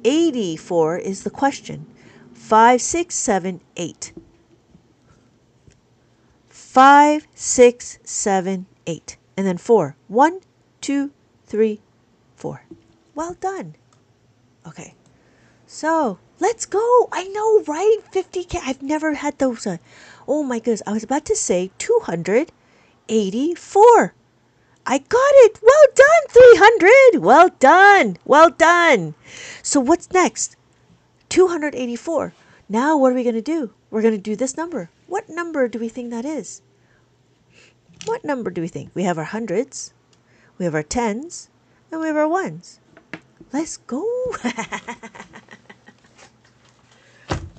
84 is the question. 5, 6, 7, 8. 5, 6, 7, 8. And then 4. 1, 2, 3, 4. Well done. Okay. So, let's go. I know, right? 50K. I've never had those. Oh my goodness. I was about to say 284. I got it. Well done, 300. Well done. Well done. So what's next? 284. Now what are we going to do? We're going to do this number. What number do we think that is? What number do we think? We have our hundreds, we have our tens, and we have our ones. Let's go.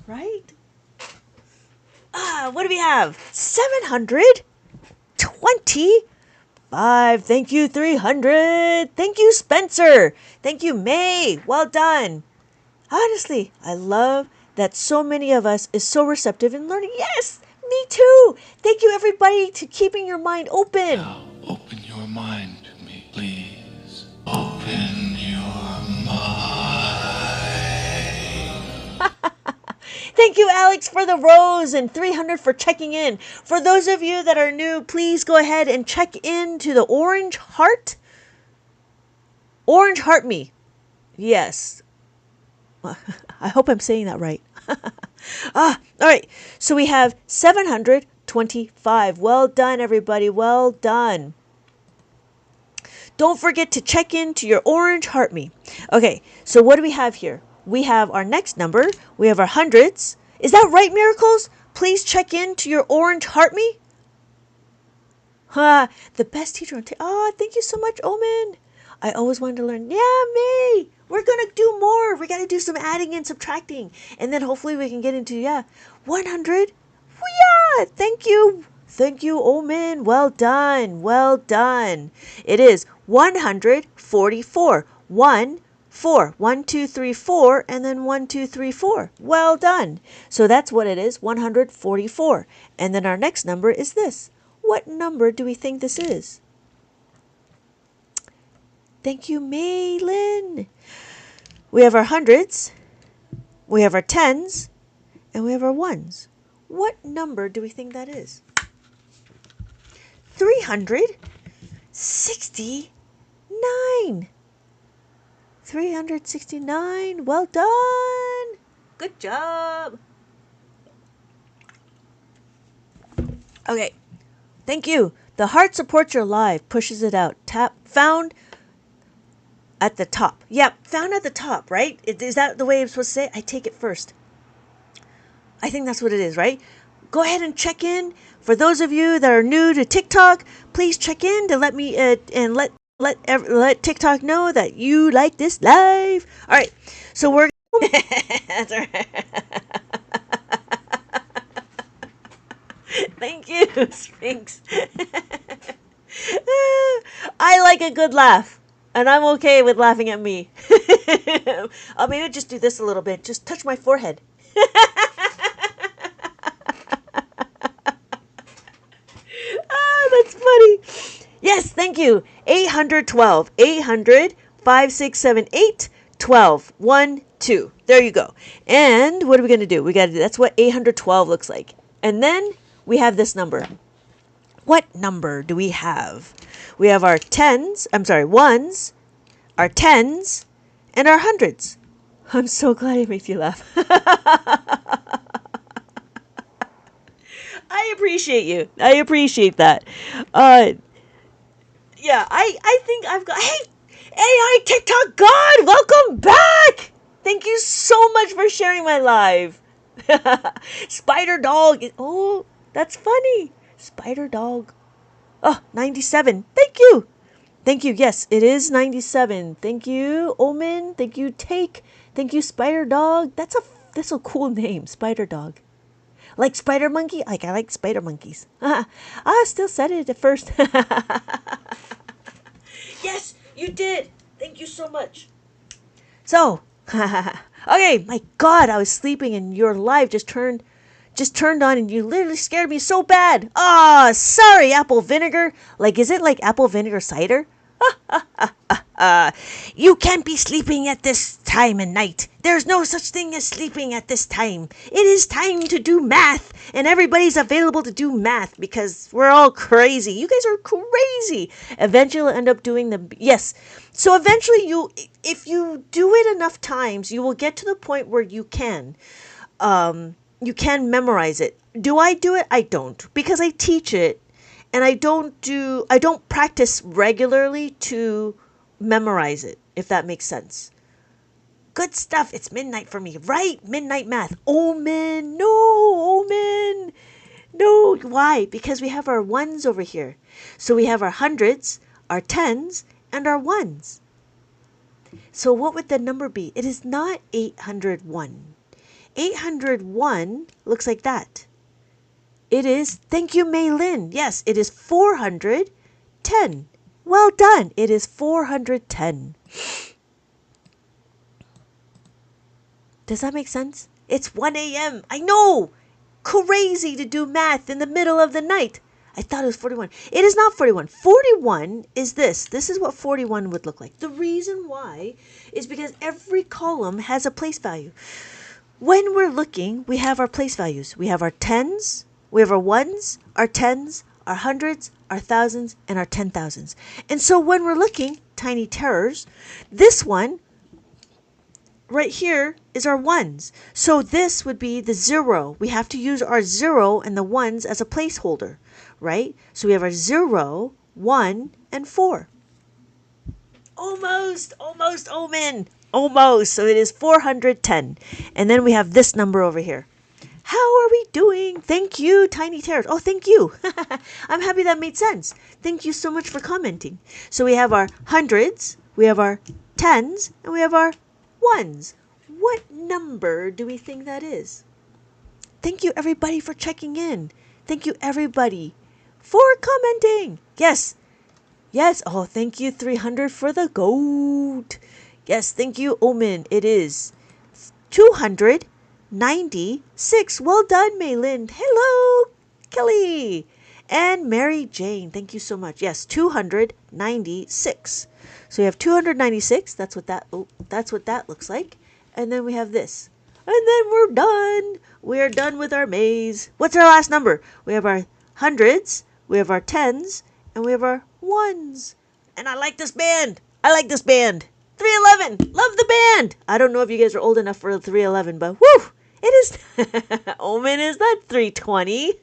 Right? What do we have? 725. Thank you, 300. Thank you, Spencer. Thank you, May. Well done. Honestly, I love that so many of us is so receptive in learning. Yes, me too. Thank you, everybody, to keeping your mind open. Now, open your mind to me, please. Open your mind. Thank you, Alex, for the rose and 300 for checking in. For those of you that are new, please go ahead and check in to the orange heart. Orange heart me. Yes. I hope I'm saying that right. All right. So we have 725. Well done, everybody. Well done. Don't forget to check in to your orange heart me. Okay. So what do we have here? We have our next number. We have our hundreds. Is that right, Miracles? Please check in to your orange heart me. The best teacher on thank you so much, Omen. I always wanted to learn. Yeah, me. We're going to do more. We got to do some adding and subtracting. And then hopefully we can get into, 100. Yeah, thank you. Thank you, Omen. Well done. Well done. It is 144. 4. 1, 2, 3, 4, and then 1, 2, 3, 4. Well done. So that's what it is, 144. And then our next number is this. What number do we think this is? Thank you, Maylin. We have our hundreds, we have our tens, and we have our ones. What number do we think that is? 369. 369. Well done. Good job. Okay. Thank you. The heart supports your live. Pushes it out. Tap. Found at the top. Yep. Found at the top, right? Is that the way I'm supposed to say it? I take it first. I think that's what it is, right? Go ahead and check in. For those of you that are new to TikTok, please check in to let me and let TikTok know that you like this live. All right, so we're that's all right. Thank you, Sphinx. I like a good laugh, and I'm okay with laughing at me. I'll maybe just do this a little bit. Just touch my forehead. That's funny. Yes, thank you. 812. 800 5678 12 1 2. There you go. And what are we going to do? That's what 812 looks like. And then we have this number. What number do we have? We have our ones, our tens, and our hundreds. I'm so glad it makes you laugh. I appreciate you. I appreciate that. Yeah, I think I've got... Hey, AI TikTok God, welcome back! Thank you so much for sharing my live. Spider Dog. Oh, that's funny. Spider Dog. Oh, 97. Thank you. Thank you. Yes, it is 97. Thank you, Omen. Thank you, Take. Thank you, Spider Dog. That's a cool name, Spider Dog. Like spider monkey? I like spider monkeys. I still said it at first. Yes, you did. Thank you so much. So, okay, my God, I was sleeping and your live just turned on and you literally scared me so bad. Ah, sorry, apple vinegar. Like, is it like apple vinegar cider? You can't be sleeping at this time of night. There's no such thing as sleeping at this time. It is time to do math, and everybody's available to do math because we're all crazy. You guys are crazy. Eventually you'll end up doing yes. So eventually if you do it enough times, you will get to the point where you can memorize it. Do I do it? I don't, because I teach it. And I don't practice regularly to memorize it, if that makes sense. Good stuff. It's midnight for me, right? Midnight math. Omen. No, Omen. No. Why? Because we have our ones over here. So we have our hundreds, our tens, and our ones. So what would the number be? It is not 801. 801 looks like that. It is, thank you, Mei Lin. Yes, it is 410. Well done. It is 410. Does that make sense? It's 1 a.m. I know. Crazy to do math in the middle of the night. I thought it was 41. It is not 41. 41 is this. This is what 41 would look like. The reason why is because every column has a place value. When we're looking, we have our place values. We have our tens. We have our ones, our tens, our hundreds, our thousands, and our 10,000s. And so when we're looking, Tiny Terrors, this one right here is our ones. So this would be the 0. We have to use our 0 and the ones as a placeholder, right? So we have our 0, 1, and 4. Almost, Omen. Almost. So it is 410. And then we have this number over here. How are we doing? Thank you, Tiny Terrors. Oh, thank you. I'm happy that made sense. Thank you so much for commenting. So we have our hundreds, we have our tens, and we have our ones. What number do we think that is? Thank you, everybody, for checking in. Thank you, everybody, for commenting. Yes. Yes. Oh, thank you, 300 for the goat. Yes, thank you, Omen. It is 296. Well done, Maylin. Hello, Kelly. And Mary Jane. Thank you so much. Yes, 296. So we have 296. That's what that looks like. And then we have this. And then we're done. We are done with our maze. What's our last number? We have our hundreds, we have our tens, and we have our ones. And I like this band. I like this band. 311. Love the band. I don't know if you guys are old enough for 311, but woo! It is. Omen is not 320.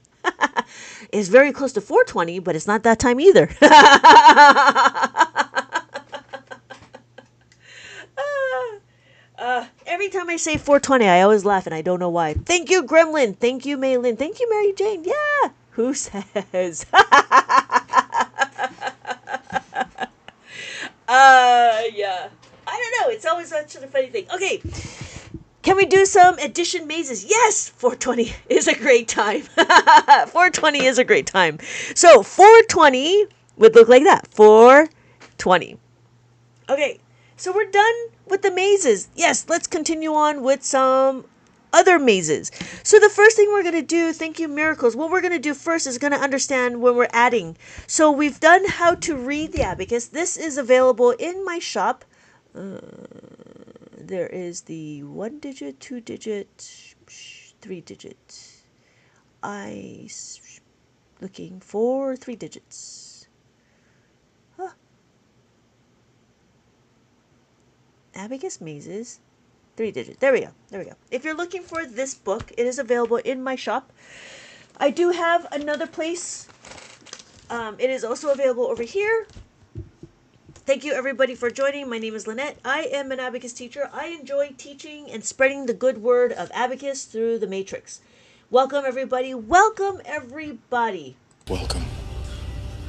It's very close to 420, but it's not that time either. Every time I say 420, I always laugh, and I don't know why. Thank you, Gremlin. Thank you, Maylin. Thank you, Mary Jane. Yeah. Who says? Yeah. I don't know. It's always such a funny thing. Okay. Can we do some addition mazes? Yes! 420 is a great time. 420 is a great time. So 420 would look like that. 420. Okay. So we're done with the mazes. Yes, let's continue on with some other mazes. So the first thing we're going to do, thank you, Miracles. What we're going to do first is going to understand when we're adding. So we've done how to read the abacus. This is available in my shop. There is the 1-digit, 2-digit, 3-digit. Looking for 3 digits. Huh. Abacus mazes. 3 digits. There we go. There we go. If you're looking for this book, it is available in my shop. I do have another place. It is also available over here. Thank you, everybody, for joining. My name is Lynette. I am an abacus teacher. I enjoy teaching and spreading the good word of abacus through the matrix. Welcome, everybody. Welcome, everybody. Welcome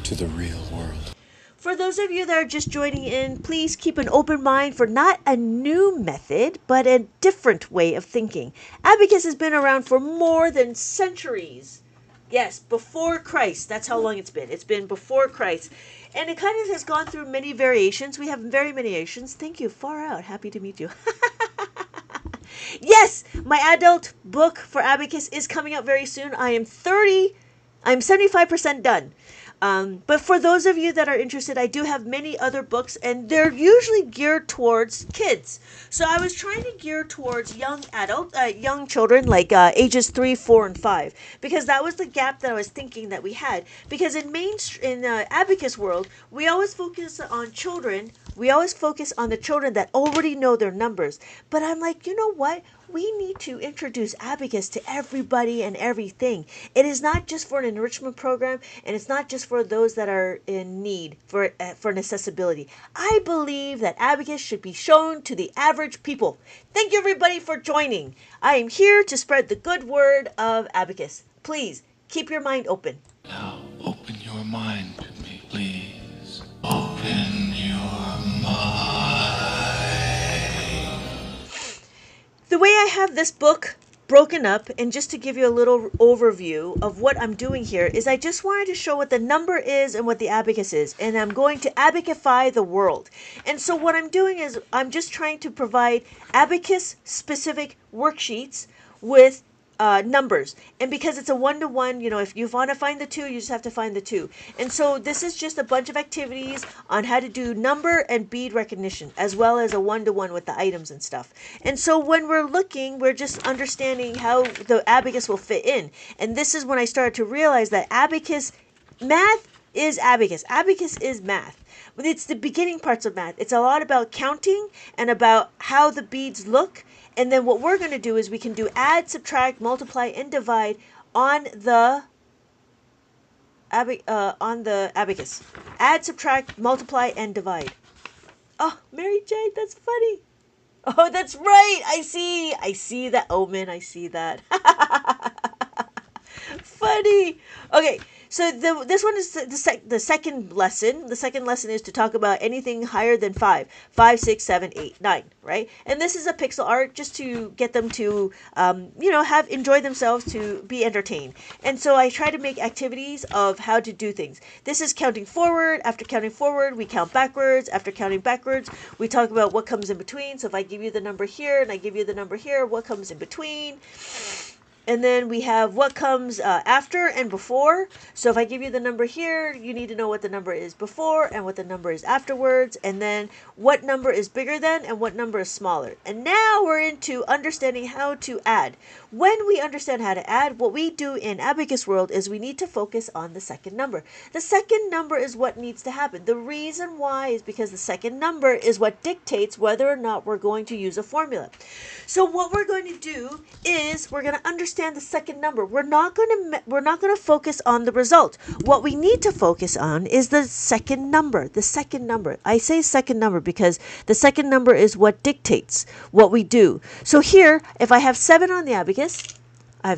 to the real world. For those of you that are just joining in, please keep an open mind for not a new method, but a different way of thinking. Abacus has been around for more than centuries. Yes, before Christ. That's how long it's been. It's been before Christ. And it kind of has gone through many variations. We have very many variations. Thank you. Far out. Happy to meet you. Yes, my adult book for abacus is coming out very soon. I'm 75% done. But for those of you that are interested, I do have many other books, and they're usually geared towards kids. So I was trying to gear towards young children, like ages 3, 4, and 5, because that was the gap that I was thinking that we had. Because in abacus world, we always focus on children. We always focus on the children that already know their numbers. But I'm like, you know what? We need to introduce abacus to everybody and everything. It is not just for an enrichment program, and it's not just for those that are in need for an accessibility. I believe that abacus should be shown to the average people. Thank you, everybody, for joining. I am here to spread the good word of abacus. Please keep your mind open. Now open your mind to me, please. Open your mind. The way I have this book broken up, and just to give you a little overview of what I'm doing here, is I just wanted to show what the number is and what the abacus is, and I'm going to abacify the world. And so what I'm doing is I'm just trying to provide abacus specific worksheets with numbers. And because it's a 1-to-1, if you want to find the 2, you just have to find the 2. And so this is just a bunch of activities on how to do number and bead recognition, as well as a 1-to-1 with the items and stuff. And so when we're looking, we're just understanding how the abacus will fit in. And this is when I started to realize that math is abacus. Abacus is math. But it's the beginning parts of math. It's a lot about counting and about how the beads look. And then what we're going to do is we can do add, subtract, multiply, and divide on the abacus. Add, subtract, multiply, and divide. Oh, Mary Jane, that's funny. Oh, that's right. I see that, Omen. I see that. Funny. Okay. So this one is the second lesson. The second lesson is to talk about anything higher than 5. 5, 6, 7, 8, 9, right? And this is a pixel art just to get them to, enjoy themselves, to be entertained. And so I try to make activities of how to do things. This is counting forward. After counting forward, we count backwards. After counting backwards, we talk about what comes in between. So if I give you the number here and I give you the number here, what comes in between? And then we have what comes after and before. So if I give you the number here, you need to know what the number is before and what the number is afterwards. And then what number is bigger than and what number is smaller. And now we're into understanding how to add. When we understand how to add, what we do in Abacus World is we need to focus on the second number. The second number is what needs to happen. The reason why is because the second number is what dictates whether or not we're going to use a formula. So what we're going to do is we're going to understand the second number. We're not going to focus on the result. What we need to focus on is the second number. The second number. I say second number because the second number is what dictates what we do. So here, if I have 7 on the abacus, I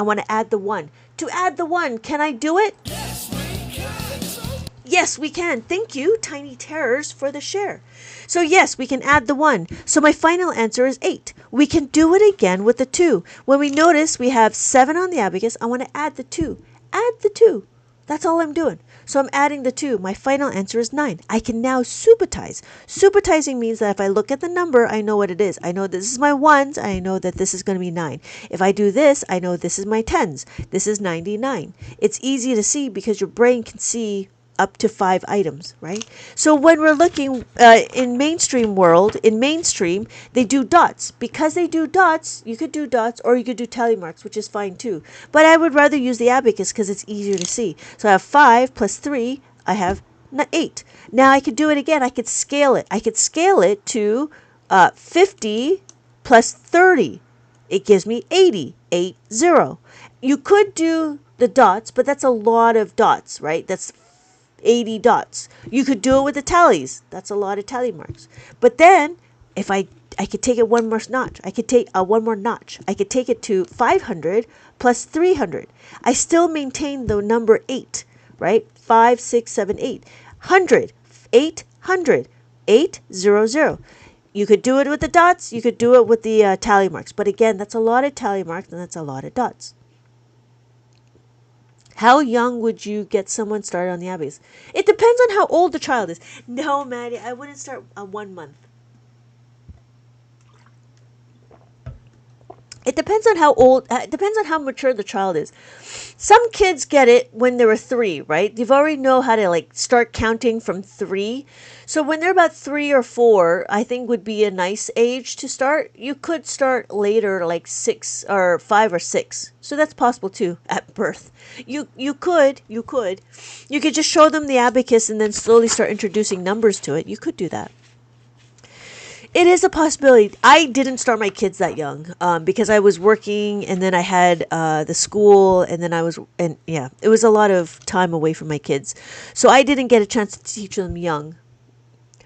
want to add the 1. To add the 1, can I do it? Yes, we can. Thank you, Tiny Terrors, for the share. So yes, we can add the 1. So my final answer is 8. We can do it again with the 2. When we notice we have 7 on the abacus, I want to add the 2. Add the 2. That's all I'm doing. So I'm adding the 2. My final answer is 9. I can now supertize. Supertizing means that if I look at the number, I know what it is. I know this is my 1s. I know that this is going to be 9. If I do this, I know this is my 10s. This is 99. It's easy to see because your brain can see up to 5 items, right? So when we're looking in mainstream world, they do dots. Because they do dots, you could do dots or you could do tally marks, which is fine too. But I would rather use the abacus because it's easier to see. So I have 5 plus 3, I have 8. Now I could do it again. I could scale it. I could scale it to 50 plus 30. It gives me 80, 80. You could do the dots, but that's a lot of dots, right? That's 80 dots. You could do it with the tallies. That's a lot of tally marks. But then if I could take it one more notch. I could take one more notch. I could take it to 500 plus 300. I still maintain the number 8, right? 5, 6, 7, 8. 100, 800, 800. You could do it with the dots. You could do it with the tally marks. But again, that's a lot of tally marks and that's a lot of dots. How young would you get someone started on the abacus? It depends on how old the child is. No, Maddie, I wouldn't start 1 month. It depends on how old, it depends on how mature the child is. Some kids get it when they were 3, right? They've already know how to like start counting from 3. So when they're about 3 or 4, I think would be a nice age to start. You could start later, like 6 or 5 or 6. So that's possible too at birth. You could just show them the abacus and then slowly start introducing numbers to it. You could do that. It is a possibility. I didn't start my kids that young because I was working and then I had the school and then it was a lot of time away from my kids. So I didn't get a chance to teach them young.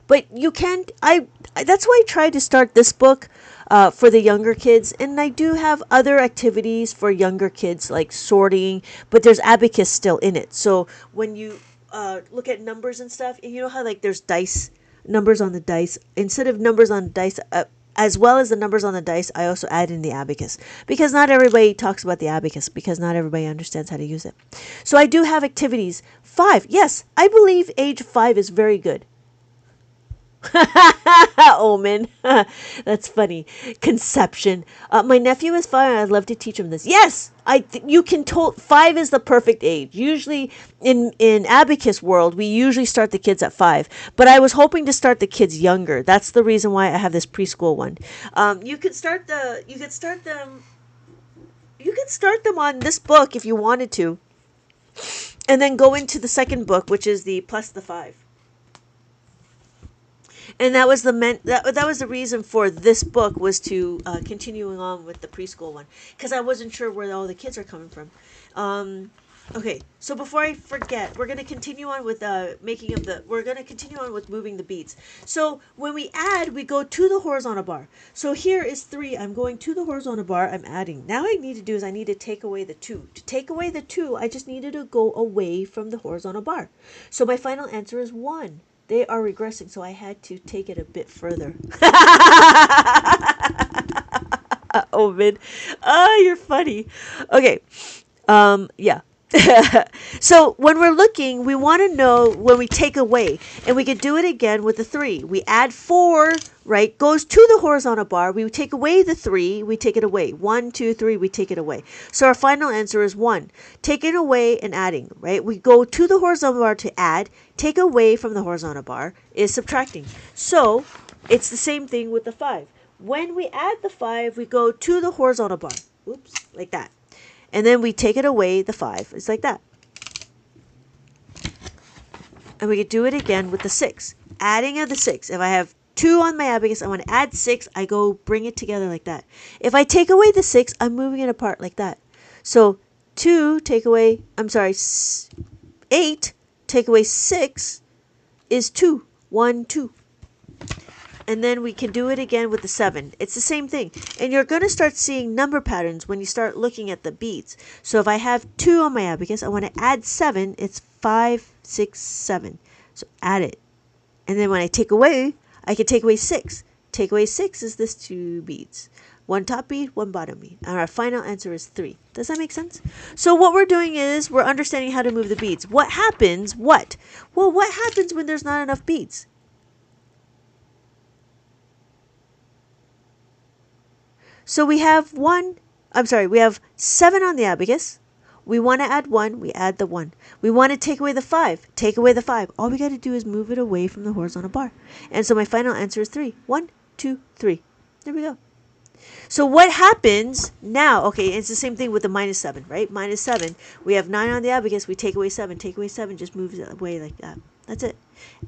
But you can, that's why I tried to start this book for the younger kids. And I do have other activities for younger kids like sorting, but there's abacus still in it. So when you look at numbers and stuff, and you know how like there's dice, numbers on the dice, instead of numbers on dice, as well as the numbers on the dice, I also add in the abacus because not everybody talks about the abacus because not everybody understands how to use it. So I do have activities. 5, yes, I believe age 5 is very good. Omen. That's funny. Conception. My nephew is 5 and I'd love to teach him this. Yes, you can 5 is the perfect age. Usually in abacus world, we usually start the kids at 5, but I was hoping to start the kids younger. That's the reason why I have this preschool one. You could start them on this book if you wanted to, and then go into the second book, which is the plus the 5. And that was the reason for this book was to continuing on with the preschool one because I wasn't sure where all the kids are coming from. Okay, so before I forget, we're going to continue on with moving the beads. So when we add, we go to the horizontal bar. So here is 3. I'm going to the horizontal bar. I'm adding. Now I need to do is I need to take away the 2. To take away the 2, I just needed to go away from the horizontal bar. So my final answer is 1. They are regressing, so I had to take it a bit further. Ovid. Oh, you're funny. Okay. Yeah. So when we're looking, we want to know when we take away, and we could do it again with the 3. We add 4, right, goes to the horizontal bar. We take away the 3, we take it away. 1, 2, 3, we take it away. So our final answer is 1. Taking away and adding, right? We go to the horizontal bar to add, take away from the horizontal bar is subtracting. So it's the same thing with the 5. When we add the 5, we go to the horizontal bar. Oops, like that. And then we take it away, the 5. It's like that. And we could do it again with the 6. Adding of the 6. If I have 2 on my abacus, I want to add 6. I go bring it together like that. If I take away the 6, I'm moving it apart like that. So 2 take away, 8 take away 6 is 2. 1, 2. And then we can do it again with the 7. It's the same thing. And you're going to start seeing number patterns when you start looking at the beads. So if I have 2 on my abacus, I want to add 7. It's 5, 6, 7. So add it. And then when I take away, I can take away 6. Take away 6 is this 2 beads. 1 top bead, 1 bottom bead. And our final answer is 3. Does that make sense? So what we're doing is we're understanding how to move the beads. What happens? What? Well, what happens when there's not enough beads? So we have we have 7 on the abacus. We want to add 1, we add the 1. We want to take away the 5, take away the 5. All we got to do is move it away from the horizontal bar. And so my final answer is 3. 1, 2, 3. There we go. So what happens now? Okay, it's the same thing with the minus 7, right? Minus 7. We have 9 on the abacus, we take away 7, just moves it away like that. That's it.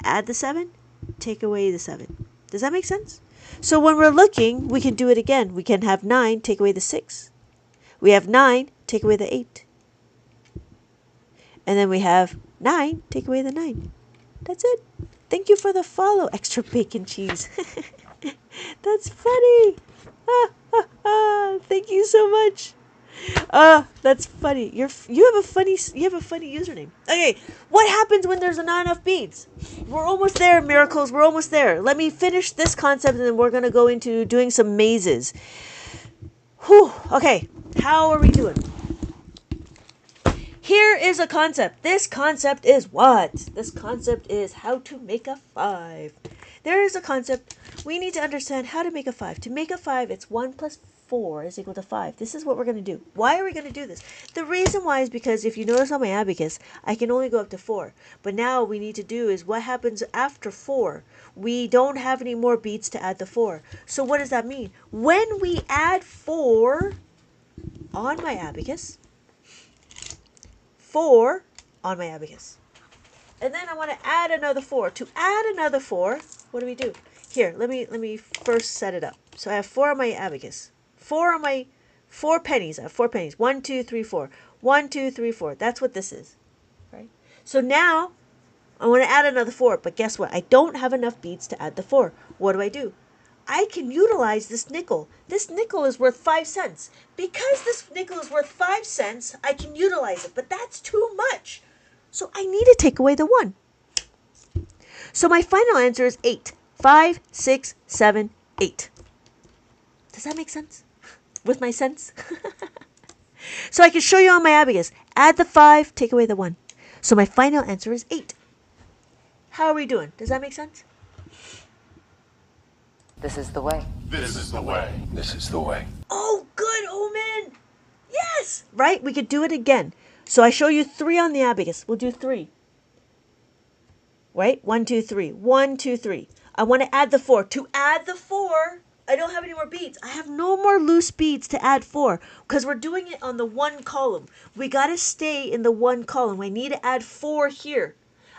Add the 7, take away the 7. Does that make sense? So when we're looking, we can do it again. We can have 9, take away the 6. We have 9, take away the 8. And then we have 9, take away the 9. That's it. Thank you for the follow, extra bacon cheese. That's funny. Thank you so much. That's funny. You have a funny username. Okay, what happens when there's not enough beads? We're almost there, miracles. We're almost there. Let me finish this concept, and then we're gonna go into doing some mazes. Whew. Okay, how are we doing? Here is a concept. This concept is what? This concept is how to make a 5. There is a concept. We need to understand how to make a 5. To make a 5, it's 1 plus 4 is equal to 5. This is what we're going to do. Why are we going to do this? The reason why is because if you notice on my abacus, I can only go up to 4. But now we need to do is what happens after 4. We don't have any more beads to add the 4. So what does that mean? When we add 4 on my abacus, 4 on my abacus, and then I want to add another 4. To add another 4, what do we do? Here, let me first set it up. So I have 4 on my abacus. 4 on my 4 pennies. I have 4 pennies. 1, 2, 3, 4. 1, 2, 3, 4. That's what this is. Right? So now I want to add another 4, but guess what? I don't have enough beads to add the 4. What do? I can utilize this nickel. This nickel is worth 5 cents. Because this nickel is worth 5 cents, I can utilize it, but that's too much. So I need to take away the 1. So my final answer is 8. 5, 6, 7, 8. Does that make sense? With my sense? So I can show you on my abacus. Add the 5, take away the 1. So my final answer is 8. How are we doing? Does that make sense? This is the way. This is the way. This is the way. Oh, good, Omen. Yes. Right? We could do it again. So I show you 3 on the abacus. We'll do 3. Right? 1, 2, 3. 1, 2, 3. I want to add the 4. To add the 4, I don't have any more beads. I have no more loose beads to add 4 because we're doing it on the 1 column. We got to stay in the 1 column. I need to add 4 here.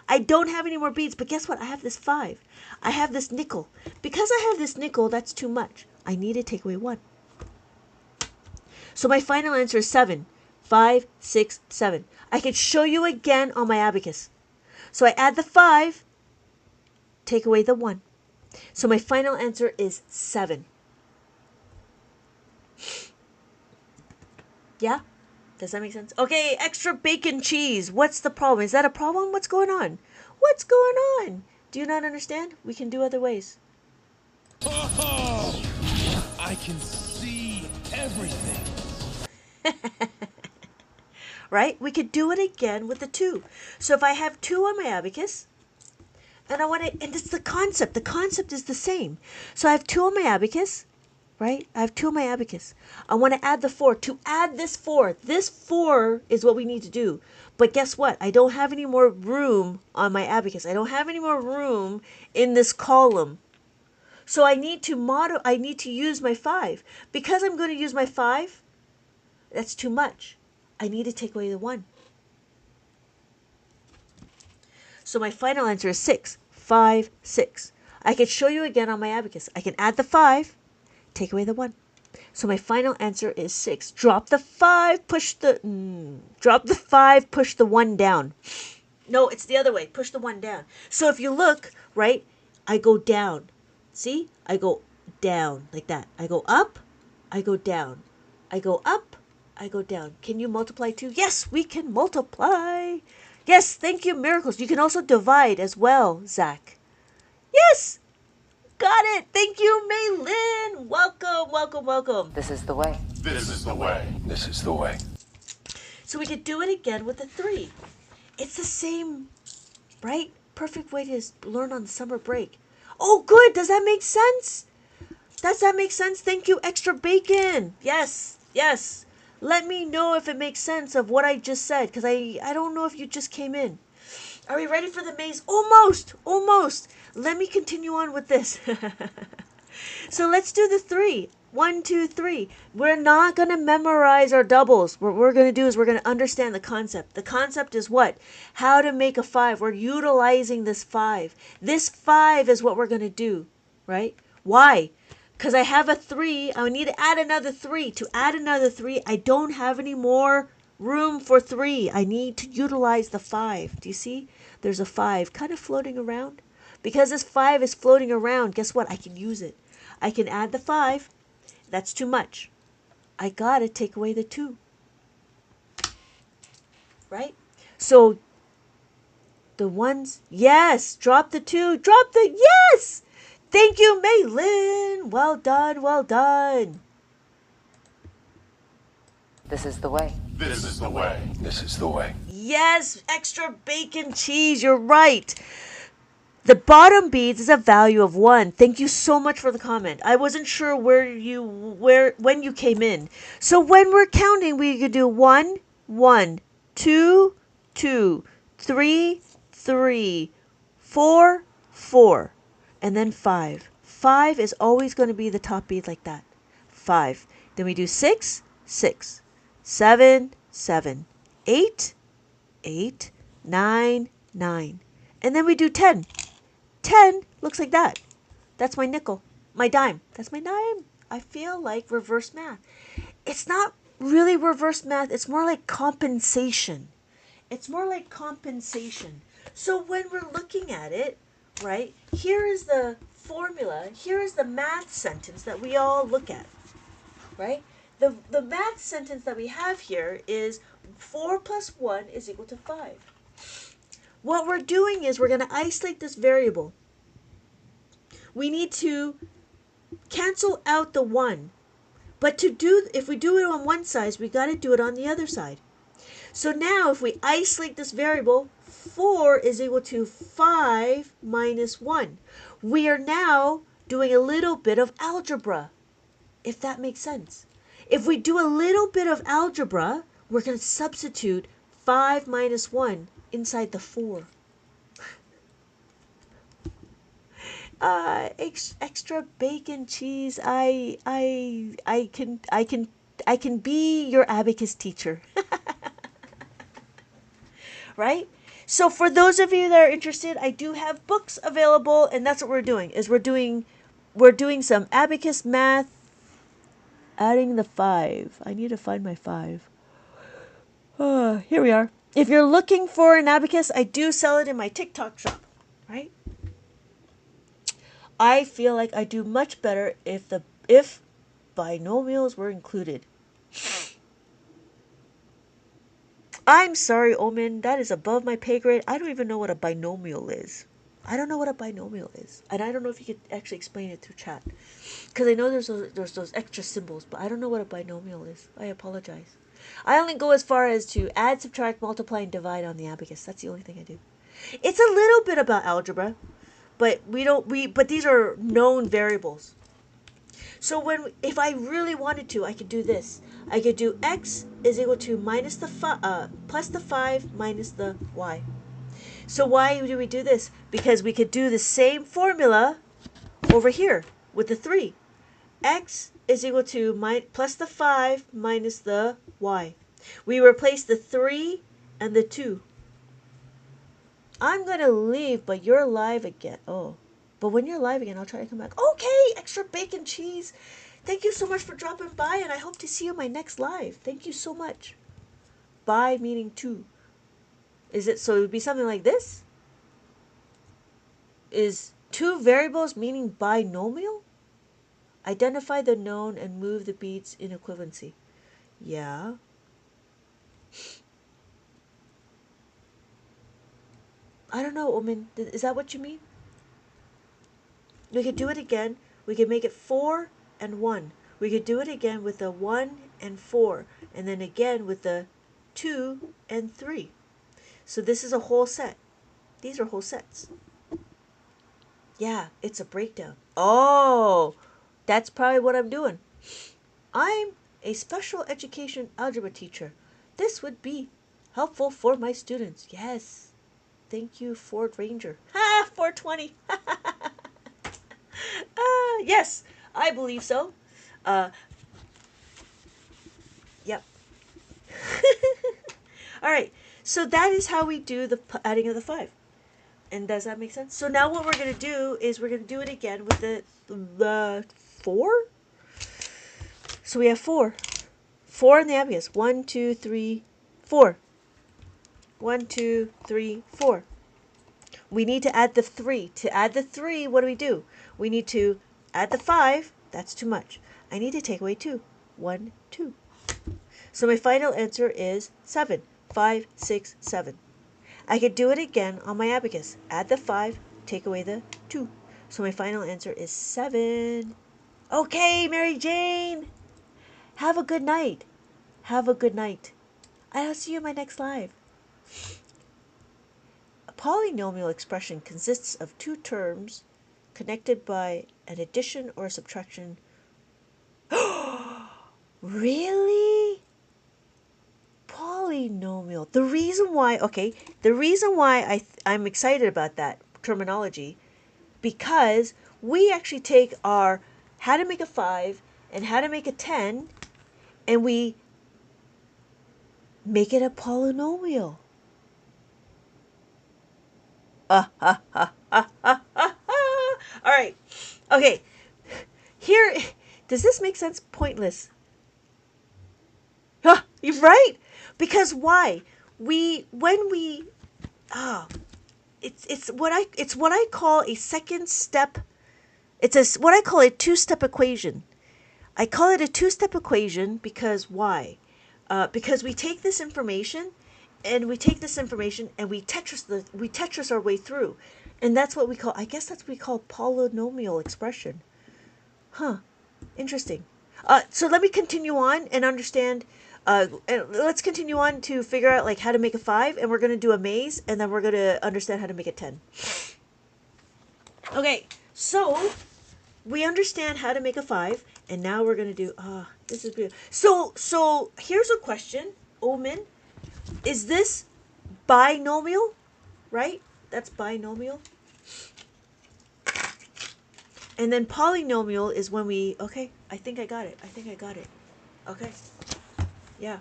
I don't have any more beads, but guess what? I have this 5. I have this nickel. Because I have this nickel, that's too much. I need to take away 1. So my final answer is 7. 5, 6, 7. I can show you again on my abacus. So I add the 5, take away the 1. So my final answer is 7. Yeah? Does that make sense? Okay, extra bacon cheese. What's the problem? Is that a problem? What's going on? What's going on? Do you not understand? We can do other ways. Oh, I can see everything. right? We could do it again with the 2. So if I have 2 on my abacus, and I want to, and it's the concept. The concept is the same. So I have 2 on my abacus, right? I have 2 on my abacus. I want to add the 4. To add this 4, this 4 is what we need to do. But guess what? I don't have any more room on my abacus. I don't have any more room in this column. So I need to use my 5. Because I'm going to use my 5, that's too much. I need to take away the 1. So my final answer is 6. 5, 6. I can show you again on my abacus. I can add the 5, take away the 1. So my final answer is 6. Drop the 5, push the 1 down. No, it's the other way. Push the 1 down. So if you look, right, I go down. See? I go down like that. I go up, I go down. I go up, I go down. Can you multiply too? Yes, we can multiply. Yes, thank you, Miracles. You can also divide as well, Zach. Yes, got it. Thank you, Maylin. Welcome, welcome, welcome. This is the way. This is the way. This is the way. So we could do it again with the 3. It's the same, right? Perfect way to learn on summer break. Oh, good. Does that make sense? Does that make sense? Thank you, Extra Bacon. Yes, yes. Let me know if it makes sense of what I just said, because I don't know if you just came in. Are we ready for the maze? Almost, almost. Let me continue on with this. So let's do the 3. 1, 2, 3. We're not going to memorize our doubles. What we're going to do is we're going to understand the concept. The concept is what? How to make a 5. We're utilizing this 5. This 5 is what we're going to do, right? Why? Because I have a 3. I need to add another 3. To add another 3, I don't have any more room for 3. I need to utilize the 5. Do you see? There's a 5 kind of floating around. Because this 5 is floating around, guess what? I can use it. I can add the 5. That's too much. I gotta take away the 2. Right? So the ones, yes, drop the 2, drop the, yes! Thank you, Maylin. Well done, well done. This is the way. This is the way. This is the way. Yes, extra bacon cheese, you're right. The bottom beads is a value of 1. Thank you so much for the comment. I wasn't sure when you came in. So when we're counting, we could do 1, 1, 2, 2, 3, 3, 4, 4, and then 5. 5 is always going to be the top bead like that. 5. Then we do 6, 6, 7, 7, 8, 8, 9, 9. And then we do 10. 10 looks like that. That's my nickel. My dime. That's my dime. I feel like reverse math. It's not really reverse math. It's more like compensation. It's more like compensation. So when we're looking at it, right, here is the formula. Here is the math sentence that we all look at, right? The math sentence that we have here is 4 plus 1 is equal to 5. What we're doing is we're going to isolate this variable. We need to cancel out the 1. But if we do it on one side, we got to do it on the other side. So now if we isolate this variable, 4 is equal to 5 minus 1. We are now doing a little bit of algebra, if that makes sense. If we do a little bit of algebra, we're going to substitute 5 minus 1 inside the 4. Extra bacon cheese. I can be your abacus teacher. Right? So for those of you that are interested, I do have books available, and that's what we're doing. We're doing some abacus math, adding the 5. I need to find my 5. Here we are. If you're looking for an abacus, I do sell it in my TikTok shop, right? I feel like I do much better if binomials were included. I'm sorry, Omen, that is above my pay grade. I don't even know what a binomial is. I don't know what a binomial is. And I don't know if you could actually explain it through chat. Because I know there's those extra symbols, but I don't know what a binomial is. I apologize. I only go as far as to add, subtract, multiply, and divide on the abacus. That's the only thing I do. It's a little bit about algebra, but but these are known variables. So if I really wanted to, I could do this. I could do x is equal to plus the 5 minus the y. So why do we do this? Because we could do the same formula over here with the 3. X is equal to plus the 5 minus the y. We replace the 3 and the 2. I'm going to leave, but you're live again. Oh, but when you're live again, I'll try to come back. Okay, extra bacon cheese. Thank you so much for dropping by, and I hope to see you in my next live. Thank you so much. By meaning 2. Is it so? It would be something like this? Is 2 variables meaning binomial? Identify the known and move the beads in equivalency. Yeah. I don't know, Omin. Is that what you mean? We could do it again. We could make it 4 and 1. We could do it again with the 1 and 4. And then again with the 2 and 3. So this is a whole set. These are whole sets. Yeah, it's a breakdown. Oh, that's probably what I'm doing. I'm a special education algebra teacher. This would be helpful for my students. Yes. Thank you, Ford Ranger. Ha! 420. Yes, I believe so. Yep. All right. So that is how we do the adding of the 5. And does that make sense? So now what we're going to do is we're going to do it again with the 4. So we have 4. 4 in the abacus. 1, 2, 3, 4. 1, 2, 3, 4. We need to add the 3. To add the 3, what do? We need to add the 5. That's too much. I need to take away 2. 1, 2. So my final answer is 7. 5, 6, 7. I could do it again on my abacus. Add the 5, take away the 2. So my final answer is 7. Okay, Mary Jane. Have a good night. Have a good night. I'll see you in my next live. A polynomial expression consists of 2 terms connected by an addition or subtraction. Really? Polynomial. The reason why I'm excited about that terminology, because we actually take our how to make a 5 and how to make a 10 and we make it a polynomial. All right. Okay. Here, does this make sense? Pointless. You're right. Because why? It's what I call a second step. What I call a 2-step equation. I call it a 2-step equation because why? Because we take this information and we Tetris our way through. And that's what we call, I guess that's what we call polynomial expression. Huh. Interesting. So let me continue on and understand. Let's continue on to figure out like how to make a 5, and we're going to do a maze, and then we're going to understand how to make a 10. Okay, so we understand how to make a 5, and now we're going to do, this is beautiful. So here's a question, Omin. Is this binomial? Right? That's binomial. And then polynomial is when okay, I think I got it. Okay. Yeah,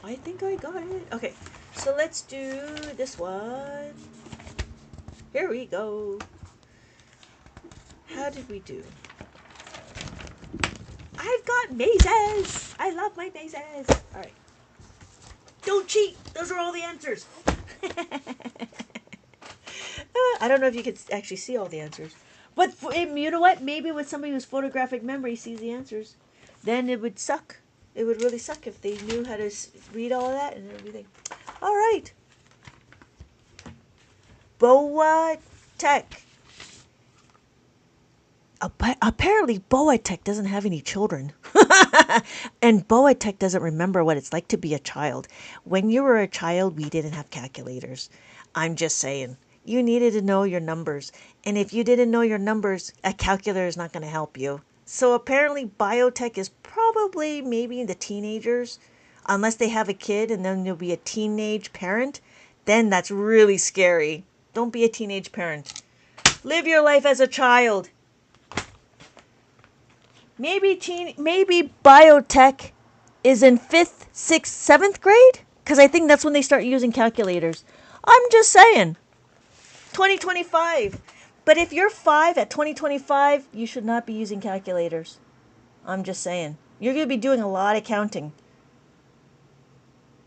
I think I got it. Okay, so let's do this one. Here we go. How did we do? I've got mazes. I love my mazes. All right. Don't cheat. Those are all the answers. I don't know if you can actually see all the answers. But you know what? Maybe with somebody whose photographic memory sees the answers, then it would suck. It would really suck if they knew how to read all of that and everything. All right. Boa biotech. Apparently, biotech doesn't have any children. And biotech doesn't remember what it's like to be a child. When you were a child, we didn't have calculators. I'm just saying. You needed to know your numbers. And if you didn't know your numbers, a calculator is not going to help you. So apparently, biotech is probably maybe the teenagers. Unless they have a kid and then there'll be a teenage parent. Then that's really scary. Don't be a teenage parent. Live your life as a child. Maybe biotech is in 5th, 6th, 7th grade? Because I think that's when they start using calculators. I'm just saying. 2025. But if you're 5 at 2025, you should not be using calculators. I'm just saying. You're going to be doing a lot of counting.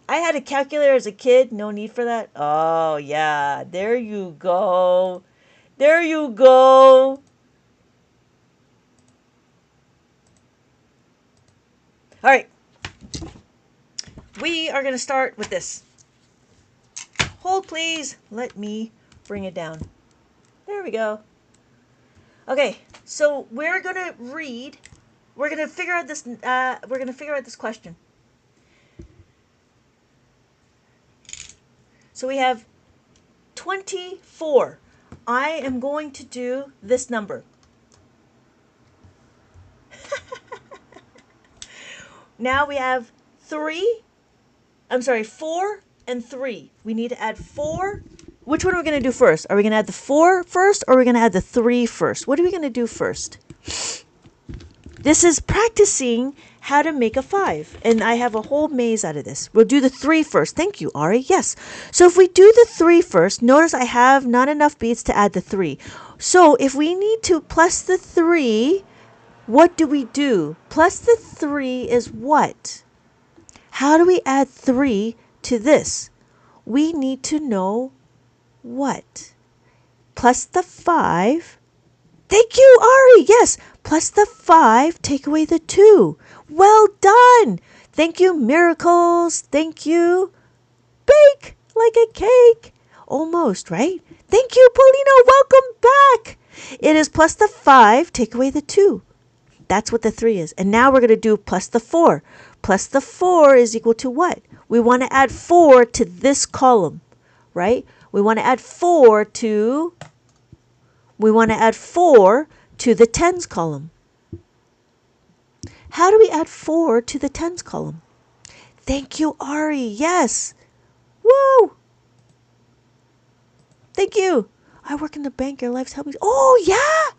I had a calculator as a kid. No need for that. Oh, yeah. There you go. There you go. All right. We are going to start with this. Hold, please. Let me bring it down. There we go. Okay, so we're going to read. We're going to figure out this question. So we have 24. I am going to do this number. Now we have 4 and 3. We need to add 4. Which one are we going to do first? Are we going to add the 4 first or are we going to add the 3 first? What are we going to do first? This is practicing how to make a 5. And I have a whole maze out of this. We'll do the 3 first. Thank you, Ari. Yes. So if we do the 3 first, notice I have not enough beads to add the 3. So if we need to plus the 3, what do we do? Plus the 3 is what? How do we add 3 to this? We need to know what? Plus the 5. Thank you, Ari. Yes. Plus the 5, take away the 2. Well done. Thank you, Miracles. Thank you. Bake like a cake. Almost, right? Thank you, Paulina. Welcome back. It is plus the 5, take away the 2. That's what the 3 is. And now we're going to do plus the 4. Plus the 4 is equal to what? We want to add 4 to this column, right? We want to add 4 to the tens column. How do we add 4 to the tens column? Thank you, Ari. Yes. Woo. Thank you. I work in the bank. Your life's helped me. Oh, yeah.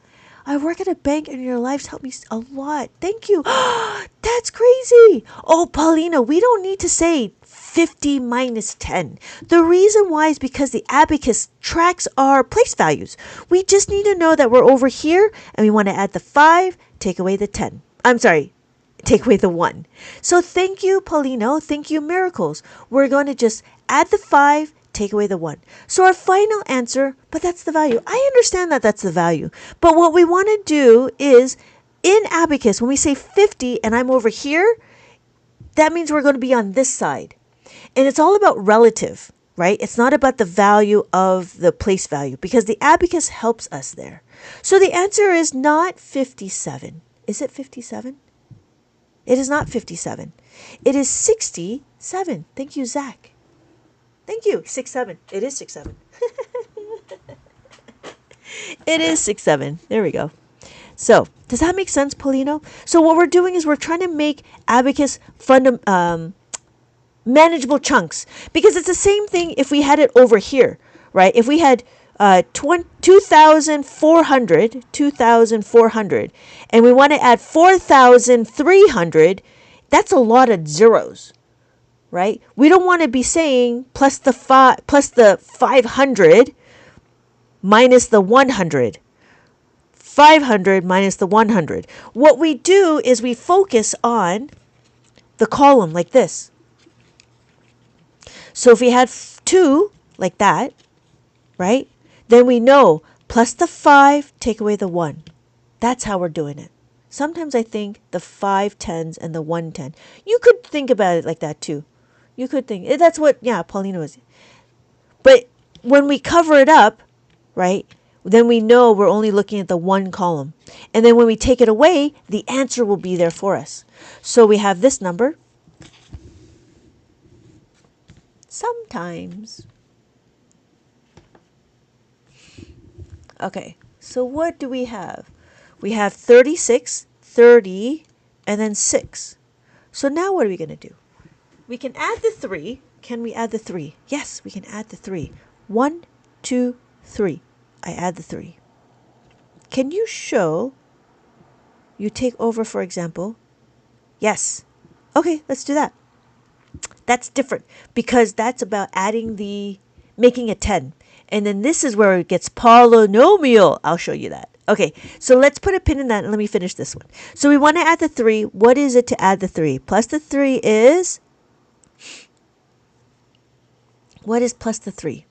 I work at a bank and your life's helped me a lot. Thank you. That's crazy. Oh, Paulina, we don't need to say 50 minus 10. The reason why is because the abacus tracks our place values. We just need to know that we're over here and we want to add the 5, take away the 10. I'm sorry, take away the 1. So thank you, Paulino. Thank you, Miracles. We're going to just add the 5, take away the 1. So our final answer, but that's the value. I understand that that's the value. But what we want to do is, in abacus, when we say 50 and I'm over here, that means we're going to be on this side. And it's all about relative, right? It's not about the value of the place value because the abacus helps us there. So the answer is not 57. Is it 57? It is not 57. It is 67. Thank you, Zach. Thank you. 67. It is 67. It is 67. There we go. So, does that make sense, Paulino? So what we're doing is we're trying to make abacus manageable chunks because it's the same thing if we had it over here, right? If we had 2,400 and we want to add 4,300, that's a lot of zeros, right? We don't want to be saying plus the 500 minus the 100. 500 minus the 100. What we do is we focus on the column like this. So if we had 2 like that, right? Then we know plus the 5, take away the 1. That's how we're doing it. Sometimes I think the 5 tens and the 1 10. You could think about it like that too. You could think. That's what, yeah, Paulina was. But when we cover it up, right, then we know we're only looking at the one column. And then when we take it away, the answer will be there for us. So we have this number. Sometimes. Okay, so what do we have? We have 36, 30, and then 6. So now what are we going to do? We can add the 3. Can we add the 3? Yes, we can add the 3. 1, 2, 3. I add the 3. Can you show? You take over, for example. Yes. Okay, let's do that. That's different because that's about making a 10. And then this is where it gets polynomial. I'll show you that. Okay, so let's put a pin in that and let me finish this one. So we want to add the 3. What is it to add the 3? Plus the 3 is... What is plus the 3?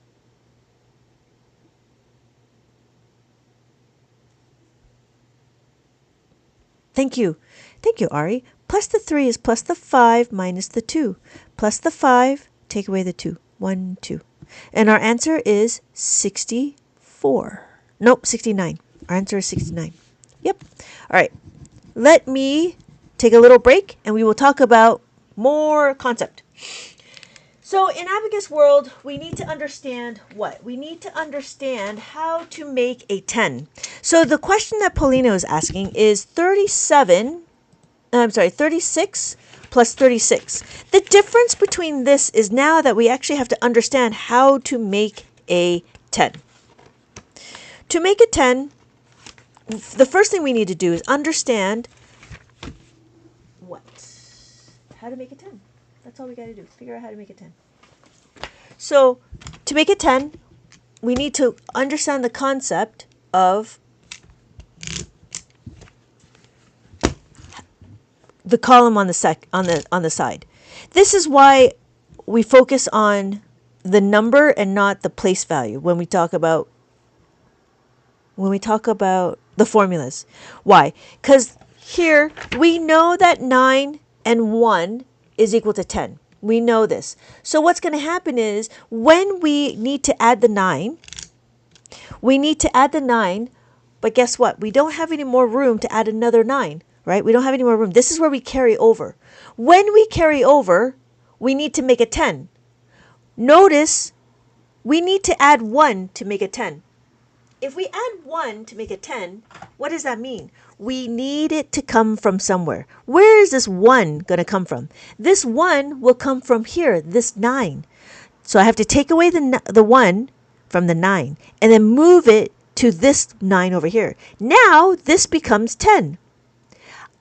Thank you. Thank you, Ari. Plus the 3 is plus the 5 minus the 2. Plus the 5, take away the 2. 1, 2. And our answer is 64. Nope, 69. Our answer is 69. Yep. All right. Let me take a little break and we will talk about more concept. So in Abacus world, we need to understand what? We need to understand how to make a 10. So the question that Paulino is asking is 36 plus 36. The difference between this is now that we actually have to understand how to make a 10. To make a 10, the first thing we need to do is understand what? How to make a 10. That's all we got to do. Figure out how to make a 10. So to make a 10, we need to understand the concept of the column on the side. This is why we focus on the number and not the place value when we talk about the formulas. Why? Because here we know that 9 and 1 is equal to 10. We know this. So what's going to happen is when we need to add the 9, but guess what? We don't have any more room to add another 9, right? We don't have any more room. This is where we carry over. When we carry over, we need to make a 10. Notice we need to add 1 to make a 10. If we add 1 to make a 10, what does that mean? We need it to come from somewhere. Where is this 1 going to come from? This 1 will come from here, this 9. So I have to take away the 1 from the 9 and then move it to this 9 over here. Now this becomes 10.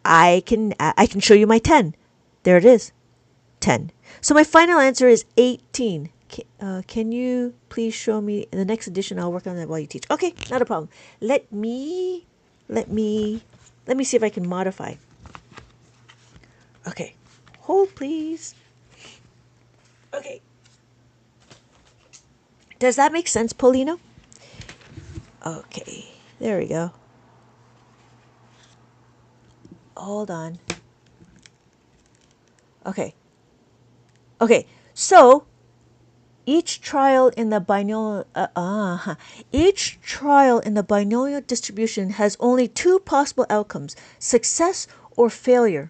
I can show you my 10. There it is, 10. So my final answer is 18. Can you please show me in the next edition? I'll work on that while you teach. Okay, not a problem. Let me see if I can modify. Okay, hold please. Okay. Does that make sense, Paulino? Okay, there we go. Hold on. Okay. Okay, so each trial in the binomial distribution has only 2 possible outcomes: success or failure.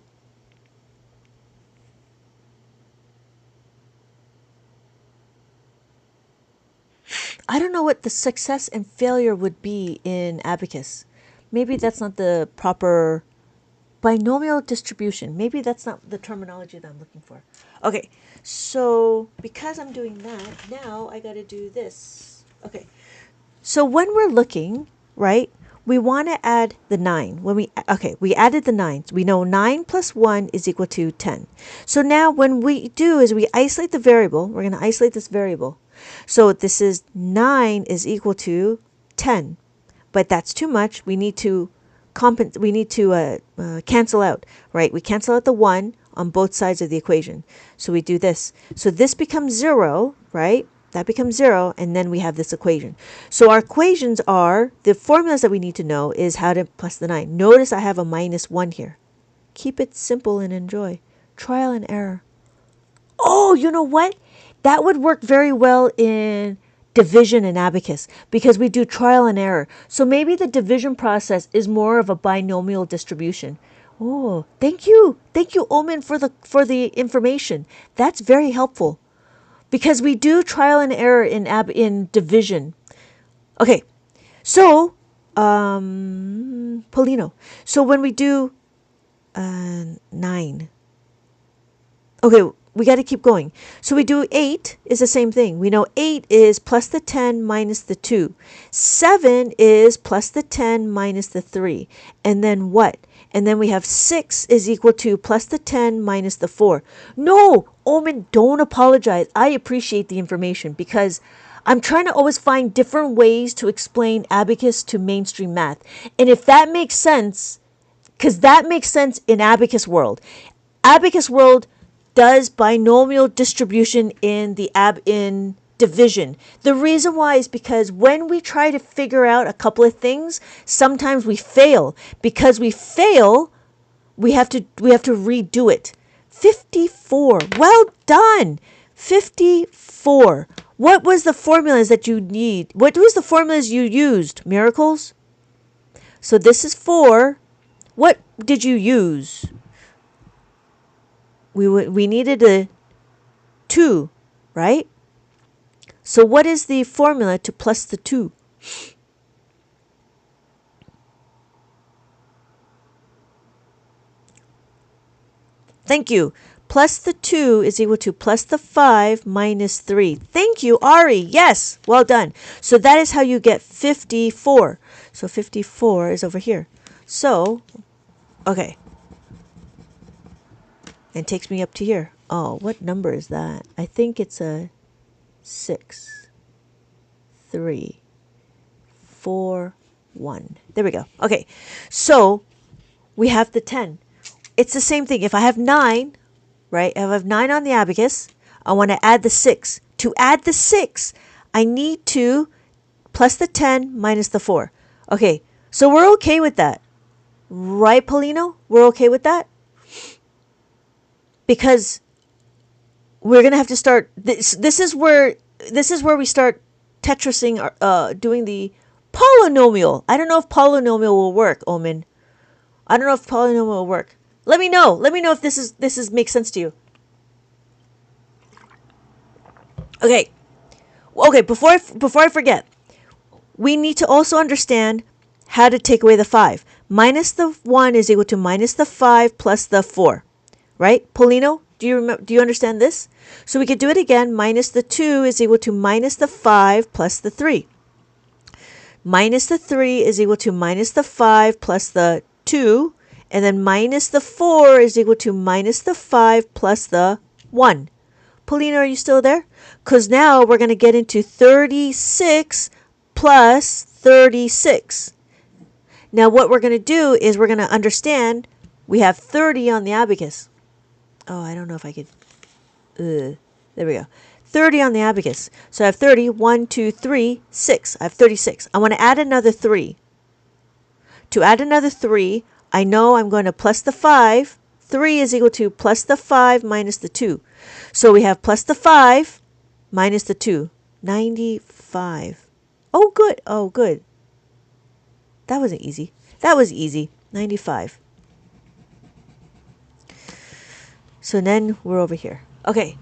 I don't know what the success and failure would be in Abacus. Maybe that's not the proper binomial distribution. Maybe that's not the terminology that I'm looking for. Okay, so because I'm doing that, now I got to do this. Okay, so when we're looking, right, we want to add the 9. We added the 9. We know 9 plus 1 is equal to 10. So now when we do is we isolate the variable. We're going to isolate this variable. So this is 9 is equal to 10. But that's too much. We need to cancel out, right? We cancel out the 1 on both sides of the equation. So we do this. So this becomes 0, right? That becomes 0, and then we have this equation. So our equations are, the formulas that we need to know is how to plus the 9. Notice I have a minus 1 here. Keep it simple and enjoy. Trial and error. Oh, you know what? That would work very well in division in Abacus because we do trial and error. So maybe the division process is more of a binomial distribution. Oh, thank you. Thank you, Omen, for the information. That's very helpful because we do trial and error in division. Okay. So, Polino. So when we do 9. Okay, we got to keep going. So we do 8 is the same thing. We know 8 is plus the 10 minus the 2. 7 is plus the 10 minus the 3. And then what? And then we have 6 is equal to plus the 10 minus the 4. No, Omen, don't apologize. I appreciate the information because I'm trying to always find different ways to explain abacus to mainstream math. And if that makes sense, because that makes sense in abacus world. Abacus world does binomial distribution in division. The reason why is because when we try to figure out a couple of things, sometimes we fail. Because we fail, we have to redo it. 54. Well done. 54. What was the formulas that you need? What was the formulas you used? Miracles? So this is 4. What did you use? We needed a 2, right? So what is the formula to plus the 2? Thank you. Plus the 2 is equal to plus the 5 minus 3. Thank you, Ari. Yes, well done. So that is how you get 54. So 54 is over here. So, okay. And takes me up to here. Oh, what number is that? I think it's a 6, 3, 4, 1. There we go. Okay, so we have the 10. It's the same thing. If I have 9, right? If I have 9 on the abacus, I want to add the 6. To add the 6, I need to plus the 10 minus the 4. Okay, so we're okay with that. Right, Polino? We're okay with that? Because we're going to have to start this is where we start tetrising doing the polynomial. I don't know if polynomial will work, Omen. I don't know if polynomial will work. Let me know. Let me know if this is makes sense to you. Okay. Okay, before I forget, we need to also understand how to take away the 5. Minus the 1 is equal to minus the 5 plus the 4. Right? Polino, do you understand this? So we could do it again. Minus the 2 is equal to minus the 5 plus the 3. Minus the 3 is equal to minus the 5 plus the 2. And then minus the 4 is equal to minus the 5 plus the 1. Polino, are you still there? Because now we're going to get into 36 plus 36. Now what we're going to do is we're going to understand we have 30 on the abacus. Oh, I don't know if I could. There we go. 30 on the abacus. So I have 30. 1, 2, 3, 6. I have 36. I want to add another 3. To add another 3, I know I'm going to plus the 5. 3 is equal to plus the 5 minus the 2. So we have plus the 5 minus the 2. 95. Oh, good. Oh, good. That wasn't easy. That was easy. 95. So then we're over here. Okay.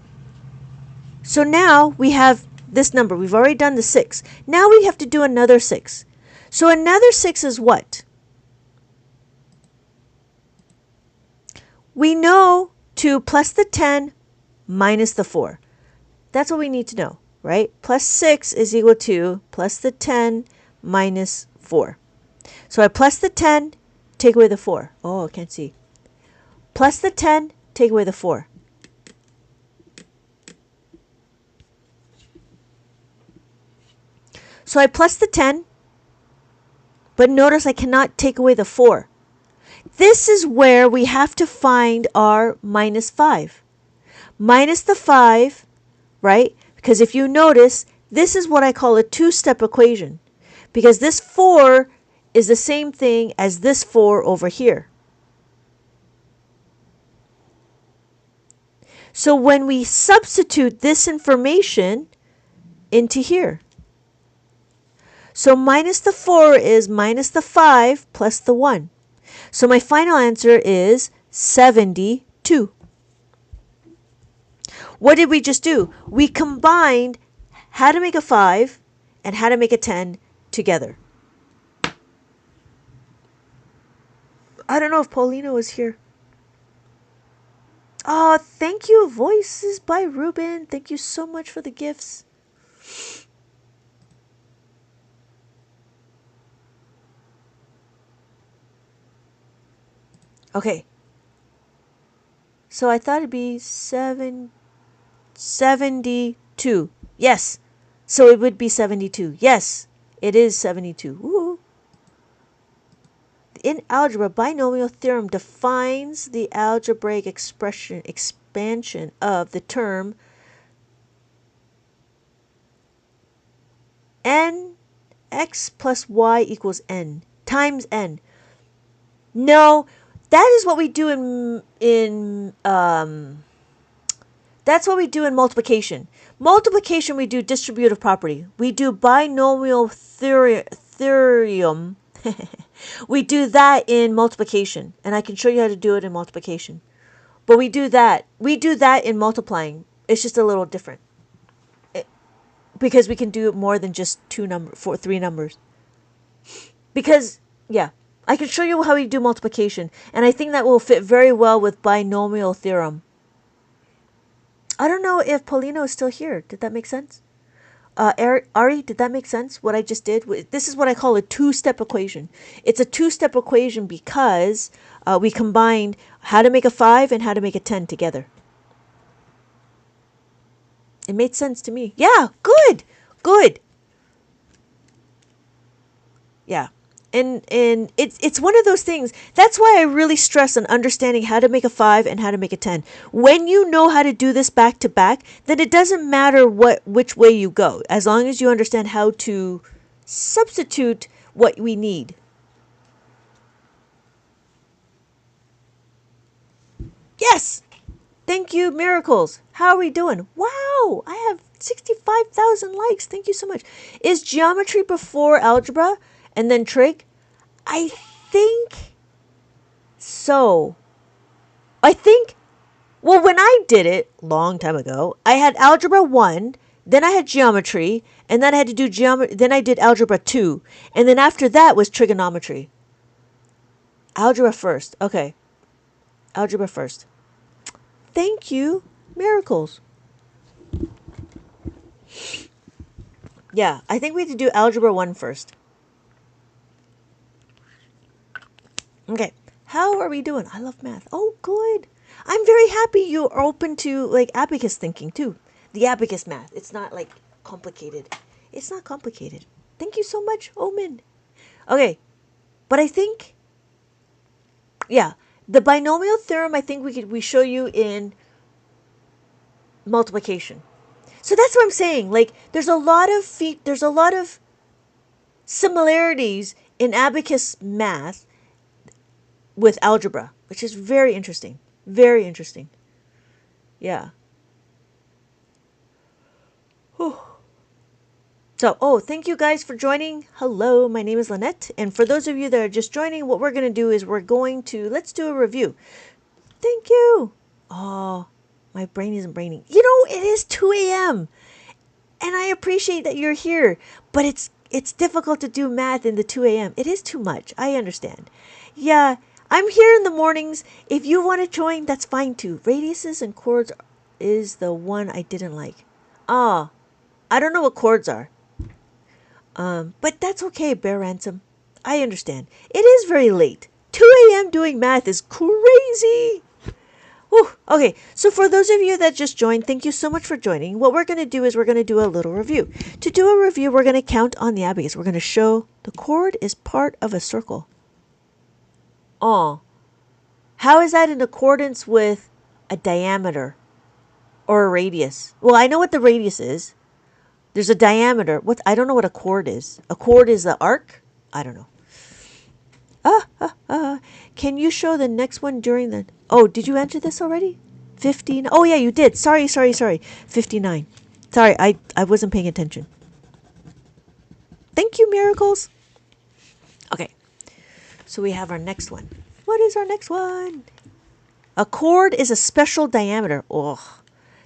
So now we have this number. We've already done the 6. Now we have to do another 6. So another 6 is what? We know to plus the 10 minus the 4. That's what we need to know, right? Plus 6 is equal to plus the 10 minus 4. So I plus the 10, take away the 4. Oh, I can't see. Plus the 10, take away the 4. So I plus the 10, but notice I cannot take away the 4. This is where we have to find our minus 5. Minus the 5, right? Because if you notice, this is what I call a two-step equation. Because this 4 is the same thing as this 4 over here. So when we substitute this information into here, So minus the 4 is minus the 5 plus the 1. So my final answer is 72. What did we just do? We combined how to make a 5 and how to make a 10 together. I don't know if Paulina was here. Oh, thank you, Voices by Ruben. Thank you so much for the gifts. Okay. So I thought it'd be 72. Yes. So it would be 72. Yes, it is 72. Woo. In algebra, binomial theorem defines the algebraic expansion of the term n x plus y equals n times n. No, that is what we do that's what we do in multiplication. Multiplication, we do distributive property. We do binomial theorem. We do that in multiplication, and I can show you how to do it in multiplication. But we do that. We do that in multiplying. It's just a little different. Because we can do more than just 3 numbers. Because, yeah, I can show you how we do multiplication, and I think that will fit very well with binomial theorem. I don't know if Paulino is still here. Did that make sense? Ari, did that make sense, what I just did? This is what I call a two-step equation. It's a two-step equation because we combined how to make a 5 and how to make a 10 together. It made sense to me. Yeah, good. Yeah. And it's one of those things. That's why I really stress on understanding how to make a 5 and how to make a 10. When you know how to do this back to back, then it doesn't matter which way you go, as long as you understand how to substitute what we need. Yes! Thank you, Miracles. How are we doing? Wow! I have 65,000 likes. Thank you so much. Is geometry before algebra and then trig? I think so. Well, when I did it long time ago, I had algebra 1, then I had geometry, and then I had to do then I did algebra 2, and then after that was trigonometry. Algebra first. Okay. Algebra first. Thank you, Miracles. Yeah, I think we had to do algebra 1 first. Okay, how are we doing? I love math. Oh, good. I'm very happy you are open to like abacus thinking too. The abacus math. It's not like complicated. It's not complicated. Thank you so much, Omen. Okay, but I think, yeah, the binomial theorem, I think we show you in multiplication. So that's what I'm saying. Like, there's a lot of similarities in abacus math with algebra, which is very interesting. Very interesting. Yeah. Whew. So, thank you guys for joining. Hello, my name is Lynette. And for those of you that are just joining, what we're going to do is let's do a review. Thank you. Oh, my brain isn't braining. You know, it is 2 a.m. And I appreciate that you're here. But it's difficult to do math in the 2 a.m. It is too much. I understand. Yeah, I'm here in the mornings. If you want to join, that's fine too. Radiuses and chords is the one I didn't like. I don't know what chords are. But that's okay, Bear Ransom. I understand. It is very late. 2 a.m. doing math is crazy. Whew. Okay, so for those of you that just joined, thank you so much for joining. What we're going to do is we're going to do a little review. To do a review, we're going to count on the abacus. We're going to show the chord is part of a circle. How is that in accordance with a diameter or a radius? Well, I know what the radius is. There's a diameter. I don't know what a chord is. A chord is the arc? I don't know. Can you show the next one during the... Oh, did you enter this already? 15. Oh, yeah, you did. Sorry. 59. Sorry, I wasn't paying attention. Thank you, Miracles. Okay, so we have our next one. What is our next one? A chord is a special diameter. Oh,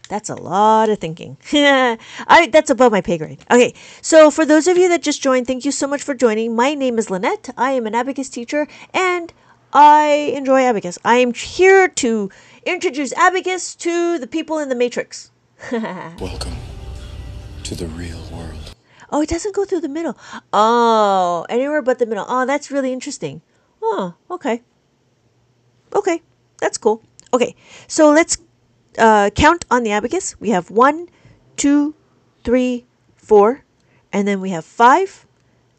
that's a lot of thinking. That's above my pay grade. Okay, so for those of you that just joined, thank you so much for joining. My name is Lynette. I am an Abacus teacher, and I enjoy Abacus. I am here to introduce Abacus to the people in the Matrix. Welcome to the real world. Oh, it doesn't go through the middle. Oh, anywhere but the middle. Oh, that's really interesting. Oh, okay. Okay, that's cool. Okay, so let's count on the abacus. We have 1, 2, 3, 4, and then we have 5,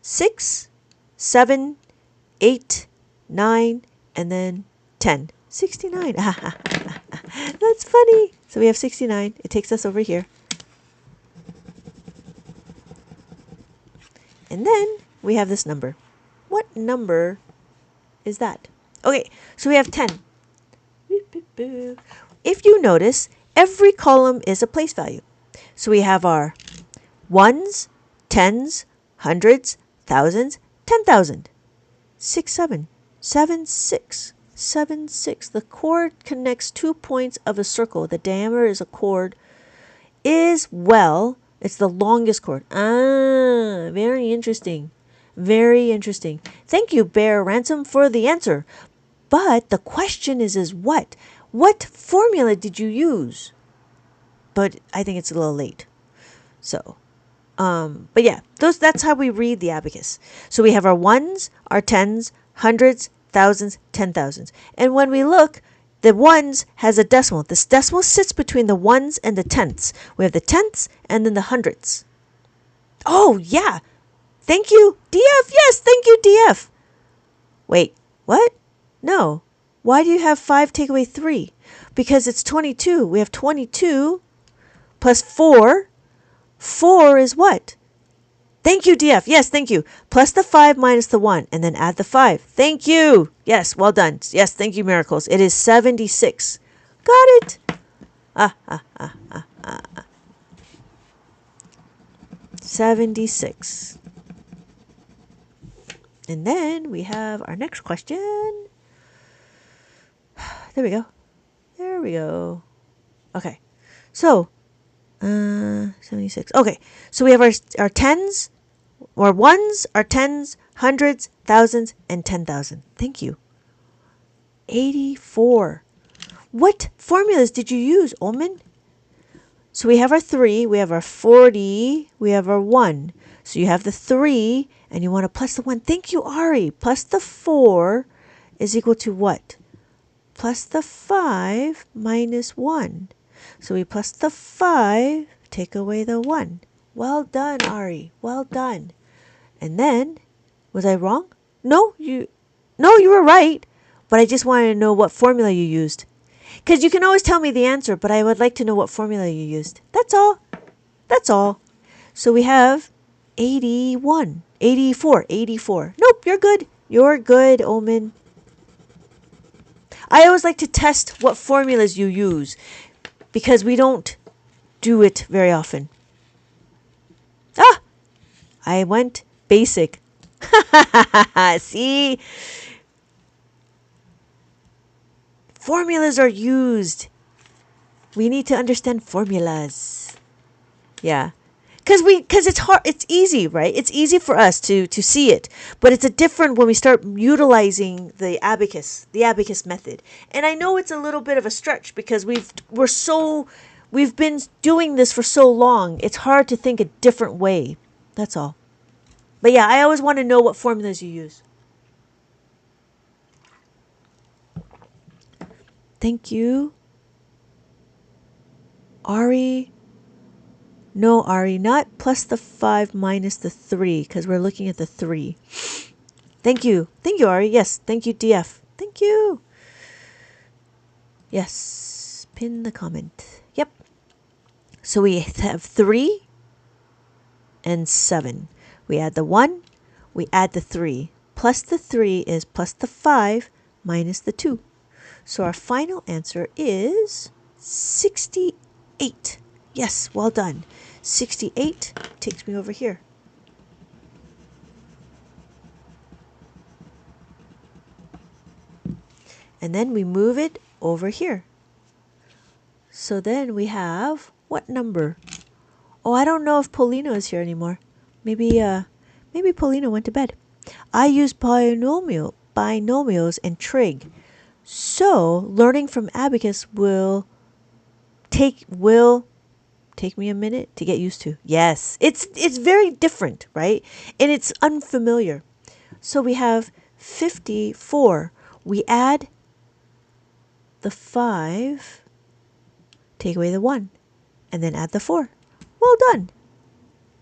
6, 7, 8, 9, and then 10. 69. That's funny. So we have 69. It takes us over here. And then we have this number. What number is that? Okay, so we have 10. If you notice, every column is a place value. So we have our ones, tens, hundreds, thousands, 10,000. 6, 7, 7, 6, 7, 6. The chord connects 2 points of a circle. The diameter is a chord. It's the longest chord. Ah, very interesting. Very interesting. Thank you, Bear Ransom, for the answer. But the question is what? What formula did you use? But I think it's a little late. So, but yeah, that's how we read the abacus. So we have our ones, our tens, hundreds, thousands, 10,000s. And when we look, the ones has a decimal. This decimal sits between the ones and the tenths. We have the tenths and then the hundreds. Oh, yeah. Thank you, DF. Yes, thank you, DF. Wait, what? No. Why do you have 5 take away 3? Because it's 22. We have 22 plus 4. 4 is what? Thank you, DF. Yes, thank you. Plus the 5 minus the 1, and then add the 5. Thank you. Yes, well done. Yes, thank you, Miracles. It is 76. Got it. 76. And then we have our next question. There we go. There we go. Okay. So, 76. Okay. So we have our tens, our ones, our tens, hundreds, thousands, and 10,000. Thank you. 84. What formulas did you use, Omen? So we have our 3, we have our 40, we have our 1. So you have the 3, and you want to plus the 1. Thank you, Ari. Plus the 4 is equal to what? Plus the 5 minus 1. So we plus the 5, take away the 1. Well done, Ari. Well done. And then, was I wrong? No, you were right. But I just wanted to know what formula you used. Because you can always tell me the answer, but I would like to know what formula you used. That's all. That's all. So we have 81, 84, 84. Nope, you're good. You're good, Omen. I always like to test what formulas you use because we don't do it very often. Ah, I went basic. See? Formulas are used. We need to understand formulas. Yeah. Because it's hard, it's easy, right? It's easy for us to see it, but it's a different when we start utilizing the abacus method. And I know it's a little bit of a stretch because we've been doing this for so long. It's hard to think a different way. That's all. But yeah, I always want to know what formulas you use. Thank you. Ari. No, Ari, not plus the 5 minus the 3, because we're looking at the 3. Thank you. Thank you, Ari. Yes, thank you, DF. Thank you. Yes, pin the comment. Yep. So we have 3 and 7. We add the 1, we add the 3. Plus the 3 is plus the 5 minus the 2. So our final answer is 68. Yes, well done. 68 takes me over here. And then we move it over here. So then we have what number? Oh, I don't know if Paulino is here anymore. Maybe Paulino went to bed. I use binomials and trig. So learning from Abacus will take me a minute to get used to. Yes, it's very different, right? And it's unfamiliar. So we have 54. We add the 5, take away the 1, and then add the 4. Well done.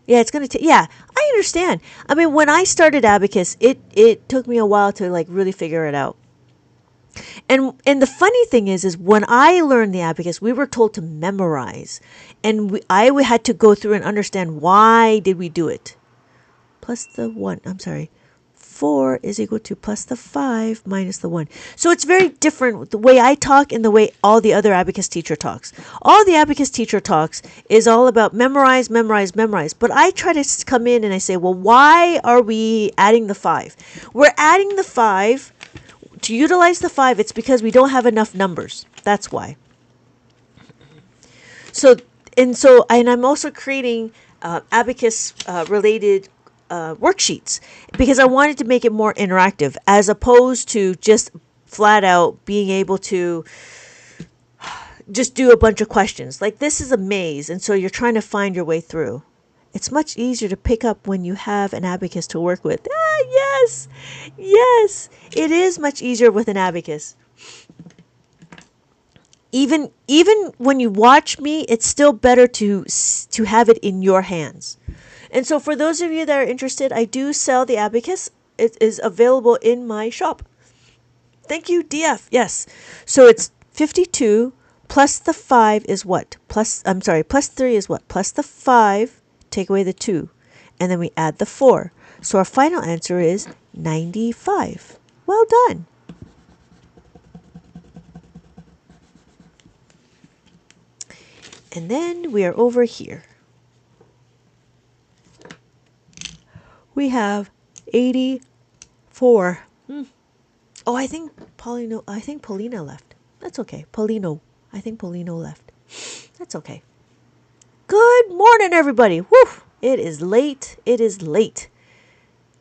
Yeah, it's going to take, yeah, I understand. I mean, when I started Abacus, it took me a while to like really figure it out. And the funny thing is when I learned the Abacus, we were told to memorize. And I had to go through and understand why did we do it. Plus the 1, 4 is equal to plus the 5 minus the 1. So it's very different the way I talk and the way all the other Abacus teacher talks. All the Abacus teacher talks is all about memorize, memorize, memorize. But I try to come in and I say, well, why are we adding the 5? We're adding the 5 to utilize the 5. It's because we don't have enough numbers. That's why. So I'm also creating Abacus related worksheets because I wanted to make it more interactive as opposed to just flat out being able to just do a bunch of questions. Like this is a maze, and so you're trying to find your way through. It's much easier to pick up when you have an abacus to work with. Yes, it is much easier with an abacus. Even when you watch me, it's still better to have it in your hands. And so for those of you that are interested, I do sell the Abacus. It is available in my shop. Thank you, DF. Yes. So it's 52 plus the 5 is what? Plus 3 is what? Plus the 5, take away the 2, and then we add the 4. So our final answer is 95. Well done. And then we are over here. We have 84. Oh, I think Paulina left. That's okay. I think Paulino left. That's okay. Good morning, everybody. Woo! It is late.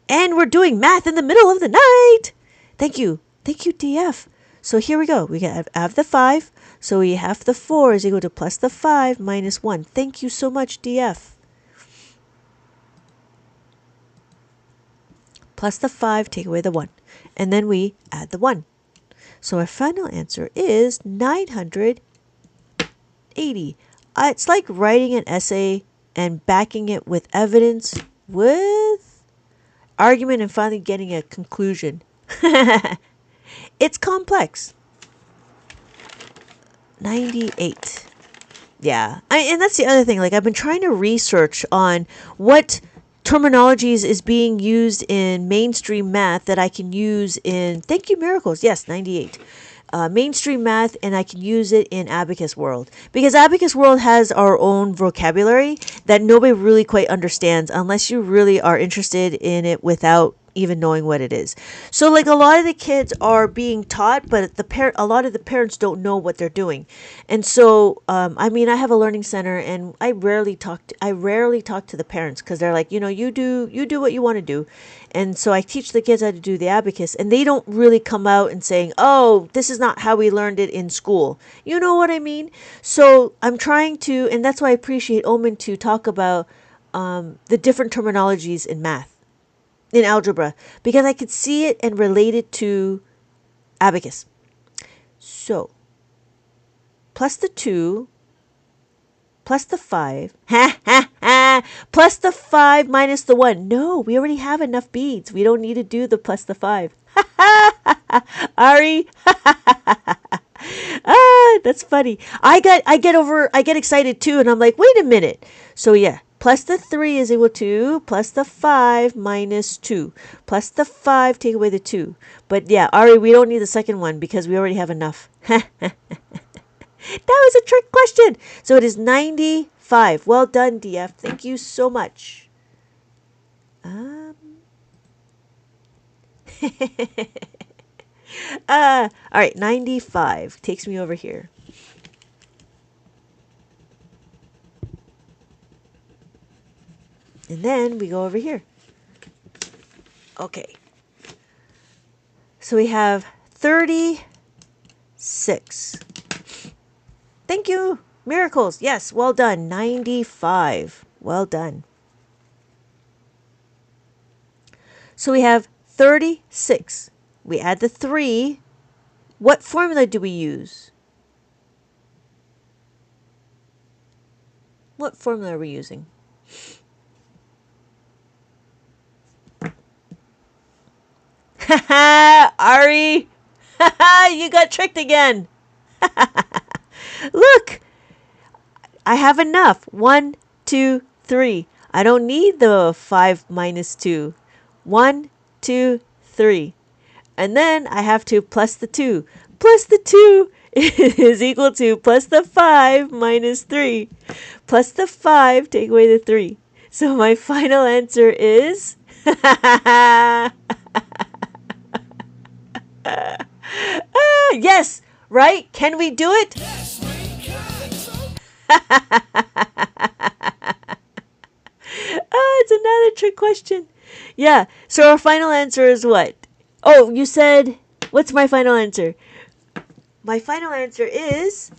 And we're doing math in the middle of the night. Thank you, DF. So here we go. We have the 5. So we have the 4 is equal to plus the 5 minus 1. Thank you so much, DF. Plus the 5, take away the 1. And then we add the 1. So our final answer is 980. It's like writing an essay and backing it with evidence, with argument, and finally getting a conclusion. It's complex. 98. Yeah. And that's the other thing. Like I've been trying to research on what terminologies is being used in mainstream math that I can use in, thank you, Miracles. Yes, 98. Mainstream math, and I can use it in Abacus World. Because Abacus World has our own vocabulary that nobody really quite understands unless you really are interested in it without even knowing what it is. So like a lot of the kids are being taught, but a lot of the parents don't know what they're doing. And so I have a learning center, and I rarely talk to the parents because they're like, you do what you want to do. And so I teach the kids how to do the abacus, and they don't really come out and saying, oh, this is not how we learned it in school. You know what I mean? So I'm trying to, and that's why I appreciate Omen to talk about the different terminologies in math, in algebra, because I could see it and relate it to abacus. So, plus the 2, plus the 5, plus the 5 minus the 1. No, we already have enough beads. We don't need to do the plus the 5. Ari, that's funny. I get excited too, and I'm like, wait a minute. So yeah. Plus the 3 is equal to plus the 5 minus 2. Plus the 5, take away the 2. But yeah, Ari, we don't need the second one because we already have enough. That was a trick question. So it is 95. Well done, DF. Thank you so much. All right, 95 takes me over here. And then we go over here. Okay. So we have 36. Thank you. Miracles. Yes, well done. 95. Well done. So we have 36. We add the 3. What formula do we use? What formula are we using? Ari, you got tricked again. Look, I have enough. 1, 2, 3. I don't need the 5 minus 2. 1, 2, 3. And then I have to plus the 2. Plus the 2 is equal to plus the 5 minus 3. Plus the 5, take away the 3. So my final answer is... yes, right? Can we do it? Yes, we can. It's another trick question. Yeah, so our final answer is what? Oh, you said, what's my final answer? My final answer is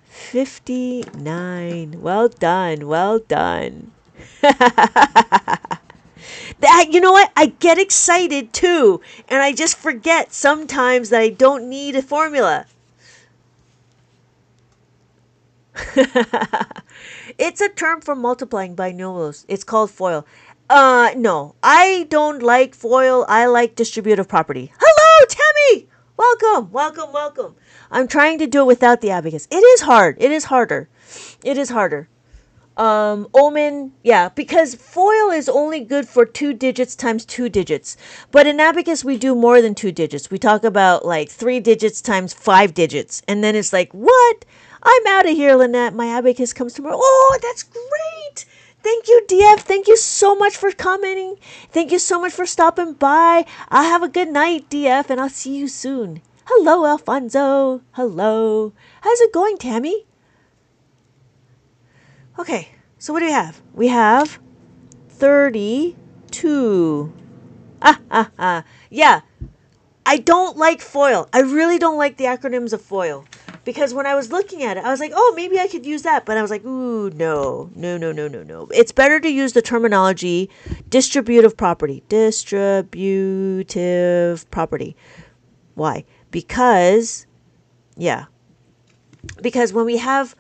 59. Well done, well done. You know what? I get excited too, and I just forget sometimes that I don't need a formula. It's a term for multiplying binomials. It's called FOIL. No, I don't like FOIL. I like distributive property. Hello, Tammy! Welcome, welcome, welcome. I'm trying to do it without the abacus. It is hard. It is harder. It is harder. Omen, yeah, because FOIL is only good for 2 digits times 2 digits. But in abacus, we do more than 2 digits. We talk about like 3 digits times 5 digits. And then it's like, what? I'm out of here, Lynette. My abacus comes tomorrow. Oh, that's great. Thank you, DF. Thank you so much for commenting. Thank you so much for stopping by. I'll have a good night, DF, and I'll see you soon. Hello, Alfonso. Hello. How's it going, Tammy? Okay, so what do we have? We have 32. Yeah, I don't like FOIL. I really don't like the acronyms of FOIL. Because when I was looking at it, I was like, oh, maybe I could use that. But I was like, ooh, no. It's better to use the terminology distributive property. Distributive property. Why? Because when we have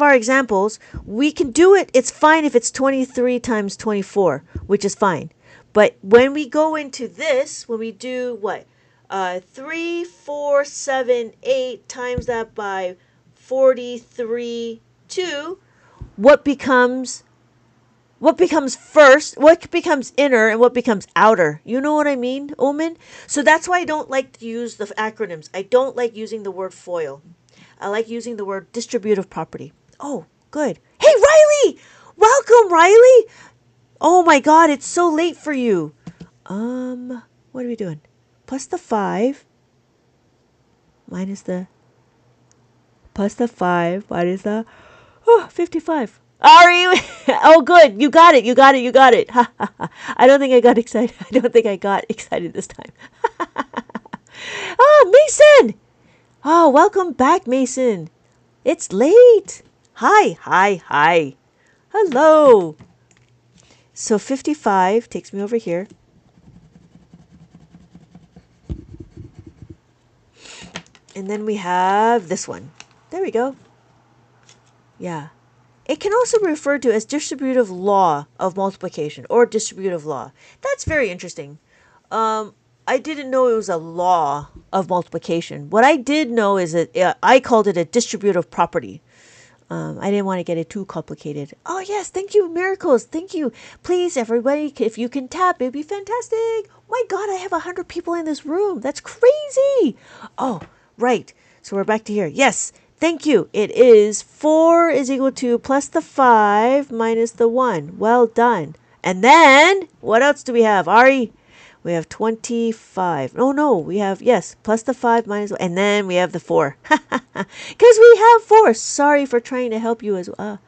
our examples, we can do it. It's fine if it's 23 times 24, which is fine. But when we go into this, when we do what? 3, 4, 7, 8 times that by 43, 2, what becomes first, what becomes inner, and what becomes outer? You know what I mean, Omen? So that's why I don't like to use the acronyms. I don't like using the word FOIL. I like using the word distributive property. Oh, good. Hey, Riley! Welcome, Riley! Oh my God, it's so late for you. What are we doing? Plus the 5 minus the 55. Ari, oh good, you got it. I don't think I got excited this time. Oh, Mason! Oh, welcome back, Mason. It's late. Hi. Hello. So 55 takes me over here. And then we have this one. There we go. Yeah. It can also be referred to as distributive law of multiplication or distributive law. That's very interesting. I didn't know it was a law of multiplication. What I did know is that I called it a distributive property. I didn't want to get it too complicated. Oh, yes. Thank you, Miracles. Thank you. Please, everybody, if you can tap, it'd be fantastic. My God, I have 100 people in this room. That's crazy. Oh, right. So we're back to here. Yes. Thank you. It is 4 is equal to plus the 5 minus the 1. Well done. And then, what else do we have? Ari, We have 25. Oh, no, we have, yes, plus the 5 minus 1. And then we have the 4. Because we have 4. Sorry for trying to help you as well.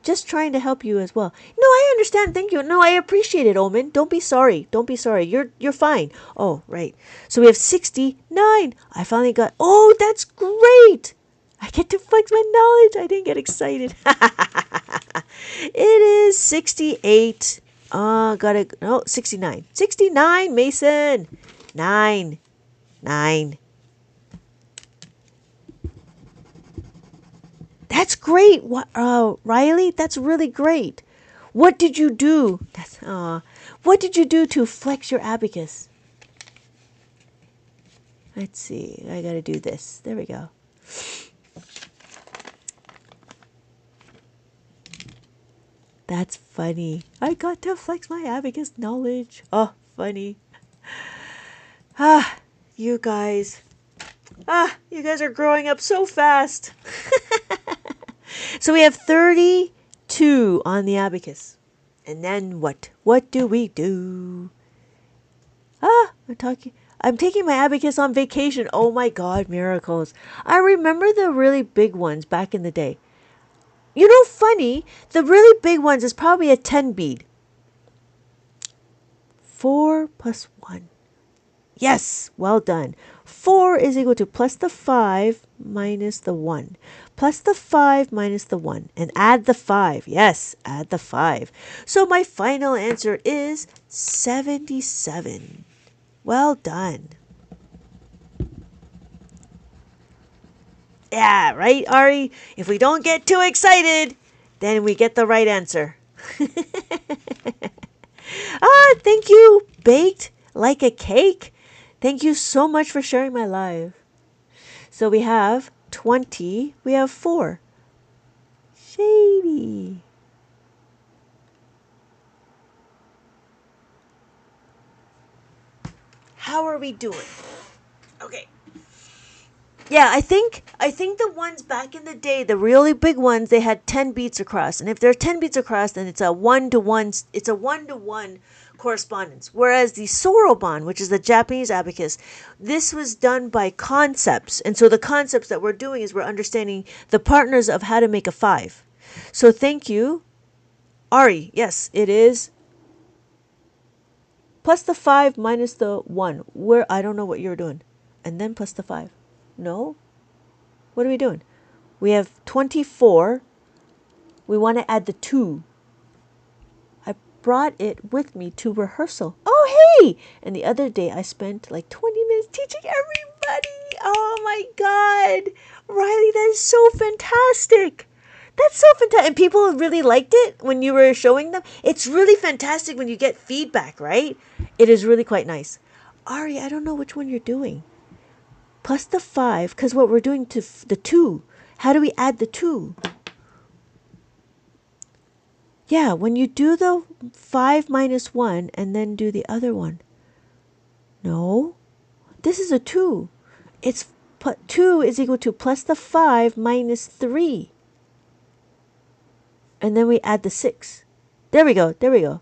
Just trying to help you as well. No, I understand. Thank you. No, I appreciate it, Omen. Don't be sorry. Don't be sorry. You're fine. Oh, right. So we have 69. I finally got. Oh, that's great. I get to flex my knowledge. I didn't get excited. It is 68. Got it. No, 69. 69, Mason. 9. 9. That's great, Riley. That's really great. What did you do? What did you do to flex your abacus? Let's see. I gotta do this. There we go. That's funny. I got to flex my abacus knowledge. Oh, funny. You guys. You guys are growing up so fast. So we have 32 on the abacus. And then what? What do we do? I'm taking my abacus on vacation. Oh my God, miracles. I remember the really big ones back in the day. You know, funny, the really big ones is probably a 10 bead. 4 plus 1. Yes, well done. 4 is equal to plus the 5 minus the 1. Plus the 5 minus the 1. And add the 5. Yes, add the 5. So my final answer is 77. Well done. Yeah, right, Ari? If we don't get too excited, then we get the right answer. Thank you, Baked Like a Cake. Thank you so much for sharing my live. So we have 20. We have 4. Shady. How are we doing? Okay. Yeah, I think the ones back in the day, the really big ones, they had 10 beats across. And if they're 10 beats across, then it's a 1-to-1 correspondence. Whereas the Soroban, which is the Japanese abacus, this was done by concepts. And so the concepts that we're doing is we're understanding the partners of how to make a 5. So thank you. Ari, yes, it is plus the 5 minus the 1. Where I don't know what you're doing. And then plus the 5. No? What are we doing? We have 24. We want to add the 2. I brought it with me to rehearsal. Oh, hey! And the other day I spent like 20 minutes teaching everybody. Oh my God. Riley, that is so fantastic. That's so fantastic. And people really liked it when you were showing them. It's really fantastic when you get feedback, right? It is really quite nice. Ari, I don't know which one you're doing. Plus the 5, because what we're doing to the 2. How do we add the 2? Yeah, when you do the 5 minus 1 and then do the other one. No, this is a 2. It's 2 is equal to plus the 5 minus 3. And then we add the 6. There we go. There we go.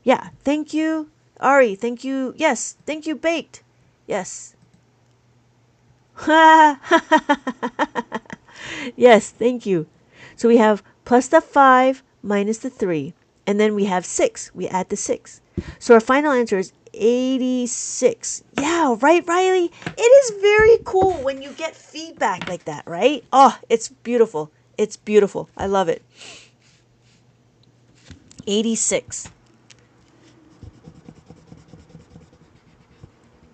Yeah, thank you, Ari. Thank you. Yes, thank you, Baked. Yes. Yes, thank you. So we have plus the 5 minus the 3. And then we have 6. We add the 6. So our final answer is 86. Yeah, right, Riley? It is very cool when you get feedback like that, right? Oh, it's beautiful. It's beautiful. I love it. 86.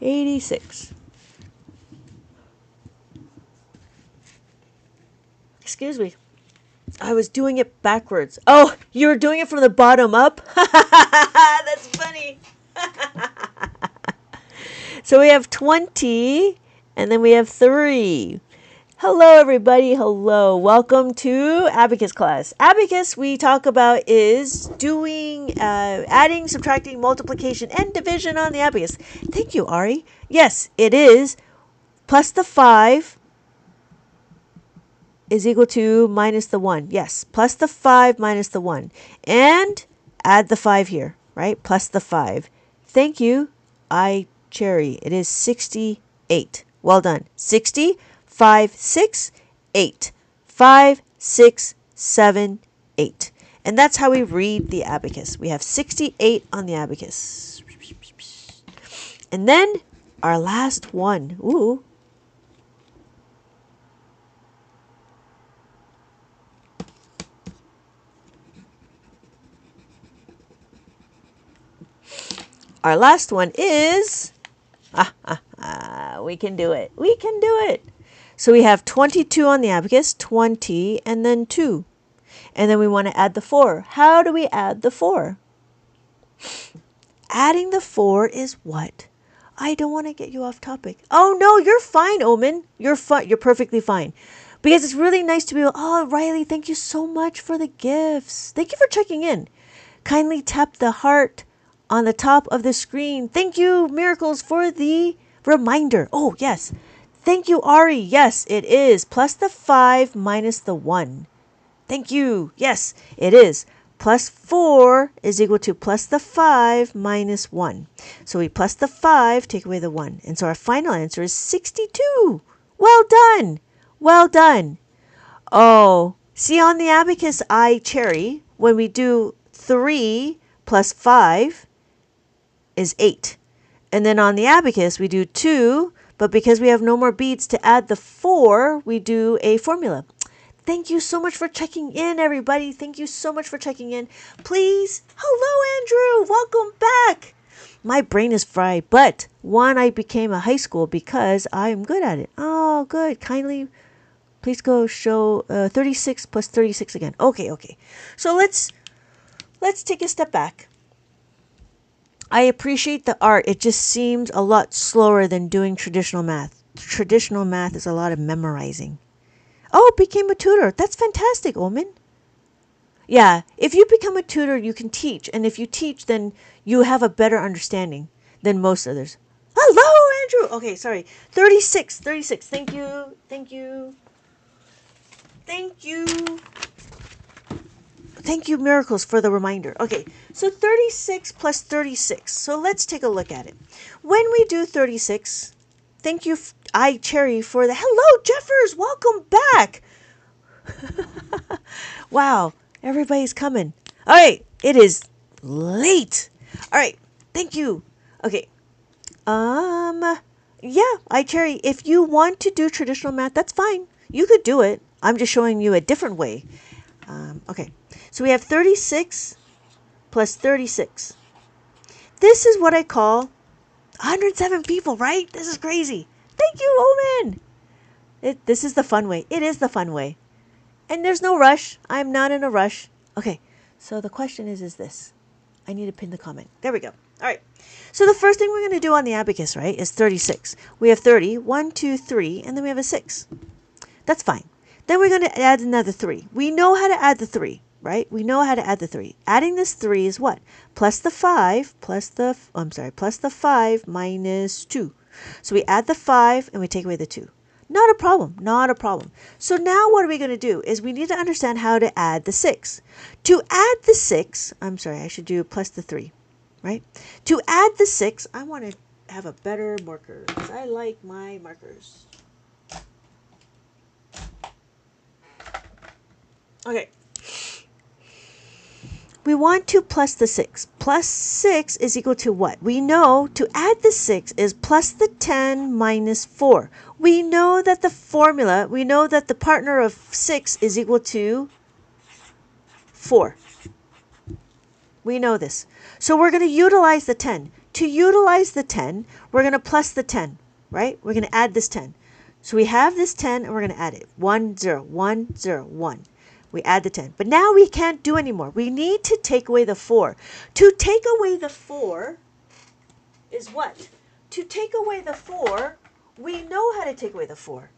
86. Excuse me. I was doing it backwards. Oh, you were doing it from the bottom up? That's funny. So we have 20, and then we have 3. Hello, everybody. Hello. Welcome to Abacus class. Abacus, we talk about is doing adding, subtracting, multiplication, and division on the abacus. Thank you, Ari. Yes, it is plus the 5 is equal to minus the 1. Yes, plus the 5 minus the 1. And add the 5 here, right? Plus the 5. Thank you, I cherry. It is 68. Well done. 60, 5, 6, 8. 5, 6, 7, 8. And that's how we read the abacus. We have 68 on the abacus. And then our last one. Ooh. Our last one is, we can do it. We can do it. So we have 22 on the abacus, 20, and then 2. And then we want to add the 4. How do we add the 4? Adding the 4 is what? I don't want to get you off topic. Oh, no, you're fine, Omen. You're fine. You're perfectly fine. Because it's really nice to be able, oh, Riley, thank you so much for the gifts. Thank you for checking in. Kindly tap the heart on the top of the screen. Thank you, Miracles, for the reminder. Oh, yes. Thank you, Ari. Yes, it is. Plus the 5 minus the 1. Thank you. Yes, it is. Plus 4 is equal to plus the 5 minus 1. So we plus the 5, take away the 1. And so our final answer is 62. Well done. Well done. Oh, see on the abacus I cherry, when we do 3 plus 5 is 8. And then on the abacus, we do 2, but because we have no more beads to add the 4, we do a formula. Thank you so much for checking in, everybody. Thank you so much for checking in. Please, hello, Andrew. Welcome back. My brain is fried, but one, I became a high school because I'm good at it. Oh, good. Kindly, please go show 36 plus 36 again. Okay. So let's take a step back. I appreciate the art. It just seems a lot slower than doing traditional math. Traditional math is a lot of memorizing. Oh, became a tutor. That's fantastic, Omen. Yeah, if you become a tutor, you can teach. And if you teach, then you have a better understanding than most others. Hello, Andrew. Okay, sorry. 36. Thank you. Thank you, Miracles, for the reminder. Okay, so 36 plus 36. So let's take a look at it. When we do 36, thank you, I Cherry, for the... Hello, Jeffers! Welcome back! Wow, everybody's coming. All right, it is late. All right, thank you. Okay, yeah, I Cherry, if you want to do traditional math, that's fine. You could do it. I'm just showing you a different way. Okay, so we have 36 plus 36. This is what I call 107 people, right? This is crazy. Thank you, Omen. This is the fun way. It is the fun way. And there's no rush. I'm not in a rush. Okay, so the question is this. I need to pin the comment. There we go. All right. So the first thing we're going to do on the abacus, right, is 36. We have 30, 1, 2, 3, and then we have a 6. That's fine. Then we're going to add another 3. We know how to add the 3, right? We know how to add the 3. Adding this 3 is what? Plus the 5, plus the 5 minus 2. So we add the 5 and we take away the 2. Not a problem. So now what are we going to do is we need to understand how to add the 6. To add the 6, I should do plus the 3, right? To add the 6, I want to have a better marker because I like my markers. Okay. We want to plus the 6. Plus 6 is equal to what? We know to add the 6 is plus the 10 minus 4. We know that the formula, we know that the partner of 6 is equal to 4. We know this. So we're going to utilize the 10. To utilize the 10, we're going to plus the 10, right? We're going to add this 10. So we have this 10 and we're going to add it. 1, 0, 1, 0, 1. We add the 10. But now we can't do anymore. We need to take away the 4. To take away the 4 is what? To take away the 4, we know how to take away the 4.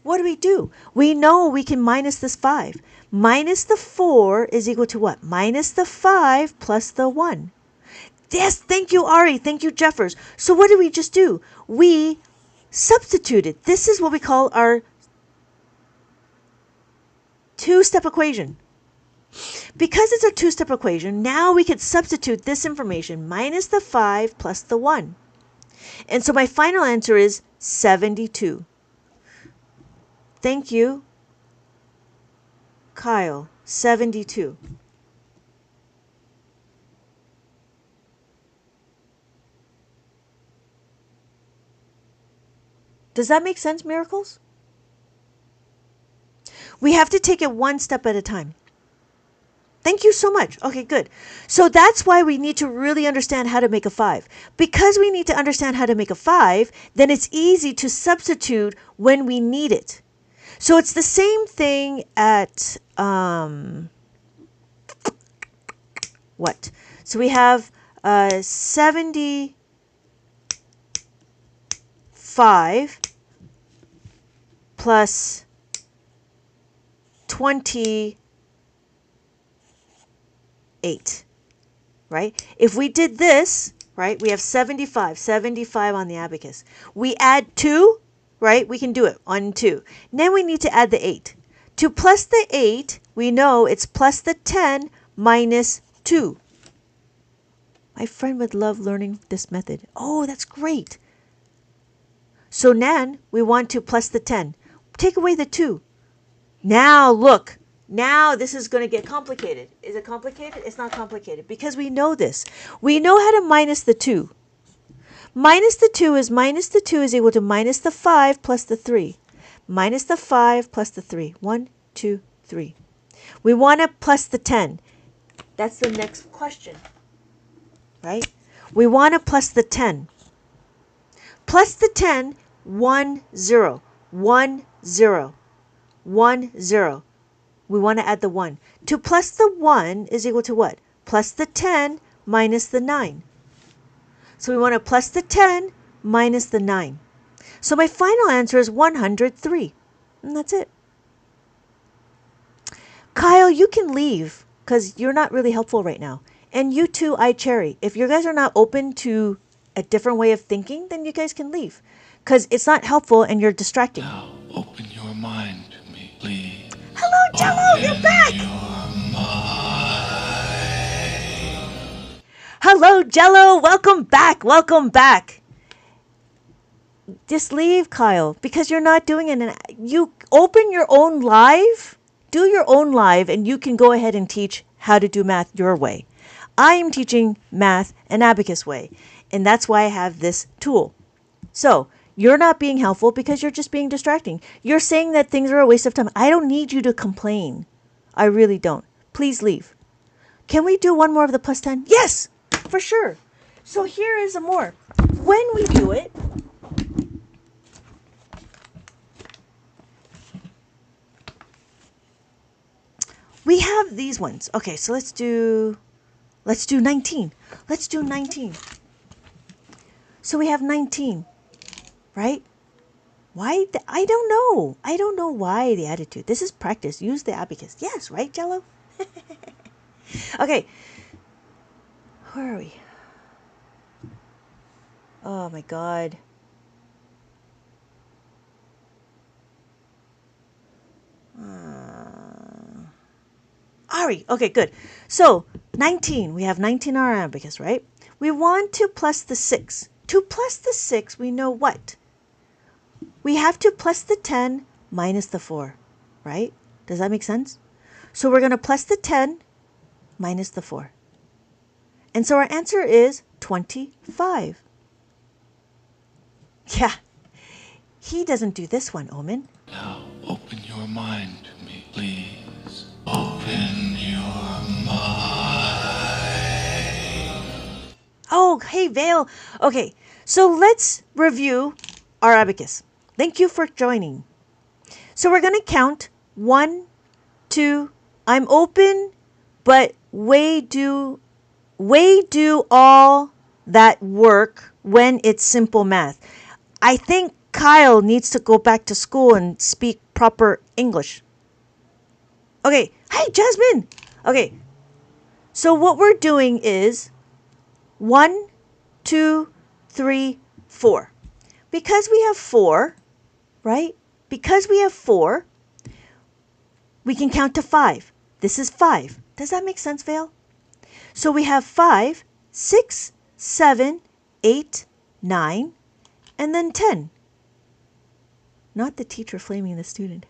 What do? We know we can minus this 5. Minus the 4 is equal to what? Minus the 5 plus the 1. Yes, thank you, Ari. Thank you, Jeffers. So what did we just do? We substituted. This is what we call our two-step equation. Because it's a two-step equation, now we can substitute this information, minus the 5 plus the 1. And so my final answer is 72. Thank you, Kyle. 72. Does that make sense, Miracles? We have to take it one step at a time. Thank you so much. Okay, good. So that's why we need to really understand how to make a 5. Because we need to understand how to make a 5, then it's easy to substitute when we need it. So it's the same thing at, what? So we have 75 plus 28, right? If we did this, right, we have 75 on the abacus. We add 2, right? We can do it, 1, 2. Then we need to add the 8. To plus the 8, we know it's plus the 10 minus 2. My friend would love learning this method. Oh, that's great. So then we want to plus the 10. Take away the 2. Now look. Now this is going to get complicated. Is it complicated? It's not complicated because we know this. We know how to minus the 2. Minus the 2 is equal to minus the 5 plus the 3. Minus the 5 plus the 3. 1, 2, 3. We want to plus the 10. That's the next question. Right? We want to plus the 10. Plus the 10, 1, 0. 1, 0. 1, 0. We want to add the 1. To plus the 1 is equal to what? Plus the 10 minus the 9. So we want to plus the 10 minus the 9. So my final answer is 103. And that's it. Kyle, you can leave because you're not really helpful right now. And you too, iCherry. If you guys are not open to a different way of thinking, then you guys can leave. Because it's not helpful and you're distracting. Now open your mind to me, please. Hello, Jello, you're back! Hello, Jello, welcome back, welcome back. Just leave, Kyle, because you're not doing it. And you open your own live, do your own live, and you can go ahead and teach how to do math your way. I am teaching math an abacus way, and that's why I have this tool. So, you're not being helpful because you're just being distracting. You're saying that things are a waste of time. I don't need you to complain. I really don't. Please leave. Can we do one more of the plus 10? Yes, for sure. So here is a more. When we do it, we have these ones. Okay, so let's do 19. Let's do 19. So we have 19. Right? Why? I don't know. I don't know why the attitude. This is practice. Use the abacus. Yes, right, Jello? Okay. Where are we? Oh, my God. Ari. Okay, good. So, 19. We have 19 in our abacus, right? We want to plus the 6. To plus the 6, we know what? We have to plus the 10 minus the 4, right? Does that make sense? So we're going to plus the 10 minus the 4. And so our answer is 25. Yeah, he doesn't do this one, Omen. Now open your mind to me, please. Open your mind. Oh, hey, Vale. Okay, so let's review our abacus. Thank you for joining. So we're going to count 1, 2. I'm open, but way do all that work when it's simple math. I think Kyle needs to go back to school and speak proper English. Okay. Hey, Jasmine. Okay. So what we're doing is 1, 2, 3, 4. Because we have 4, right? Because we have 4, we can count to 5. This is 5. Does that make sense, Vale? So we have 5, 6, 7, 8, 9, and then 10. Not the teacher flaming the student.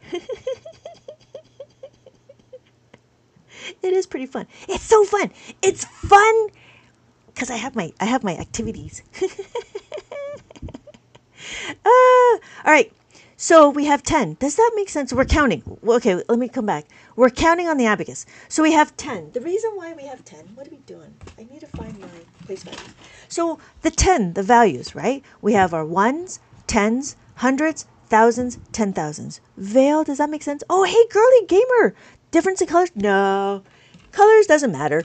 It is pretty fun. It's so fun. It's fun because I have my activities. All right. So we have 10. Does that make sense? We're counting. Okay, let me come back. We're counting on the abacus. So we have 10. The reason why we have 10, what are we doing? I need to find my place values. So the 10, the values, right? We have our ones, tens, hundreds, thousands, 10,000s. Veil, does that make sense? Oh, hey, girly gamer. Difference in colors? No. Colors doesn't matter.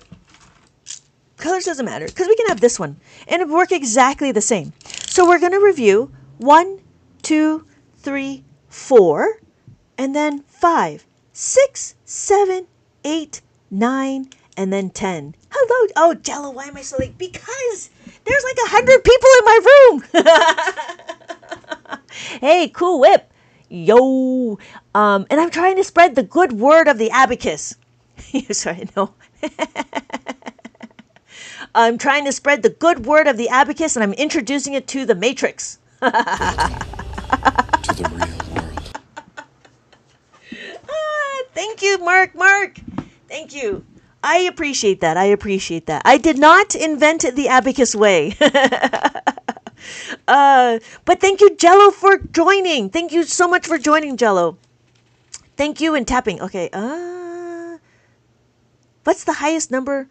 Colors doesn't matter because we can have this one and it work exactly the same. So we're going to review 1, 2, 3, 4, and then 5, 6, 7, 8, 9, and then 10. Hello. Oh, Jello, why am I so late? Because there's like 100 people in my room. Hey, cool whip. Yo. And I'm trying to spread the good word of the abacus. Sorry, no. I'm trying to spread the good word of the abacus, and I'm introducing it to the matrix. To the real world. Thank you, Mark. Thank you. I appreciate that. I did not invent the abacus way. But thank you, Jello, for joining. Thank you so much for joining, Jello. Thank you and tapping. Okay. What's the highest number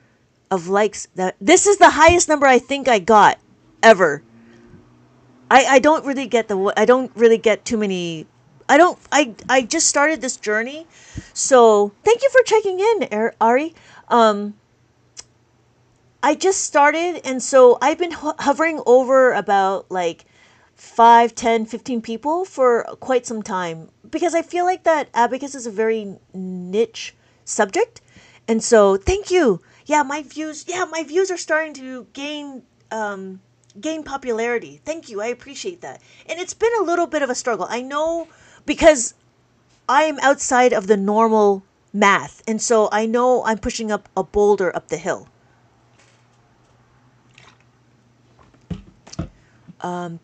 of likes? This is the highest number I think I got ever. I don't really get too many. I just started this journey. So thank you for checking in, Ari. I just started, and so I've been hovering over about like 5, 10, 15 people for quite some time because I feel like that abacus is a very niche subject. And so thank you. Yeah, my views are starting to gain popularity. Thank you. I appreciate that. And it's been a little bit of a struggle. I know because I am outside of the normal math. And so I know I'm pushing up a boulder up the hill.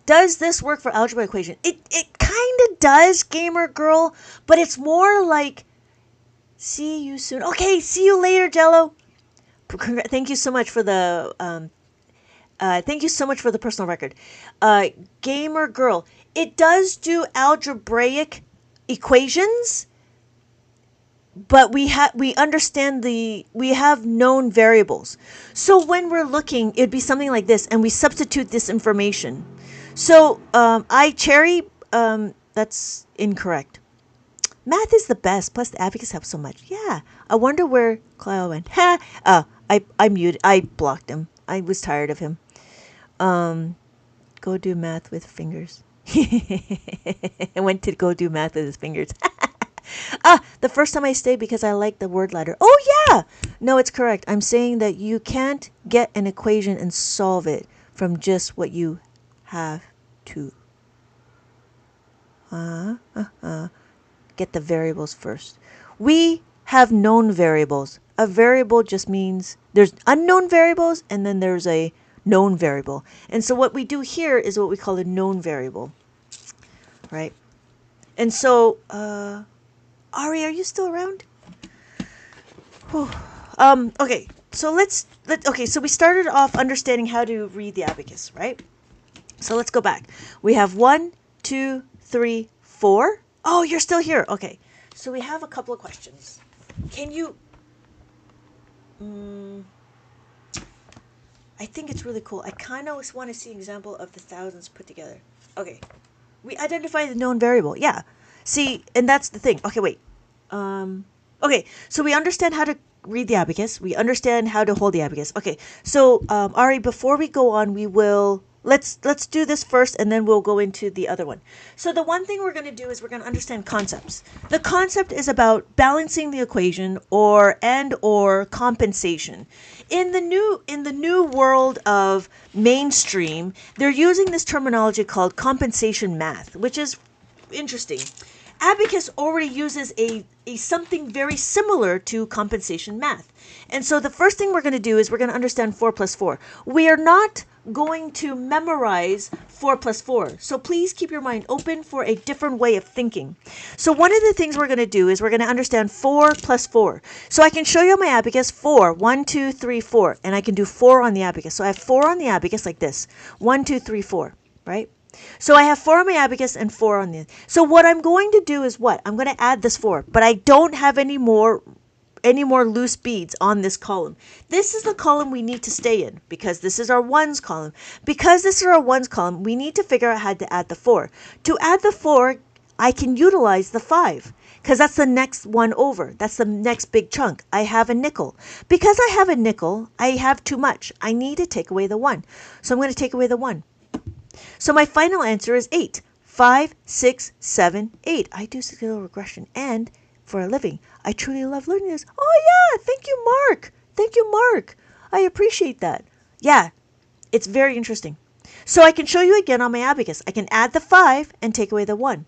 Does this work for algebra equation? It kind of does, gamer girl, but it's more like see you soon. Okay, see you later, Jello. Thank you so much for the personal record. Gamer girl, it does do algebraic equations, but we understand we have known variables. So when we're looking, it'd be something like this, and we substitute this information. So that's incorrect. Math is the best. Plus the abacus helps so much. Yeah. I wonder where Cleo went. Ha. I muted. I blocked him. I was tired of him. Go do math with fingers. I went to go do math with his fingers. The first time I stayed because I like the word ladder. Oh yeah. No, it's correct. I'm saying that you can't get an equation and solve it from just what you have to. Get the variables first. We have known variables. A variable just means there's unknown variables and then there's a known variable. And so what we do here is what we call a known variable. Right? And so, Ari, are you still around? Okay. So so we started off understanding how to read the abacus, right? So let's go back. We have 1, 2, 3, 4. Oh, you're still here. Okay. So we have a couple of questions. Can you... I think it's really cool. I kind of want to see an example of the thousands put together. Okay. We identify the known variable. Yeah. See, and that's the thing. Okay, wait. Okay, so we understand how to read the abacus. We understand how to hold the abacus. Okay, so Ari, before we go on, we will... Let's do this first, and then we'll go into the other one. So the one thing we're going to do is we're going to understand concepts. The concept is about balancing the equation or compensation. In the new world of mainstream, they're using this terminology called compensation math, which is interesting. Abacus already uses a something very similar to compensation math. And so the first thing we're going to do is we're going to understand 4 plus 4. We are not going to memorize 4 plus 4. So please keep your mind open for a different way of thinking. So one of the things we're going to do is we're going to understand 4 plus 4. So I can show you on my abacus 4, 1, 2, 3, 4, and I can do 4 on the abacus. So I have 4 on the abacus like this, 1, 2, 3, 4, right? So I have 4 on my abacus and 4 on the. So what I'm going to do is what? I'm going to add this 4, but I don't have any more loose beads on this column. This is the column we need to stay in because this is our ones column. Because this is our ones column, we need to figure out how to add the 4. To add the 4, I can utilize the 5 because that's the next one over. That's the next big chunk. I have a nickel. Because I have a nickel, I have too much. I need to take away the 1. So I'm going to take away the 1. So my final answer is 8. 5, 6, 7, 8. I do statistical regression and for a living. I truly love learning this. Oh yeah, thank you, Mark. Thank you, Mark. I appreciate that. Yeah, it's very interesting. So I can show you again on my abacus. I can add the 5 and take away the 1.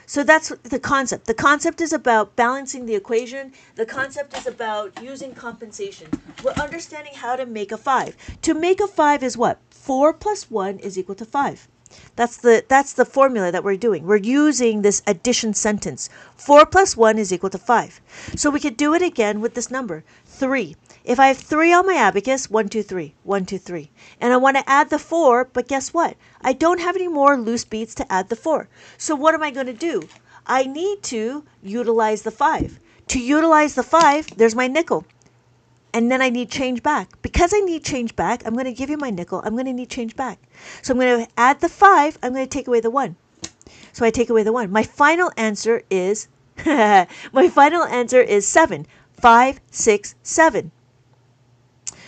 So that's the concept. The concept is about balancing the equation. The concept is about using compensation. We're understanding how to make a 5. To make a 5 is what? 4 plus 1 is equal to 5. That's the formula that we're doing. We're using this addition sentence. 4 plus 1 is equal to 5. So we could do it again with this number, 3. If I have 3 on my abacus, 1, 2, 3, 1, 2, 3. And I want to add the 4, but guess what? I don't have any more loose beads to add the 4. So what am I going to do? I need to utilize the 5. To utilize the 5, there's my nickel. And then I need change back. Because I need change back, I'm going to give you my nickel. I'm going to need change back. So I'm going to add the 5. I'm going to take away the 1. So I take away the 1. My final answer is my final answer is 7. 5, 6, 7.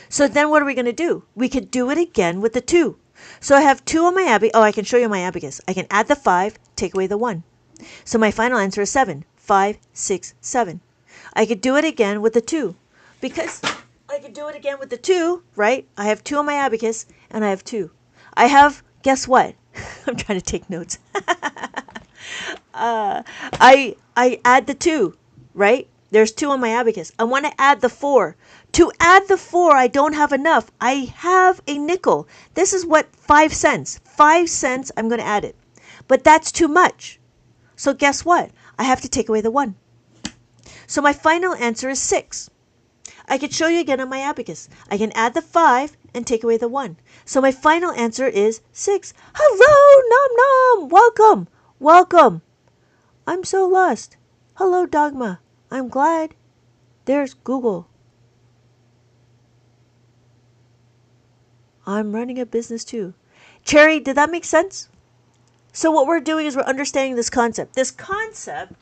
So then what are we going to do? We could do it again with the 2. So I have 2 on my abacus. Oh, I can show you my abacus. I can add the 5, take away the 1. So my final answer is 7. 5, 6, 7. I could do it again with the 2. Because I could do it again with the 2, right? I have 2 on my abacus, and I have 2. I have, guess what? I'm trying to take notes. I add the 2, right? There's 2 on my abacus. I want to add the 4. To add the 4, I don't have enough. I have a nickel. This is what, 5 cents. 5 cents, I'm going to add it. But that's too much. So guess what? I have to take away the 1. So my final answer is 6. I could show you again on my abacus. I can add the 5 and take away the 1. So my final answer is 6. Hello, Nom Nom. Welcome. Welcome. I'm so lost. Hello, Dogma. I'm glad. There's Google. I'm running a business too. Cherry, did that make sense? So what we're doing is we're understanding this concept. This concept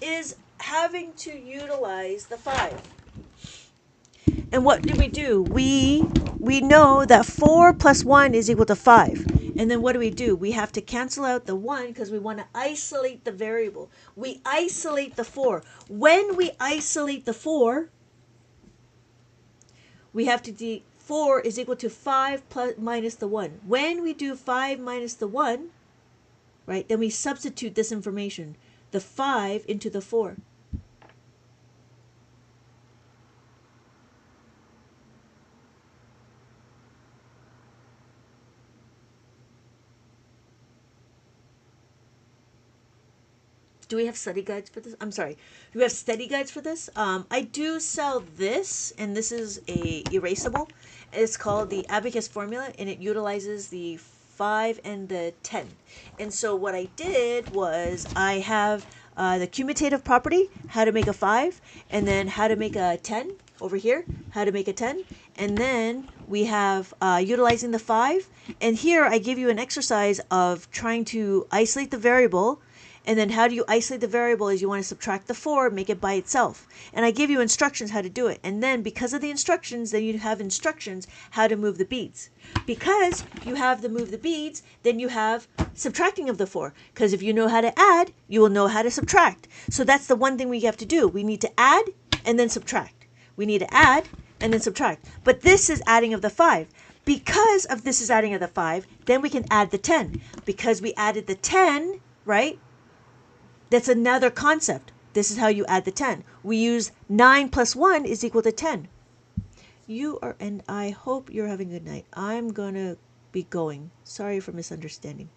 is having to utilize the 5. And what do? We know that 4 plus 1 is equal to 5. And then what do? We have to cancel out the 1 because we want to isolate the variable. We isolate the 4. When we isolate the 4, we have to 4 is equal to 5 plus minus the 1. When we do 5 minus the 1, right, then we substitute this information, the 5 into the 4. Do we have study guides for this? I'm sorry. Do we have study guides for this? I do sell this, and this is a erasable. It's called the Abacus formula, and it utilizes the 5 and the 10. And so what I did was I have the commutative property, how to make a 5, and then how to make a 10 over here, how to make a 10. And then we have utilizing the 5. And here I give you an exercise of trying to isolate the variable. And then how do you isolate the variable is you want to subtract the 4, make it by itself. And I give you instructions how to do it. And then because of the instructions, then you have instructions how to move the beads. Because you have the move the beads, then you have subtracting of the 4. Because if you know how to add, you will know how to subtract. So that's the one thing we have to do. We need to add and then subtract. We need to add and then subtract. But this is adding of the 5. Because of this is adding of the 5, then we can add the 10. Because we added the 10, right? That's another concept. This is how you add the 10. We use 9 plus 1 is equal to 10. You are, and I hope you're having a good night. I'm going to be going. Sorry for misunderstanding.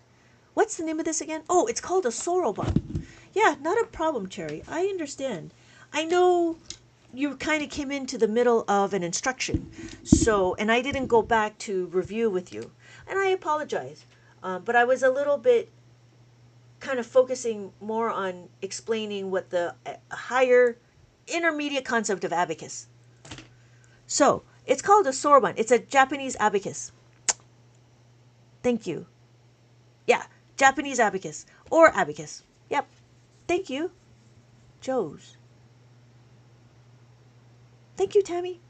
What's the name of this again? Oh, it's called a Sorobon. Yeah, not a problem, Cherry. I understand. I know you kind of came into the middle of an instruction. So, and I didn't go back to review with you. And I apologize. But I was a little bit kind of focusing more on explaining what the higher intermediate concept of abacus. So, it's called a Sorobon. It's a Japanese abacus. Thank you. Yeah, Japanese abacus or abacus. Yep. Thank you. Joe's. Thank you, Tammy.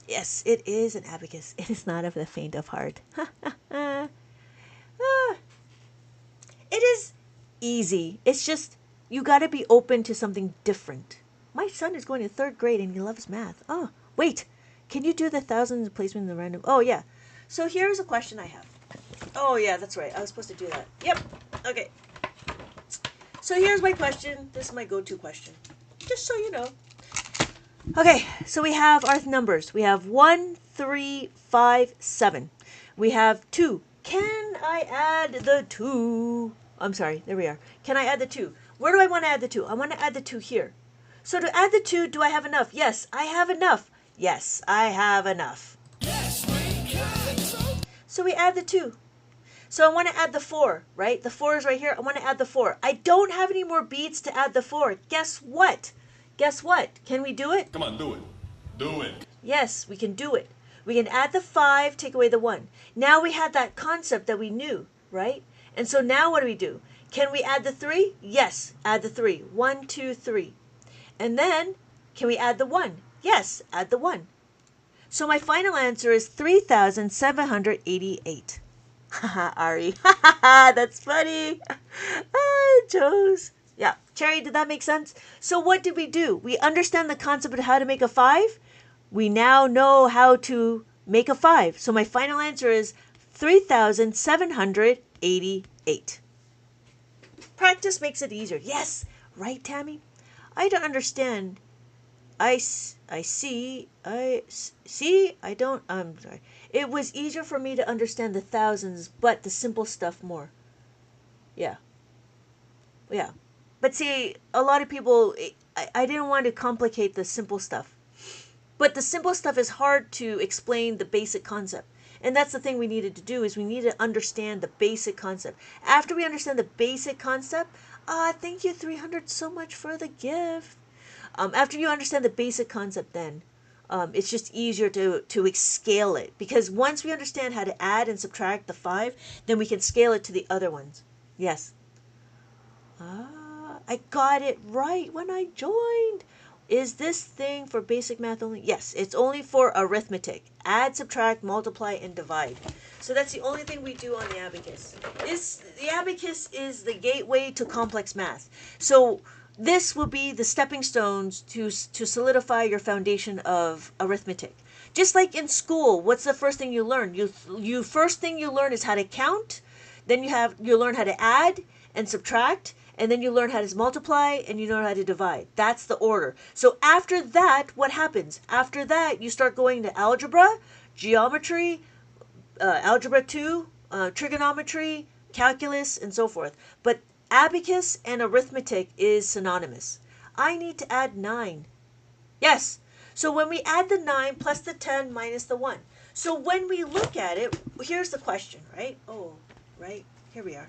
Yes, it is an abacus. It is not of the faint of heart. It is easy. It's just you got to be open to something different. My son is going to 3rd grade and he loves math. Oh, wait. Can you do the thousands placement in the random? Oh, yeah. So here's a question I have. Oh, yeah, that's right. I was supposed to do that. Yep. Okay. So here's my question. This is my go-to question. Just so you know. Okay, so we have our numbers. We have 1, 3, 5, 7. We have 2. Can I add the 2? I'm sorry, there we are. Can I add the 2? Where do I want to add the 2? I want to add the 2 here. So to add the 2, do I have enough? Yes, I have enough. Yes, I have enough. Yes, we can. So we add the 2. So I want to add the 4, right? The 4 is right here. I want to add the 4. I don't have any more beads to add the 4. Guess what? Guess what? Can we do it? Come on, do it. Do it. Yes, we can do it. We can add the 5, take away the 1. Now we had that concept that we knew, right? And so now what do? Can we add the 3? Yes, add the 3. 1, 2, 3. And then, can we add the 1? Yes, add the 1. So my final answer is 3,788. Haha, Ari. That's funny. Joe's. Yeah. Cherry, did that make sense? So what did we do? We understand the concept of how to make a 5. We now know how to make a 5. So my final answer is 3,788. Practice makes it easier. Yes. Right, Tammy? I don't understand. I'm sorry. It was easier for me to understand the thousands, but the simple stuff more. Yeah. Yeah. But see, a lot of people, I didn't want to complicate the simple stuff. But the simple stuff is hard to explain the basic concept. And that's the thing we needed to do, is we needed to understand the basic concept. After we understand the basic concept, thank you 300 so much for the gift. After you understand the basic concept, then it's just easier to scale it. Because once we understand how to add and subtract the 5, then we can scale it to the other ones. Yes. I got it right when I joined. Is this thing for basic math only? Yes, it's only for arithmetic. Add, subtract, multiply, and divide. So that's the only thing we do on the abacus. The abacus is the gateway to complex math. So this will be the stepping stones to solidify your foundation of arithmetic. Just like in school, what's the first thing you learn? You first thing you learn is how to count. Then you learn how to add and subtract. And then you learn how to multiply and you learn how to divide. That's the order. So after that, what happens? After that, you start going to algebra, geometry, algebra 2, trigonometry, calculus, and so forth. But abacus and arithmetic is synonymous. I need to add 9. Yes. So when we add the 9 plus the 10 minus the 1. So when we look at it, here's the question, right? Oh, right. Here we are.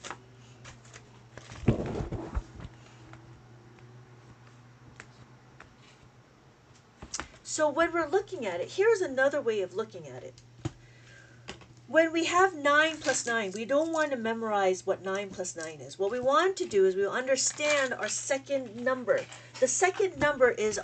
So when we're looking at it, here's another way of looking at it. When we have 9 plus 9, we don't want to memorize what 9 plus 9 is. What we want to do is we understand our second number. The second number is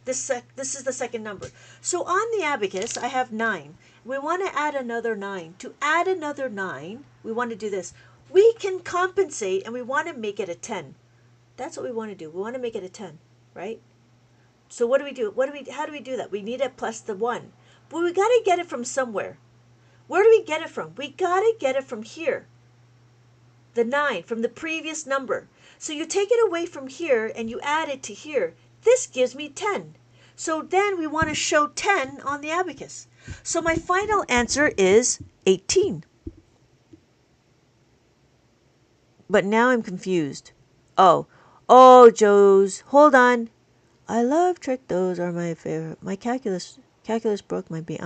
this is the second number. So on the abacus, I have 9. We want to add another 9. To add another 9, we want to do this. We can compensate and we want to make it a 10. That's what we want to do. We want to make it a 10, right? So what do we do? How do we do that? We need it plus the 1. But we got to get it from somewhere. Where do we get it from? We got to get it from here. the 9 from the previous number. So you take it away from here and you add it to here. This gives me 10. So then we want to show 10 on the abacus. So my final answer is 18. But now I'm confused. Oh, Joes, hold on. I love trick. Those are my favorite. My calculus book might be.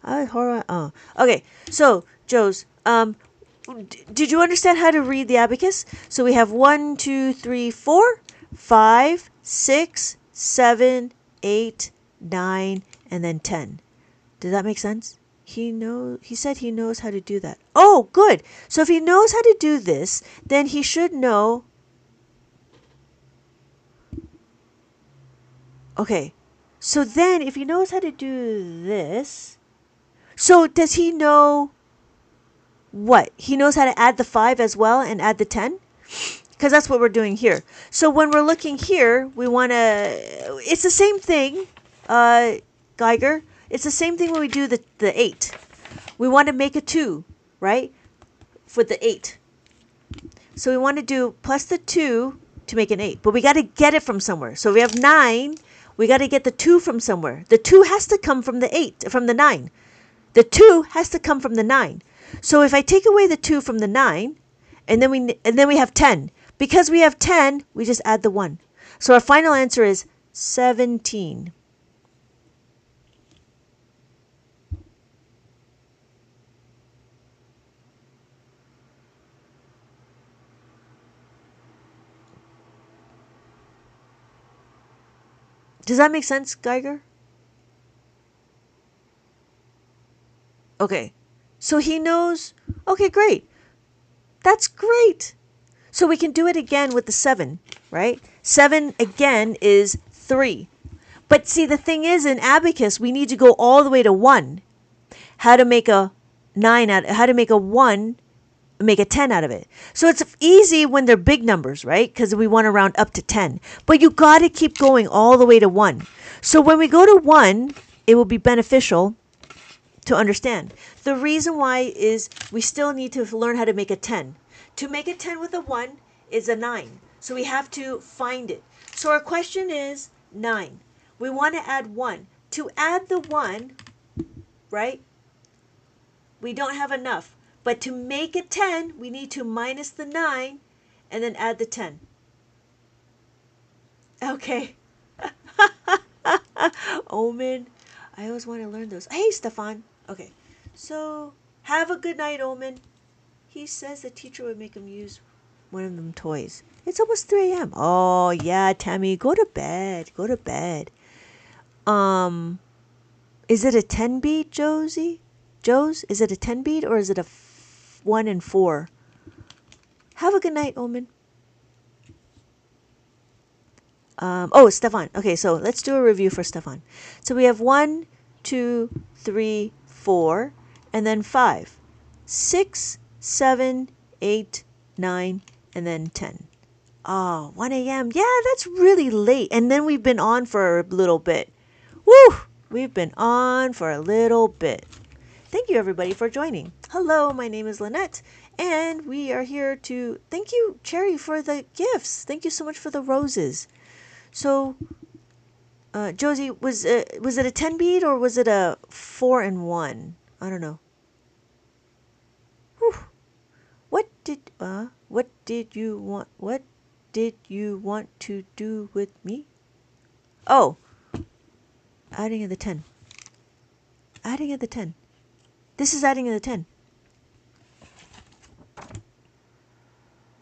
Okay, so Joes, did you understand how to read the abacus? So we have 1, 2, 3, 4, 5, 6, 7, 8, 9, and then 10. Does that make sense? He said he knows how to do that. Oh, good. So if he knows how to do this, then he should know. Okay. So then if he knows how to do this, so does he know what? He knows how to add the 5 as well and add the 10? Because that's what we're doing here. So when we're looking here, we want to, it's the same thing, Geiger. It's the same thing when we do the 8. We want to make a 2, right? For the 8. So we want to do plus the 2 to make an 8. But we got to get it from somewhere. So we have 9. We got to get the 2 from somewhere. The 2 has to come from the 8, from the 9. The 2 has to come from the 9. So if I take away the 2 from the 9, and then we have 10. Because we have 10, we just add the 1. So our final answer is 17. Does that make sense, Geiger? Okay. So he knows. Okay, great. That's great. So we can do it again with the 7, right? 7 again is 3. But see, the thing is, in abacus, we need to go all the way to 1. How to make a 9 out, how to make a 1, make a 10 out of it. So it's easy when they're big numbers, right? Because we want to round up to 10. But you got to keep going all the way to 1. So when we go to 1, it will be beneficial to understand. The reason why is we still need to learn how to make a 10. To make a 10 with a 1 is a 9. So we have to find it. So our question is 9. We want to add 1. To add the 1, right? We don't have enough. But to make it 10, we need to minus the 9 and then add the 10. Okay. Omen. I always want to learn those. Hey, Stefan. Okay. So, have a good night, Omen. He says the teacher would make him use one of them toys. It's almost 3 a.m. Oh, yeah, Tammy. Go to bed. Go to bed. Is it a 10 bead, Josie? Joes? Is it a 10 bead or is it a 1 and 4? Have a good night, Omen. Stefan. Okay, so let's do a review for Stefan. So we have 1, 2, 3, 4, and then 5, 6, 7, 8, 9, and then 10. Oh, 1 a.m. Yeah, that's really late. And then we've been on for a little bit. Woo! We've been on for a little bit. Thank you, everybody, for joining. Hello, my name is Lynette, and we are here to... Thank you, Cherry, for the gifts. Thank you so much for the roses. So, Josie, was it a 10 bead or was it a 4 and 1? I don't know. Whew. What did you want to do with me? Oh, adding of the 10. Adding of the 10. This is adding of the 10.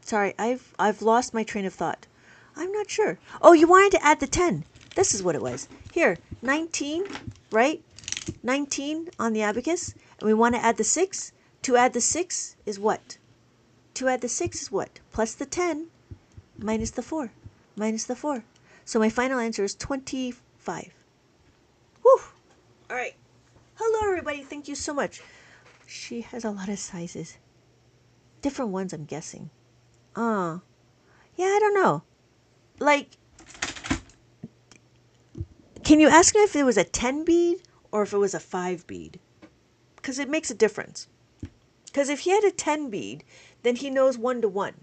Sorry, I've lost my train of thought. I'm not sure. Oh, you wanted to add the 10. This is what it was. Here, 19, right? 19 on the abacus. And we want to add the 6. To add the 6 is what? To add the 6 is what? Plus the 10 minus the 4. Minus the 4. So my final answer is 25. Whew. All right. Hello, everybody. Thank you so much. She has a lot of sizes. Different ones, I'm guessing. Yeah, I don't know. Like, can you ask him if it was a 10 bead or if it was a 5 bead? Because it makes a difference. Because if he had a 10 bead, then he knows 1 to 1.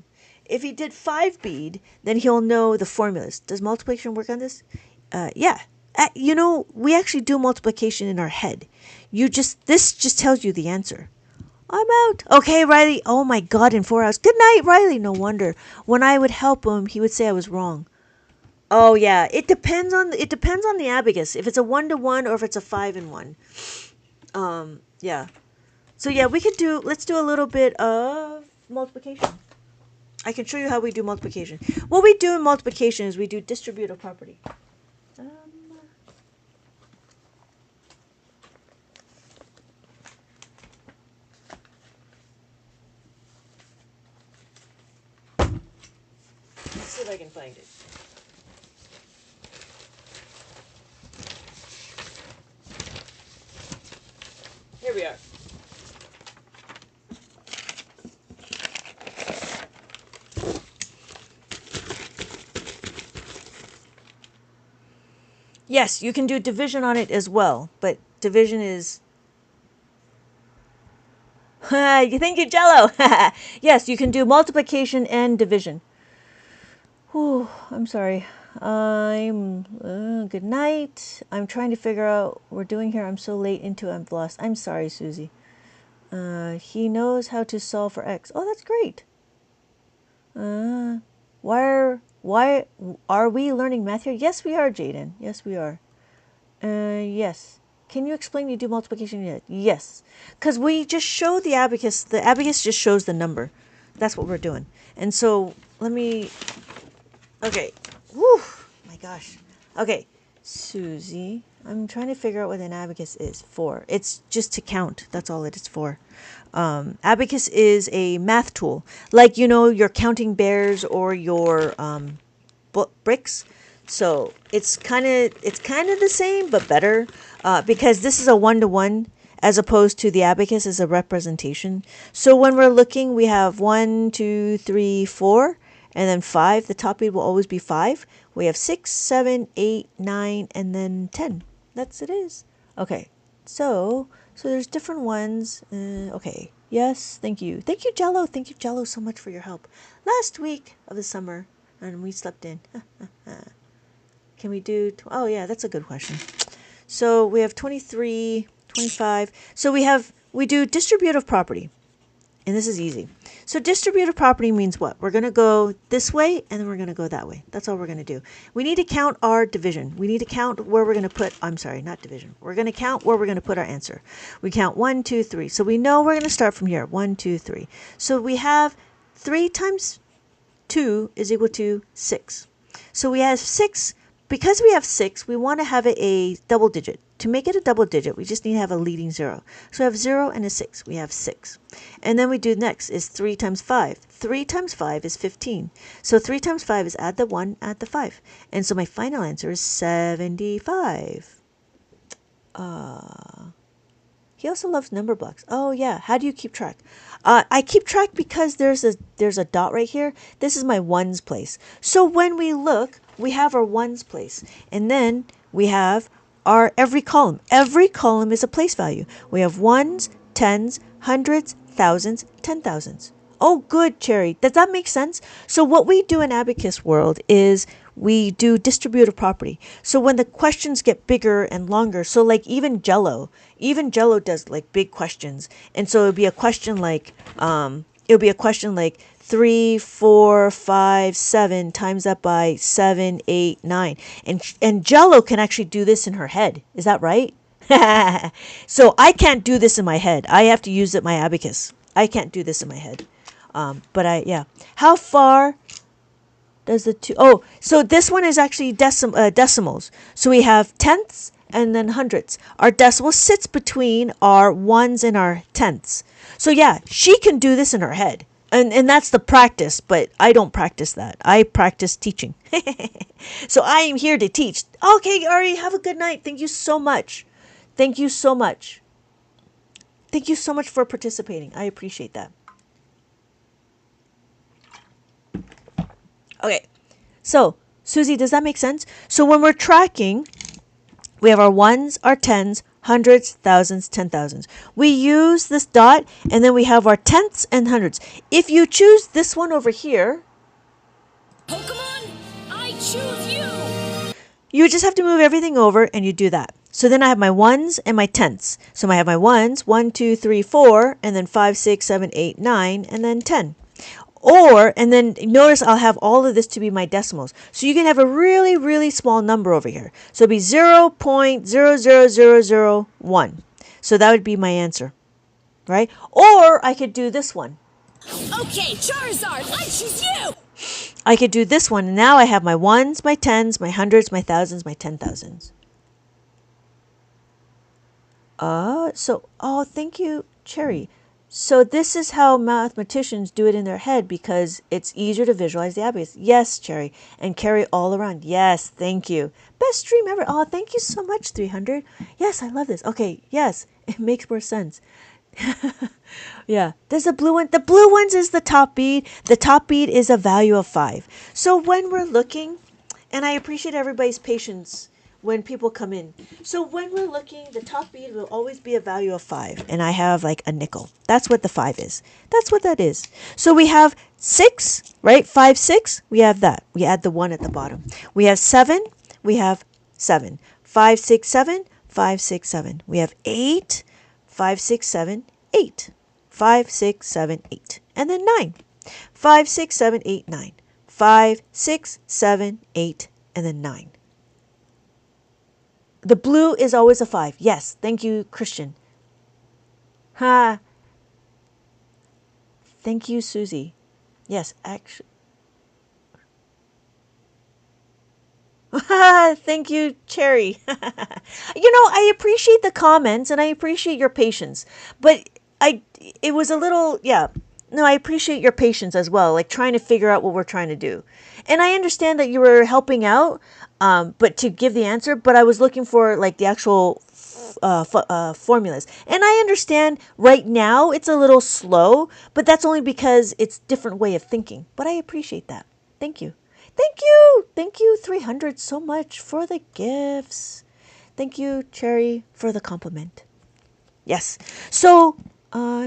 If he did 5 bead, then he'll know the formulas. Does multiplication work on this? Yeah. We actually do multiplication in our head. This just tells you the answer. I'm out. Okay, Riley. Oh my God, in 4 hours. Good night, Riley. No wonder. When I would help him, he would say I was wrong. Oh yeah, it depends on the abacus. If it's a 1 to 1 or if it's a 5 and 1. Yeah. So yeah, let's do a little bit of multiplication. I can show you how we do multiplication. What we do in multiplication is we do distributive property. Let's see if I can find it. Here we are. Yes, you can do division on it as well, but division is... Thank you, Jello! Yes, you can do multiplication and division. Whew, I'm sorry. Good night. I'm trying to figure out what we're doing here. I'm so late into it, I'm lost. I'm sorry, Susie. He knows how to solve for x. Oh, that's great. Why are we learning math here? Yes, we are, Jaden. Yes, we are. Yes. Can you explain you do multiplication yet? Yes. Because we just show the abacus. The abacus just shows the number. That's what we're doing. And so, okay. Whew. My gosh. Okay. Susie, I'm trying to figure out what an abacus is for. It's just to count. That's all it is for. Abacus is a math tool. Like, you're counting bears or your bricks. So it's kind of the same, but better, because this is a 1 to 1 as opposed to the abacus is a representation. So when we're looking, we have 1, 2, 3, 4, and then 5. The top bead will always be 5. We have 6, 7, 8, 9, and then 10. That's it is. Okay. So there's different ones. Okay. Yes. Thank you. Thank you, Jello. Thank you, Jello, so much for your help. Last week of the summer, and we slept in. Can we do... Oh, yeah, that's a good question. So we have 23, 25. So we do distributive property. And this is easy. So distributive property means what? We're going to go this way, and then we're going to go that way. That's all we're going to do. We need to count our division. We need to count where we're going to put... I'm sorry, not division. We're going to count where we're going to put our answer. We count 1, 2, 3. So we know we're going to start from here. 1, 2, 3. So we have 3 times 2 is equal to 6. So we have 6... Because we have 6, we want to have it a double digit. To make it a double digit, we just need to have a leading 0. So we have 0 and a 6. We have 6. And then we do next is 3 times 5. 3 times 5 is 15. So 3 times 5 is add the 1, add the 5. And so my final answer is 75. He also loves number blocks. Oh, yeah. How do you keep track? I keep track because there's a dot right here. This is my ones place. So when we look, we have our ones place. And then we have our every column. Every column is a place value. We have ones, tens, hundreds, thousands, 10,000s. Oh, good, Cherry. Does that make sense? So what we do in Abacus World is we do distributive property. So when the questions get bigger and longer, so like even Jello does like big questions. And so it would be a question like 3, 4, 5, 7 times that by 7, 8, 9. And Jello can actually do this in her head. Is that right? So I can't do this in my head. I have to use my abacus. I can't do this in my head. Yeah. How far does the 2... Oh, so this one is actually decimals. So we have tenths and then hundredths. Our decimal sits between our ones and our tenths. So yeah, she can do this in her head. And that's the practice, but I don't practice that. I practice teaching. So I am here to teach. Okay, Ari, have a good night. Thank you so much. Thank you so much. Thank you so much for participating. I appreciate that. Okay, so Susie, does that make sense? So when we're tracking, we have our ones, our tens, hundreds, thousands, 10,000s. We use this dot, and then we have our tenths and hundreds. If you choose this one over here, Pokemon, I choose you. you just have to move everything over and you do that. So then I have my ones and my tenths. So I have my ones, 1, 2, 3, 4, and then 5, 6, 7, 8, 9, and then 10. And then notice I'll have all of this to be my decimals. So you can have a really, really small number over here. So it'd be 0.00001. So that would be my answer, right? Or I could do this one. Okay, Charizard, I choose you. I could do this one. And now I have my ones, my tens, my hundreds, my thousands, my 10,000s. Thank you, Cherry. So this is how mathematicians do it in their head because it's easier to visualize the abacus. Yes, Cherry. And carry all around. Yes, thank you. Best stream ever. Oh, thank you so much, 300. Yes, I love this. Okay, yes, it makes more sense. Yeah, there's the blue one. The blue ones is the top bead. The top bead is a value of 5. So when we're looking, and I appreciate everybody's patience when people come in. So when we're looking, the top bead will always be a value of 5. And I have like a nickel. That's what the 5 is. That's what that is. So we have 6, right? 5, 6. We have that. We add the 1 at the bottom. We have 7. We have 7. 5, 6, 7. 5, 6, 7. We have 8. 5, 6, 7, 8. 5, 6, 7, 8. And then 9. 5, 6, 7, 8, 9. 5, 6, 7, 8, and then 9. The blue is always a 5. Yes, thank you, Christian. Ha. Thank you, Susie. Yes, actually. Thank you, Cherry. I appreciate the comments and I appreciate your patience. But it was a little, yeah. No, I appreciate your patience as well, like trying to figure out what we're trying to do. And I understand that you were helping out, but to give the answer, but I was looking for like the actual formulas. And I understand right now it's a little slow, but that's only because it's different way of thinking. But I appreciate that. Thank you. Thank you. Thank you, 300, so much for the gifts. Thank you, Cherry, for the compliment. Yes. So,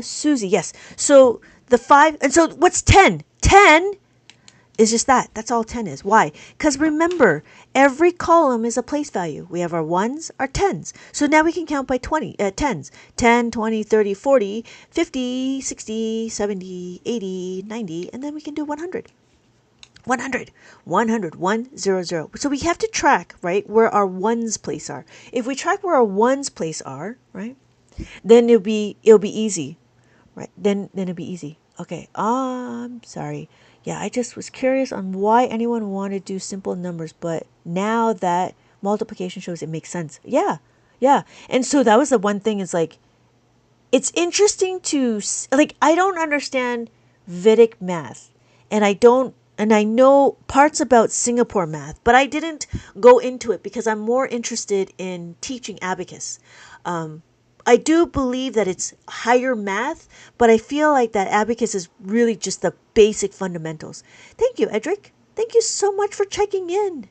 Susie, yes. So the 5, and so what's 10? 10 is just that. That's all 10 is. Why? Because remember, every column is a place value. We have our ones, our tens. So now we can count by 10s. 10, 20, 30, 40, 50, 60, 70, 80, 90, and then we can do 100. 100, 100, 100. So we have to track, right, where our ones place are. If we track where our ones place are, right, then it'll be easy, right? Then it'll be easy. Okay. I'm sorry. Yeah, I just was curious on why anyone wanted to do simple numbers, but now that multiplication shows it makes sense. Yeah. And so that was the one thing. Is like, it's interesting to like. I don't understand Vedic math, and I know parts about Singapore math, but I didn't go into it because I'm more interested in teaching abacus. I do believe that it's higher math, but I feel like that abacus is really just the basic fundamentals. Thank you, Edric. Thank you so much for checking in.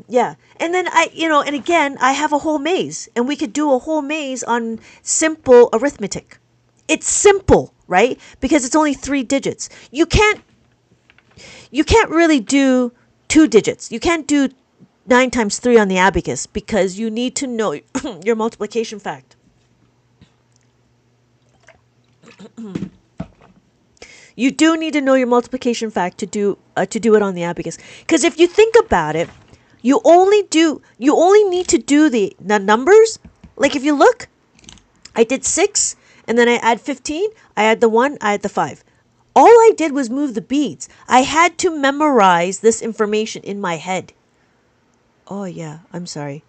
Yeah. And then and again, I have a whole maze, and we could do a whole maze on simple arithmetic. It's simple, right? Because it's only 3 digits. You can't really do 2 digits. You can't do 9 times 3 on the abacus because you need to know your multiplication fact. You do need to know your multiplication fact to do it on the abacus. Because if you think about it, you only need to do the numbers. Like if you look, I did 6, and then I add 15, I add the 1, I add the 5. All I did was move the beads. I had to memorize this information in my head. Oh, yeah, I'm sorry.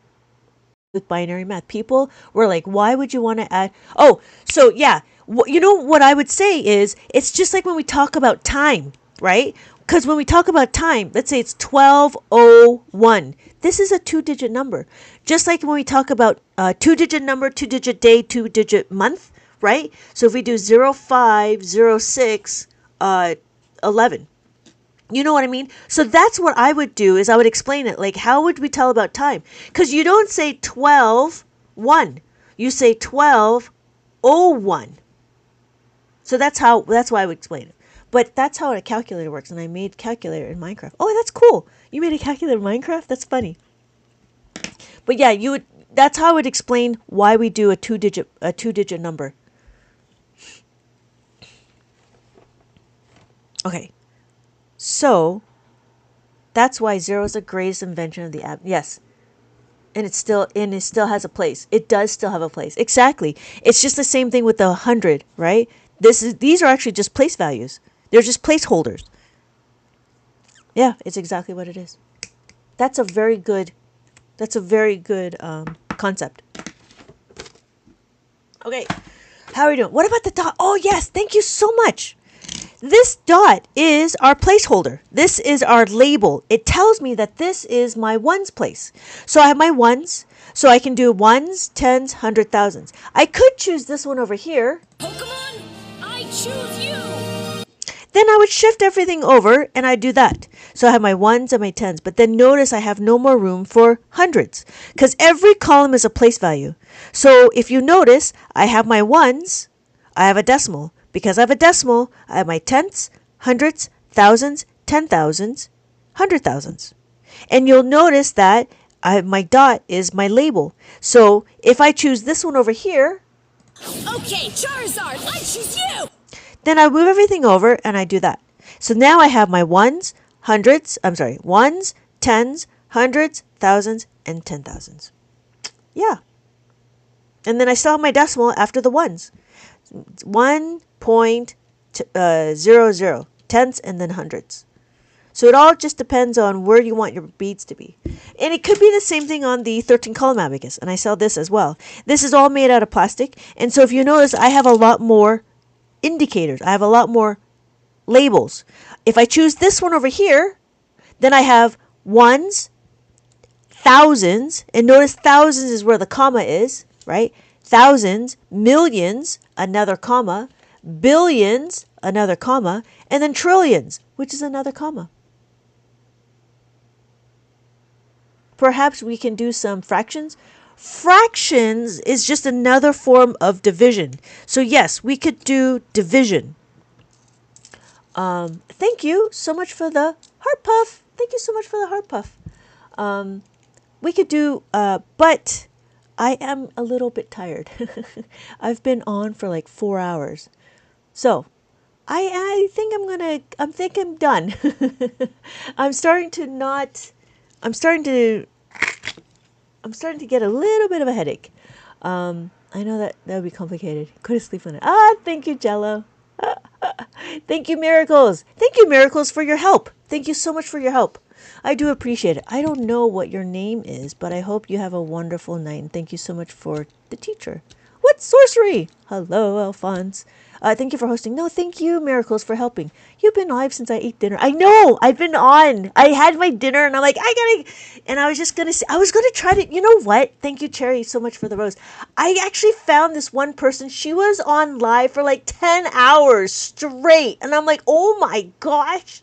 With binary math, people were like, why would you want to add? Oh, so yeah, what I would say is, it's just like when we talk about time, right? Because when we talk about time, let's say it's 12:01. This is a 2-digit number. Just like when we talk about 2-digit number, 2-digit day, 2-digit month, right? So if we do 0506 11. You know what I mean? So that's what I would do, is I would explain it. Like, how would we tell about time? Because you don't say 12, 1. You say 1201. So that's why I would explain it. But that's how a calculator works, and I made calculator in Minecraft. Oh, that's cool. You made a calculator in Minecraft? That's funny. But yeah, that's how I would explain why we do a two-digit number. Okay. So that's why 0 is the greatest invention of the app. Yes. And it still has a place. It does still have a place. Exactly. It's just the same thing with the 100, right? These are actually just place values. They're just placeholders. Yeah, it's exactly what it is. That's a very good concept. Okay. How are we doing? What about the dot? Oh, yes. Thank you so much. This dot is our placeholder. This is our label. It tells me that this is my ones place. So I have my ones. So I can do ones, tens, hundred, thousands. I could choose this one over here. Pokemon, I choose you. Then I would shift everything over and I'd do that. So I have my ones and my tens. But then notice I have no more room for hundreds because every column is a place value. So if you notice, I have my ones, I have a decimal. Because I have a decimal, I have my tenths, hundreds, thousands, 10,000s, 100,000s. And you'll notice that my dot is my label. So if I choose this one over here, Okay, Charizard, I choose you. then I move everything over and I do that. So now I have my ones, tens, hundreds, thousands, and 10,000s. Yeah. And then I still have my decimal after the ones. 1.00, tenths, and then hundreds. So it all just depends on where you want your beads to be. And it could be the same thing on the 13 column abacus, and I sell this as well. This is all made out of plastic, and so if you notice, I have a lot more indicators. I have a lot more labels. If I choose this one over here, then I have ones, thousands, and notice thousands is where the comma is, right? Thousands, millions, another comma, billions, another comma, and then trillions, which is another comma. Perhaps we can do some fractions. Fractions is just another form of division. So yes, we could do division. Thank you so much for the heart puff. Thank you so much for the heart puff. We could do, but I am a little bit tired. I've been on for like 4 hours. So I think I'm done. I'm starting to get a little bit of a headache. I know that would be complicated. Couldn't sleep on it. Thank you, Jello. Thank you, Miracles. Thank you, Miracles, for your help. Thank you so much for your help. I do appreciate it. I don't know what your name is, but I hope you have a wonderful night. And thank you so much for the teacher. What sorcery? Hello, Alphonse. Thank you for hosting. No, thank you, Miracles, for helping. You've been live since I ate dinner. I know. I've been on. I had my dinner, and I'm like, and I was just going to say, I was going to try to, you know what? Thank you, Cherry, so much for the rose. I actually found this one person. She was on live for like 10 hours straight. And I'm like, oh my gosh.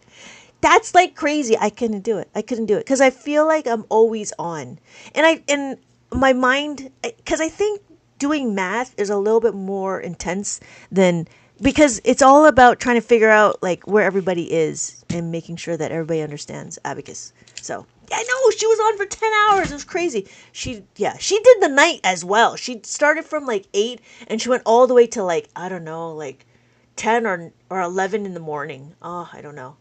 That's like crazy. I couldn't do it because I feel like I'm always on. And my mind, because I think doing math is a little bit more intense than, because it's all about trying to figure out like where everybody is and making sure that everybody understands abacus. So yeah, no, she was on for 10 hours. It was crazy. She did the night as well. She started from like 8 and she went all the way to like, I don't know, like 10 or 11 in the morning. Oh, I don't know.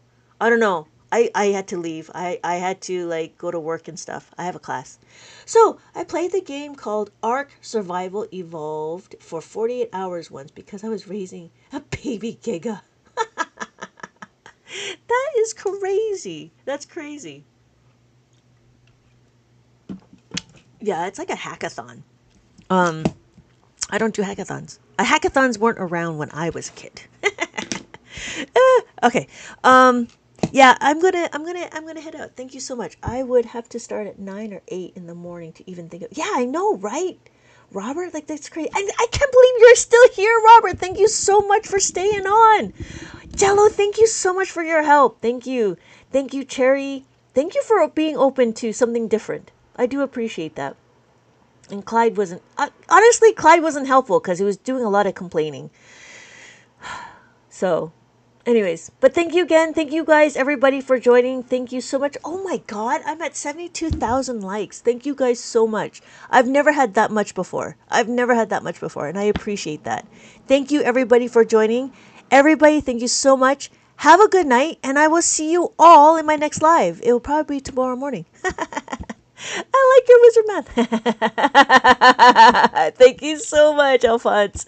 I had to leave. I had to like go to work and stuff. I have a class. So I played the game called Ark Survival Evolved for 48 hours once because I was raising a baby Giga. That is crazy. That's crazy. Yeah, it's like a hackathon. I don't do hackathons. Hackathons weren't around when I was a kid. Okay. Yeah, I'm gonna head out. Thank you so much. I would have to start at 9 or 8 in the morning to even think of. Yeah, I know, right? Robert, like that's crazy. I can't believe you're still here, Robert. Thank you so much for staying on. Jello, thank you so much for your help. Thank you, Cherry. Thank you for being open to something different. I do appreciate that. And Clyde wasn't, honestly, Clyde wasn't helpful because he was doing a lot of complaining. So, anyways, but thank you again. Thank you guys, everybody, for joining. Thank you so much. Oh my God, I'm at 72,000 likes. Thank you guys so much. I've never had that much before. And I appreciate that. Thank you, everybody, for joining. Everybody, thank you so much. Have a good night, and I will see you all in my next live. It will probably be tomorrow morning. I like your wizard math. Thank you so much, Alphonse.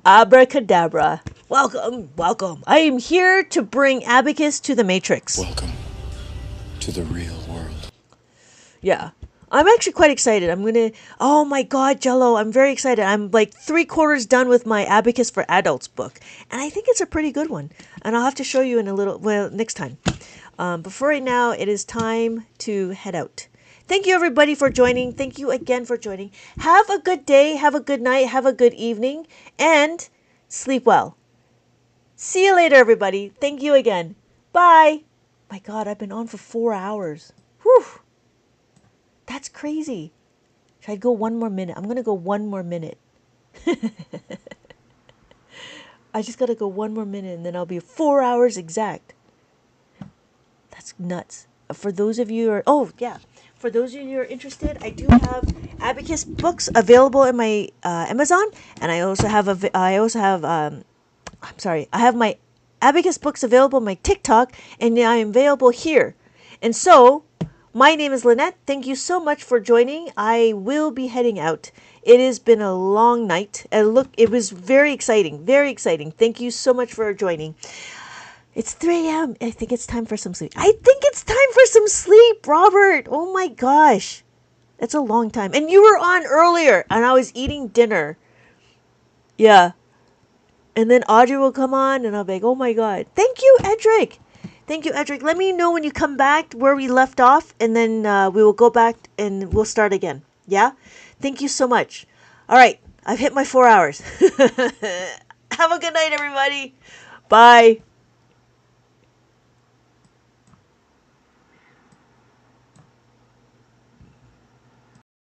Abracadabra. Welcome, welcome. I am here to bring Abacus to the Matrix. Welcome to the real world. Yeah. I'm actually quite excited. Oh my God, Jello, I'm very excited. I'm like 3/4 done with my Abacus for Adults book. And I think it's a pretty good one. And I'll have to show you in a little, well, next time. But for right now, it is time to head out. Thank you, everybody, for joining. Thank you again for joining. Have a good day. Have a good night. Have a good evening. And sleep well. See you later, everybody. Thank you again. Bye. My God, I've been on for 4 hours. Whew. That's crazy. Should I go one more minute? I'm going to go one more minute. I just got to go one more minute and then I'll be 4 hours exact. That's nuts. For those of you who are, for those of you who are interested, I do have Abacus books available in my Amazon, and I have my Abacus books available on my TikTok, and I am available here. And so, my name is Lynette. Thank you so much for joining. I will be heading out. It has been a long night. It was very exciting. Very exciting. Thank you so much for joining. It's 3 a.m. I think it's time for some sleep. Robert. Oh my gosh. That's a long time. And you were on earlier, and I was eating dinner. Yeah. And then Audrey will come on, and I'll be like, oh my God. Thank you, Edric. Let me know when you come back where we left off, and then we will go back and we'll start again. Yeah? Thank you so much. All right. I've hit my 4 hours. Have a good night, everybody. Bye.